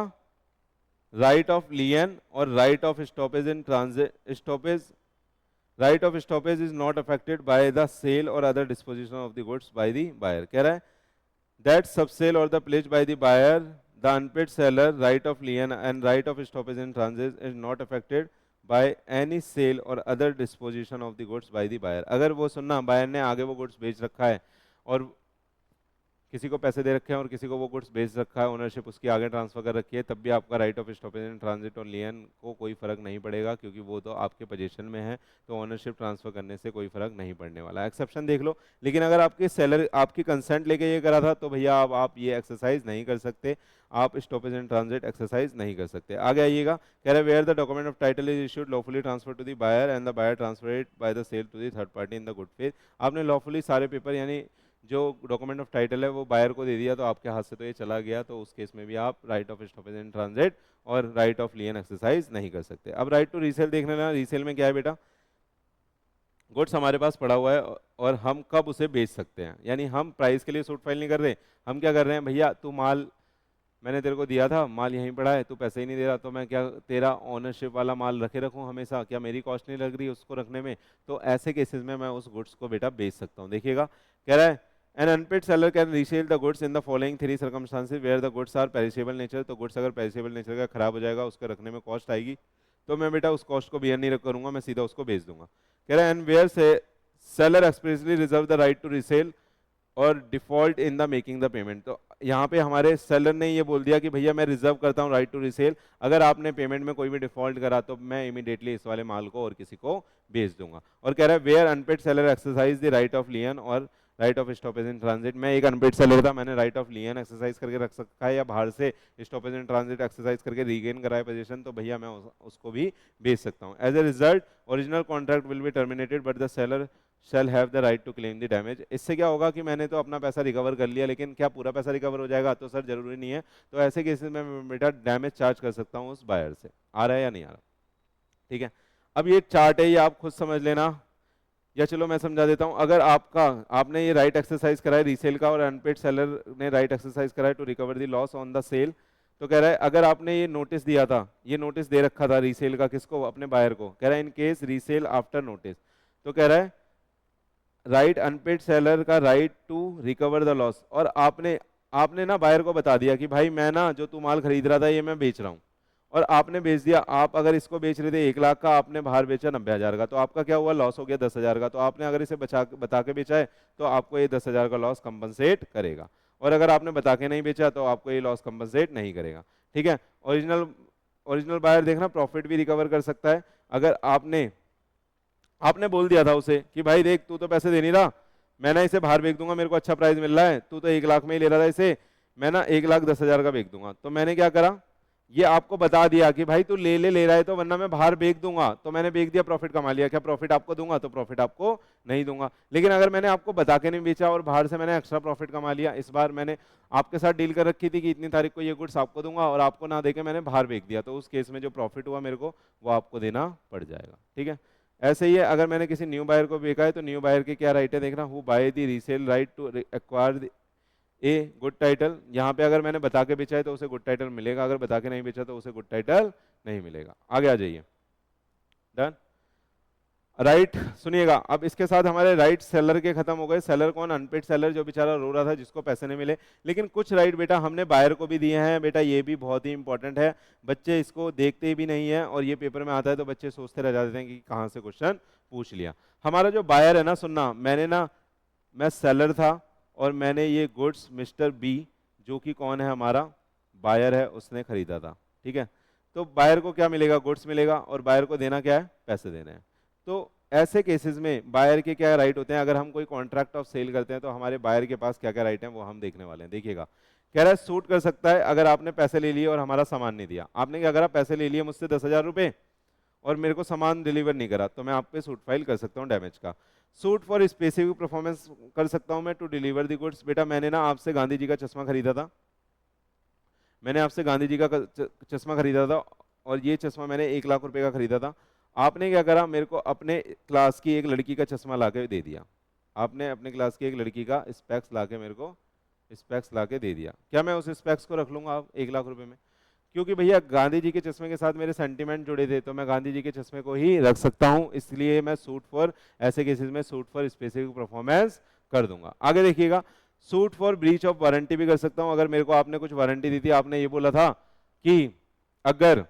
right of lien और right of stoppage in transit, stoppage right of stoppage is not affected by the sale और other disposition of the goods by the buyer. कह रहा है दैट सब सेल और the pledge by the buyer, the unpaid seller right of lien and right of stoppage in transit is not affected by any sale or other disposition of the goods by the buyer। अगर वो सुनना buyer ने आगे वो goods बेच रखा है और किसी को पैसे दे रखे हैं और किसी को वो गुड्स बेच रखा है, ओनरशिप उसकी आगे ट्रांसफर कर रखी है, तब भी आपका right of stoppage in transit और लियन को कोई फर्क नहीं पड़ेगा, क्योंकि वो तो आपके पोजीशन में है, तो ओनरशिप ट्रांसफर करने से कोई फर्क नहीं पड़ने वाला। एक्सेप्शन देख लो, लेकिन अगर आपके सेलर आपकी कंसेंट लेके ये करा था तो भैया अब आप ये एक्सरसाइज नहीं कर सकते, आप स्टॉपेज इन ट्रांजिट एक्सरसाइज नहीं कर सकते। आगे आइएगा, कह रहे where the document of title is issued lawfully transfer to the buyer and the buyer transfer it by the sale to the third party in the good faith. आपने lawfully सारे paper यानी जो डॉक्यूमेंट ऑफ टाइटल है वो buyer को दे दिया, तो आपके हाथ से तो ये चला गया, तो उस केस में भी आप right of stoppage in transit और राइट ऑफ लियन एक्सरसाइज नहीं कर सकते। अब राइट टू रीसेल देख लेना। रीसेल में क्या है बेटा, गुड्स हमारे पास पड़ा हुआ है और हम कब उसे बेच सकते हैं, यानी हम प्राइस के लिए सूट फाइल नहीं कर रहे, हम क्या कर रहे हैं, भैया तू माल मैंने तेरे को दिया था, माल यहीं पड़ा है, तू पैसे ही नहीं दे रहा, तो मैं क्या तेरा ओनरशिप वाला माल रखे रखूं हमेशा, क्या मेरी कॉस्ट नहीं लग रही उसको रखने में, तो ऐसे केसेस में मैं उस गुड्स को बेटा बेच सकता हूं। देखिएगा, कह रहा है an unpaid seller can resell the goods in the following three circumstances where the goods are perishable nature. तो गुड्स अगर पेरिशेबल नेचर का खराब हो जाएगा, उसका रखने में कॉस्ट आएगी, तो मैं बेटा उस कॉस्ट को बियर नहीं करूंगा, मैं सीधा उसको बेच दूंगा। कह रहा है and where the seller expressly reserve the right to resale और default in the making the payment. तो यहाँ पे हमारे सेलर ने ये बोल दिया कि भैया मैं रिजर्व करता हूँ राइट टू रीसेल, अगर आपने पेमेंट में कोई भी डिफॉल्ट करा तो मैं इमीडिएटली इस वाले माल को और किसी को बेच दूंगा। और कह रहा है where unpaid seller exercise the right of lien और right of stoppage in transit. मैं एक अनपेड सेलर था, मैंने राइट ऑफ लियन एक्सरसाइज करके रख सकता है या बाहर से स्टॉपेज इन ट्रांजिट एक्सरसाइज करके रीगेन कराए पोजीशन, तो भैया मैं उसको भी बेच सकता हूँ। As a result original contract will be terminated but the seller shall have the right to claim the damage। इससे क्या होगा कि मैंने तो अपना पैसा रिकवर कर लिया, लेकिन क्या पूरा पैसा रिकवर हो जाएगा, तो सर जरूरी नहीं है, तो ऐसे केसेस में मैं बेटा डैमेज चार्ज कर सकता हूँ उस बायर से। आ रहा है या नहीं आ रहा, ठीक है। अब ये चार्ट है, ये आप खुद समझ लेना, या चलो मैं समझा देता हूँ। अगर आपने ये राइट एक्सरसाइज करा है रीसेल का और अनपेड सेलर ने राइट एक्सरसाइज करा है to recover the loss on the sale, तो कह रहा है अगर आपने ये नोटिस दिया था, ये नोटिस दे रखा था रीसेल का, किसको, अपने बायर को, कह रहा है in case resale after notice, तो कह रहा है राइट अनपेड सेलर का right to recover the loss. और आपने ना बायर को बता दिया कि भाई मैं ना जो तू माल खरीद रहा था ये मैं बेच रहा हूँ, और आपने बेच दिया। आप अगर इसको बेच रहे थे 1 लाख का, आपने बाहर बेचा 90,000 का, तो आपका क्या हुआ, लॉस हो गया 10,000 का। तो आपने अगर इसे बता के बेचा है तो आपको ये 10,000 का लॉस कंपनसेट करेगा, और अगर आपने बता के नहीं बेचा तो आपको ये लॉस कंपनसेट नहीं करेगा, ठीक है। ओरिजिनल बायर देखना प्रॉफिट भी रिकवर कर सकता है। अगर आपने बोल दिया था उसे कि भाई देख तू तो पैसे दे नहीं रहा, मैं ना इसे बाहर बेच दूंगा, मेरे को अच्छा प्राइस मिल रहा है, तू तो 1 लाख में ही ले रहा था इसे, मैं ना 1,10,000 का बेच दूंगा। तो मैंने क्या करा, ये आपको बता दिया कि भाई तू ले रहा है तो, वरना मैं बाहर बेच दूंगा, तो मैंने बेच दिया, प्रॉफिट कमा लिया। क्या प्रॉफिट आपको दूंगा, तो प्रॉफिट आपको नहीं दूंगा। लेकिन अगर मैंने आपको बता के नहीं बेचा और बाहर से मैंने एक्स्ट्रा प्रॉफिट कमा लिया, इस बार मैंने आपके साथ डील कर रखी थी कि इतनी तारीख को ये गुड्स आपको दूंगा और आपको ना देके मैंने बाहर बेच दिया, तो उस केस में जो प्रॉफिट हुआ मेरे को वो आपको देना पड़ जाएगा, ठीक है। ऐसे ही है, अगर मैंने किसी न्यू बायर को बेचा है तो न्यू बायर के क्या राइट है देखना, who buy the resale right to acquire a good title. यहाँ पे अगर मैंने बता के बेचा है तो उसे गुड टाइटल मिलेगा, अगर बता के नहीं बेचा तो उसे गुड टाइटल नहीं मिलेगा। आगे आ जाइए, डन। राइट सुनिएगा, अब इसके साथ हमारे राइट सेलर के खत्म हो गए। सेलर कौन, अनपेड सेलर, जो बेचारा रो रहा था जिसको पैसे नहीं मिले। लेकिन कुछ राइट बेटा हमने बायर को भी दिए हैं बेटा, ये भी बहुत ही इंपॉर्टेंट है, बच्चे इसको देखते भी नहीं है और ये पेपर में आता है तो बच्चे सोचते रह जाते हैं कि कहाँ से क्वेश्चन पूछ लिया। हमारा जो बायर है ना, सुनना, मैं सेलर था और मैंने ये गुड्स मिस्टर बी, जो कि कौन है हमारा बायर है, उसने खरीदा था, ठीक है। तो बायर को क्या मिलेगा, गुड्स मिलेगा, और बायर को देना क्या है, पैसे देने हैं। तो ऐसे केसेस में बायर के क्या राइट होते हैं, अगर हम कोई कॉन्ट्रैक्ट ऑफ सेल करते हैं तो हमारे बायर के पास क्या क्या राइट हैं वो हम देखने वाले हैं। देखिएगा, कह रहा है सूट कर सकता है अगर आपने पैसे ले लिए और हमारा सामान नहीं दिया। आपने क्या करा, पैसे ले लिए मुझसे 10,000 रुपये और मेरे को सामान डिलीवर नहीं करा, तो मैं आप पे सूट फाइल कर सकता हूँ डैमेज का। सूट फॉर स्पेसिफिक परफॉर्मेंस कर सकता हूँ मैं टू डिलीवर द गुड्स। बेटा मैंने ना आपसे गांधी जी का चश्मा खरीदा था, मैंने आपसे गांधी जी का चश्मा खरीदा था और ये चश्मा मैंने 1 लाख रुपए का खरीदा था। आपने क्या करा, मेरे को अपने क्लास की एक लड़की का चश्मा लाके दे दिया। आपने अपने क्लास की एक लड़की का स्पेक्स लाके मेरे को स्पेक्स लाके दे दिया। क्या मैं उस स्पेक्स को रख लूंगा आप 1 लाख रुपए में? क्योंकि भैया गांधी जी के चश्मे के साथ मेरे सेंटीमेंट जुड़े थे, तो मैं गांधी जी के चश्मे को ही रख सकता हूं। इसलिए मैं सूट फॉर, ऐसे केसेस में सूट फॉर स्पेसिफिक परफॉर्मेंस कर दूंगा। आगे देखिएगा, suit for breach of warranty भी कर सकता हूं। अगर मेरे को आपने कुछ वारंटी दी थी, आपने ये बोला था कि अगर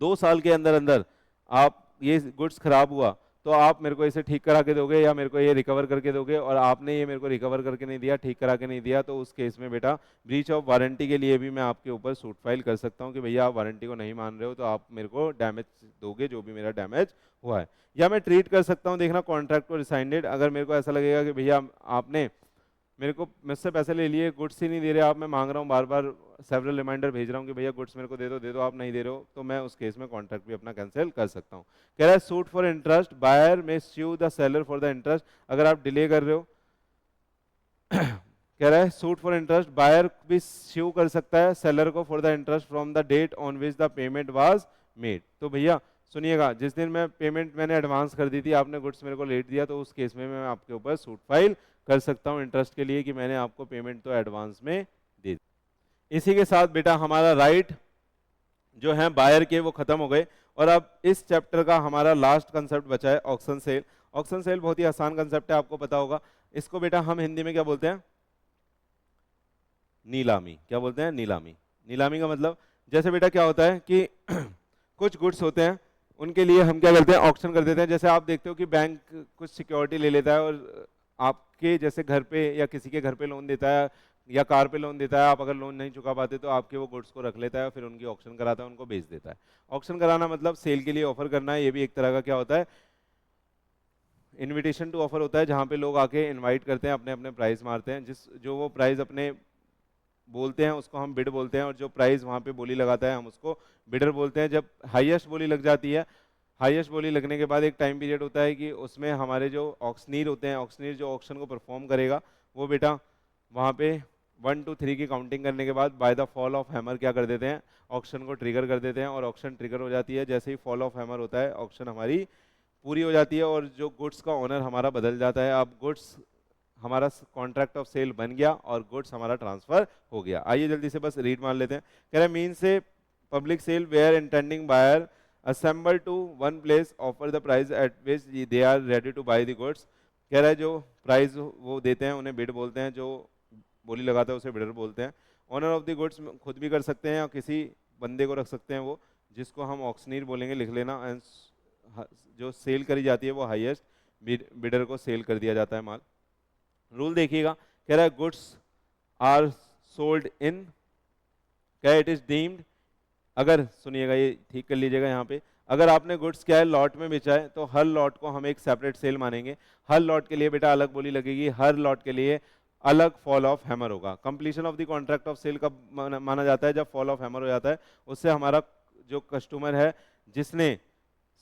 2 साल के अंदर अंदर आप ये गुड्स खराब हुआ तो आप मेरे को इसे ठीक करा के दोगे या मेरे को ये रिकवर करके दोगे, और आपने ये मेरे को रिकवर करके नहीं दिया, ठीक करा के नहीं दिया, तो उस केस में बेटा ब्रीच ऑफ वारंटी के लिए भी मैं आपके ऊपर सूट फाइल कर सकता हूँ कि भैया आप वारंटी को नहीं मान रहे हो, तो आप मेरे को डैमेज दोगे जो भी मेरा डैमेज हुआ है। या मैं ट्रीट कर सकता हूँ, देखना कॉन्ट्रैक्ट और रिसाइंडेड, अगर मेरे को ऐसा लगेगा कि भैया आपने मेरे को मुझसे पैसे ले लिए, गुड्स ही नहीं दे रहे आप, मैं मांग रहा हूँ बार बार, सेवरल रिमाइंडर भेज रहा हूँ कि भैया गुड्स मेरे को दे दो, आप नहीं दे रहे हो, तो मैं उस केस में कॉन्ट्रैक्ट भी अपना कैंसिल कर सकता हूँ। कह रहा है suit for interest, buyer may sue the seller for the interest, अगर आप डिले कर रहे हो कह रहा है सूट फॉर इंटरेस्ट, बायर भी स्यू कर सकता है सेलर को for the interest from the date on which the payment was made. तो भैया सुनिएगा, जिस दिन मैं पेमेंट मैंने एडवांस कर दी थी, आपने गुड्स मेरे को लेट दिया, तो उस केस में मैं आपके ऊपर सूट फाइल कर सकता हूं इंटरेस्ट के लिए कि मैंने आपको पेमेंट तो एडवांस में दे दी। इसी के साथ बेटा हमारा राइट जो है बायर के वो खत्म हो गए, और अब इस चैप्टर का हमारा लास्ट कंसेप्ट बचा है ऑक्शन सेल। ऑक्शन सेल बहुत ही आसान कंसेप्ट है, आपको पता होगा। इसको बेटा हम हिंदी में क्या बोलते हैं? नीलामी। क्या बोलते हैं? नीलामी। नीलामी का मतलब जैसे बेटा क्या होता है कि कुछ गुड्स होते हैं, उनके लिए हम क्या करते हैं? ऑक्शन कर देते हैं। जैसे आप देखते हो कि बैंक कुछ सिक्योरिटी ले लेता है और आपके जैसे घर पे या किसी के घर पे लोन देता है या कार पे लोन देता है, आप अगर लोन नहीं चुका पाते तो आपके वो गुड्स को रख लेता है, फिर उनकी ऑक्शन कराता है, उनको बेच देता है। ऑक्शन कराना मतलब सेल के लिए ऑफर करना है, ये भी एक तरह का क्या होता है? इनविटेशन टू ऑफर होता है, जहाँ पे लोग आके इनवाइट करते हैं, अपने अपने प्राइस मारते हैं, जो वो प्राइस अपने बोलते हैं उसको हम बिड बोलते हैं, और जो प्राइस वहाँ पे बोली लगाता है हम उसको बिडर बोलते हैं। जब हाईएस्ट बोली लग जाती है, हाईएस्ट बोली लगने के बाद एक टाइम पीरियड होता है कि उसमें हमारे जो ऑक्शनीर होते हैं, ऑक्शनीर जो ऑक्शन को परफॉर्म करेगा, वो बेटा वहाँ पे 1 2 3 की काउंटिंग करने के बाद by the fall of hammer क्या कर देते हैं? ऑक्शन को ट्रिगर कर देते हैं, और ऑक्शन ट्रिगर हो जाती है। जैसे ही फॉल ऑफ हैमर होता है, ऑक्शन हमारी पूरी हो जाती है और जो गुड्स का ओनर हमारा बदल जाता है। अब गुड्स हमारा कॉन्ट्रैक्ट ऑफ सेल बन गया और गुड्स हमारा ट्रांसफर हो गया। आइए जल्दी से बस रीड मान लेते हैं। कह रहा है मीन से public sale where intending buyer assemble to one place offer the price at which they are ready to buy the goods. कह रहा है जो प्राइस वो देते हैं उन्हें बिड बोलते हैं, जो बोली लगाता है उसे बिडर बोलते हैं। ऑनर ऑफ द गुड्स खुद भी कर सकते हैं और किसी बंदे को रख सकते हैं, वो जिसको हम ऑक्शनीर बोलेंगे, लिख लेना। एंड जो सेल करी जाती है वो हाईएस्ट बिडर को सेल कर दिया जाता है माल। रूल देखिएगा, कह रहा है गुड्स आर सोल्ड इन, क्या इट इज डीम्ड, अगर सुनिएगा ये ठीक कर लीजिएगा यहाँ पे, अगर आपने गुड्स क्या है लॉट में बेचा है तो हर लॉट को हम एक सेपरेट सेल मानेंगे। हर लॉट के लिए बेटा अलग बोली लगेगी, हर लॉट के लिए अलग फॉल ऑफ हैमर होगा। Completion of the contract of sale कब माना जाता है? जब फॉल ऑफ हैमर हो जाता है। उससे हमारा जो कस्टमर है जिसने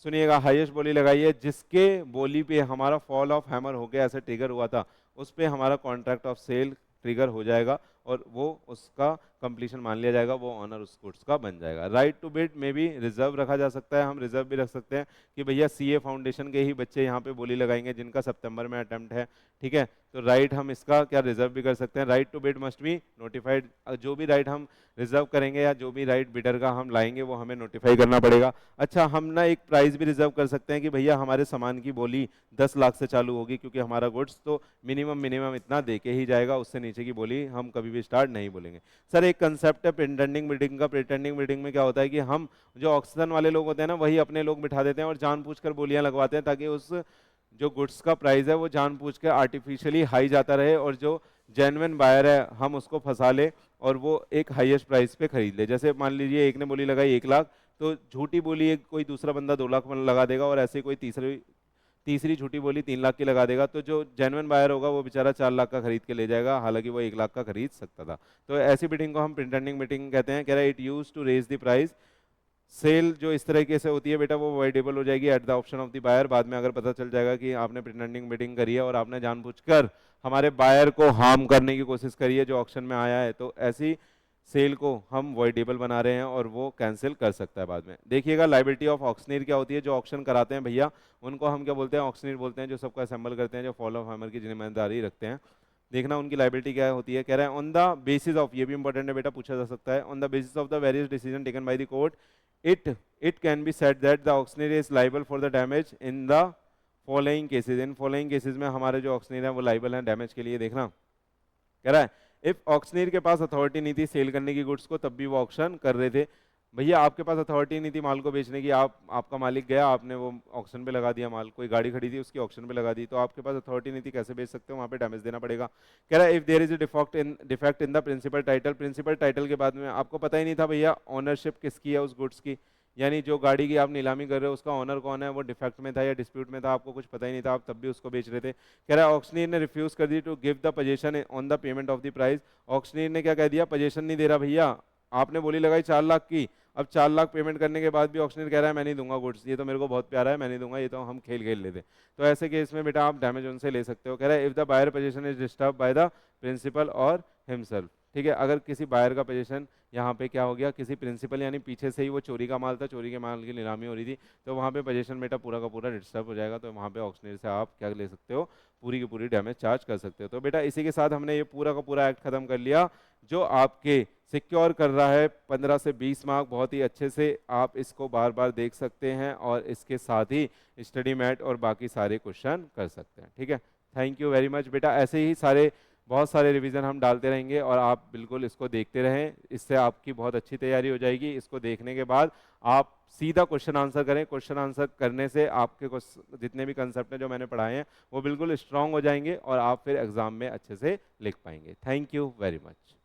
सुनिएगा हाईएस्ट बोली लगाई है, जिसके बोली पे हमारा फॉल ऑफ हैमर हो गया, ऐसे ट्रिगर हुआ था, उस पे हमारा कॉन्ट्रैक्ट ऑफ सेल ट्रिगर हो जाएगा और वो उसका कंप्लीशन मान लिया जाएगा, वो ऑनर उस गुड्स का बन जाएगा। राइट टू बिड में भी रिजर्व रखा जा सकता है, हम रिजर्व भी रख सकते हैं कि भैया सीए फाउंडेशन के ही बच्चे यहाँ पे बोली लगाएंगे जिनका सितंबर में अटेम्प्ट है, ठीक है, तो राइट हम इसका क्या रिजर्व भी कर सकते हैं। Right to bid must be notified, जो भी राइट हम रिजर्व करेंगे या जो भी राइट बिडर का हम लाएंगे वो हमें नोटिफाई करना पड़ेगा। अच्छा, हम ना एक प्राइस भी रिजर्व कर सकते हैं कि भैया हमारे सामान की बोली 10 लाख से चालू होगी, क्योंकि हमारा गुड्स तो मिनिमम इतना दे के ही जाएगा, उससे नीचे की बोली हम कभी भी स्टार्ट नहीं बोलेंगे। सर एक कंसेप्ट है प्रिटेंडिंग बिडिंग का। प्रिटेंडिंग बिडिंग में क्या होता है कि हम जो ऑक्शन वाले लोग होते हैं ना, वही अपने लोग बिठा देते हैं और जानबूझकर बोलियां लगवाते हैं, ताकि उस जो गुड्स का प्राइस है वो जानबूझकर आर्टिफिशियली हाई जाता रहे और जो जेन्युइन बायर है हम उसको फंसा ले और वो एक हाईएस्ट प्राइस पे खरीद ले। जैसे मान लीजिए एक ने बोली लगाई 1 लाख, तो झूठी बोली एक कोई दूसरा बंदा 2 लाख में लगा देगा और ऐसे कोई तीसरी झूठी बोली 3 लाख की लगा देगा, तो जो जेन्युइन बायर होगा वो बेचारा 4 लाख का खरीद के ले जाएगा, हालांकि वो 1 लाख का खरीद सकता था। तो ऐसी बिडिंग को हम प्रिटेंडिंग बिडिंग कहते हैं। कह रहा है it use to raise the price. Sale जो इस तरीके से होती है बेटा वो वॉइडेबल हो जाएगी at the option of the buyer. बाद में अगर पता चल जाएगा कि आपने प्रिटेंडिंग बिडिंग करी है और आपने जानबूझकर हमारे बायर को हार्म करने की कोशिश करी है जो ऑक्शन में आया है, तो ऐसी सेल को हम वॉइडेबल बना रहे हैं और वो कैंसिल कर सकता है बाद में। देखिएगा लाइबिलिटी ऑफ ऑक्शनीर क्या होती है? जो ऑक्शन कराते हैं भैया उनको हम क्या बोलते हैं? ऑक्शनीर बोलते हैं। जो सबको असेंबल करते हैं, जो फॉल ऑफ हैमर की जिम्मेदारी रखते हैं, देखना उनकी लाइबिलिटी क्या होती है। कह रहा है ऑन द बेसिस ऑफ, ये भी इंपॉर्टेंट है बेटा, पूछा जा सकता है, on the basis of the various decision taken by the court it can be said that the auctioneer is liable for the damage in the following cases। In following cases में हमारे जो auctioneer है वो liable है damage के लिए। देखना कह रहा है इफ ऑक्शनीर के पास अथॉरिटी नहीं थी सेल करने की गुड्स को, तब भी वो ऑक्शन कर रहे थे। भैया आपके पास अथॉरिटी नहीं थी माल को बेचने की, आपका मालिक गया, आपने वो ऑक्शन पे लगा दिया माल, कोई गाड़ी खड़ी थी उसकी ऑक्शन पे लगा दी, तो आपके पास अथॉरिटी नहीं थी, कैसे बेच सकते हो, वहाँ पे डैमेज देना पड़ेगा। कह रहा है if there is a defect in the principal title, principal title के बाद में आपको पता ही नहीं था भैया ऑनरशिप किसकी है उस गुड्स की, यानी जो गाड़ी की आप नीलामी कर रहे हो उसका ऑनर कौन है, वो डिफेक्ट में था या डिस्प्यूट में था, आपको कुछ पता ही नहीं था, आप तब भी उसको बेच रहे थे। कह रहा है ऑक्शनीर ने रिफ्यूज कर दी to give the position on the payment of the price, auctioneer ने क्या कह दिया, पोजीशन नहीं दे रहा भैया, आपने बोली लगाई 4 लाख की, अब 4 लाख पेमेंट करने के बाद भी ऑक्शनर कह रहा है मैं नहीं दूंगा गुड्स, ये तो मेरे को बहुत प्यारा है मैं नहीं दूंगा, ये तो हम खेल खेल लेते। तो ऐसे केस में बेटा आप डैमेज उनसे ले सकते हो। कह रहा है if the buyer position is disturb by the principal और हिमसेल्फ, ठीक है, अगर किसी बायर का पोजीशन यहाँ पे क्या हो गया, किसी प्रिंसिपल यानी पीछे से ही वो चोरी का माल था, चोरी के माल की नीलामी हो रही थी, तो वहाँ पे पोजीशन बेटा पूरा का पूरा डिस्टर्ब हो जाएगा, तो वहाँ पे ऑक्शनर से आप क्या ले सकते हो, पूरी की पूरी डैमेज चार्ज कर सकते हो। तो बेटा इसी के साथ हमने ये पूरा का पूरा एक्ट खत्म कर लिया जो आपके सिक्योर कर रहा है 15 से 20 मार्क बहुत ही अच्छे से, आप इसको बार बार देख सकते हैं और इसके साथ ही स्टडी मैट और बाकी सारे क्वेश्चन कर सकते हैं। ठीक है, थैंक यू वेरी मच बेटा, ऐसे ही सारे बहुत सारे रिवीजन हम डालते रहेंगे और आप बिल्कुल इसको देखते रहें, इससे आपकी बहुत अच्छी तैयारी हो जाएगी। इसको देखने के बाद आप सीधा क्वेश्चन आंसर करें, क्वेश्चन आंसर करने से आपके जितने भी कंसेप्ट हैं जो मैंने पढ़ाए हैं वो बिल्कुल स्ट्रांग हो जाएंगे और आप फिर एग्जाम में अच्छे से लिख पाएंगे। Thank you very much.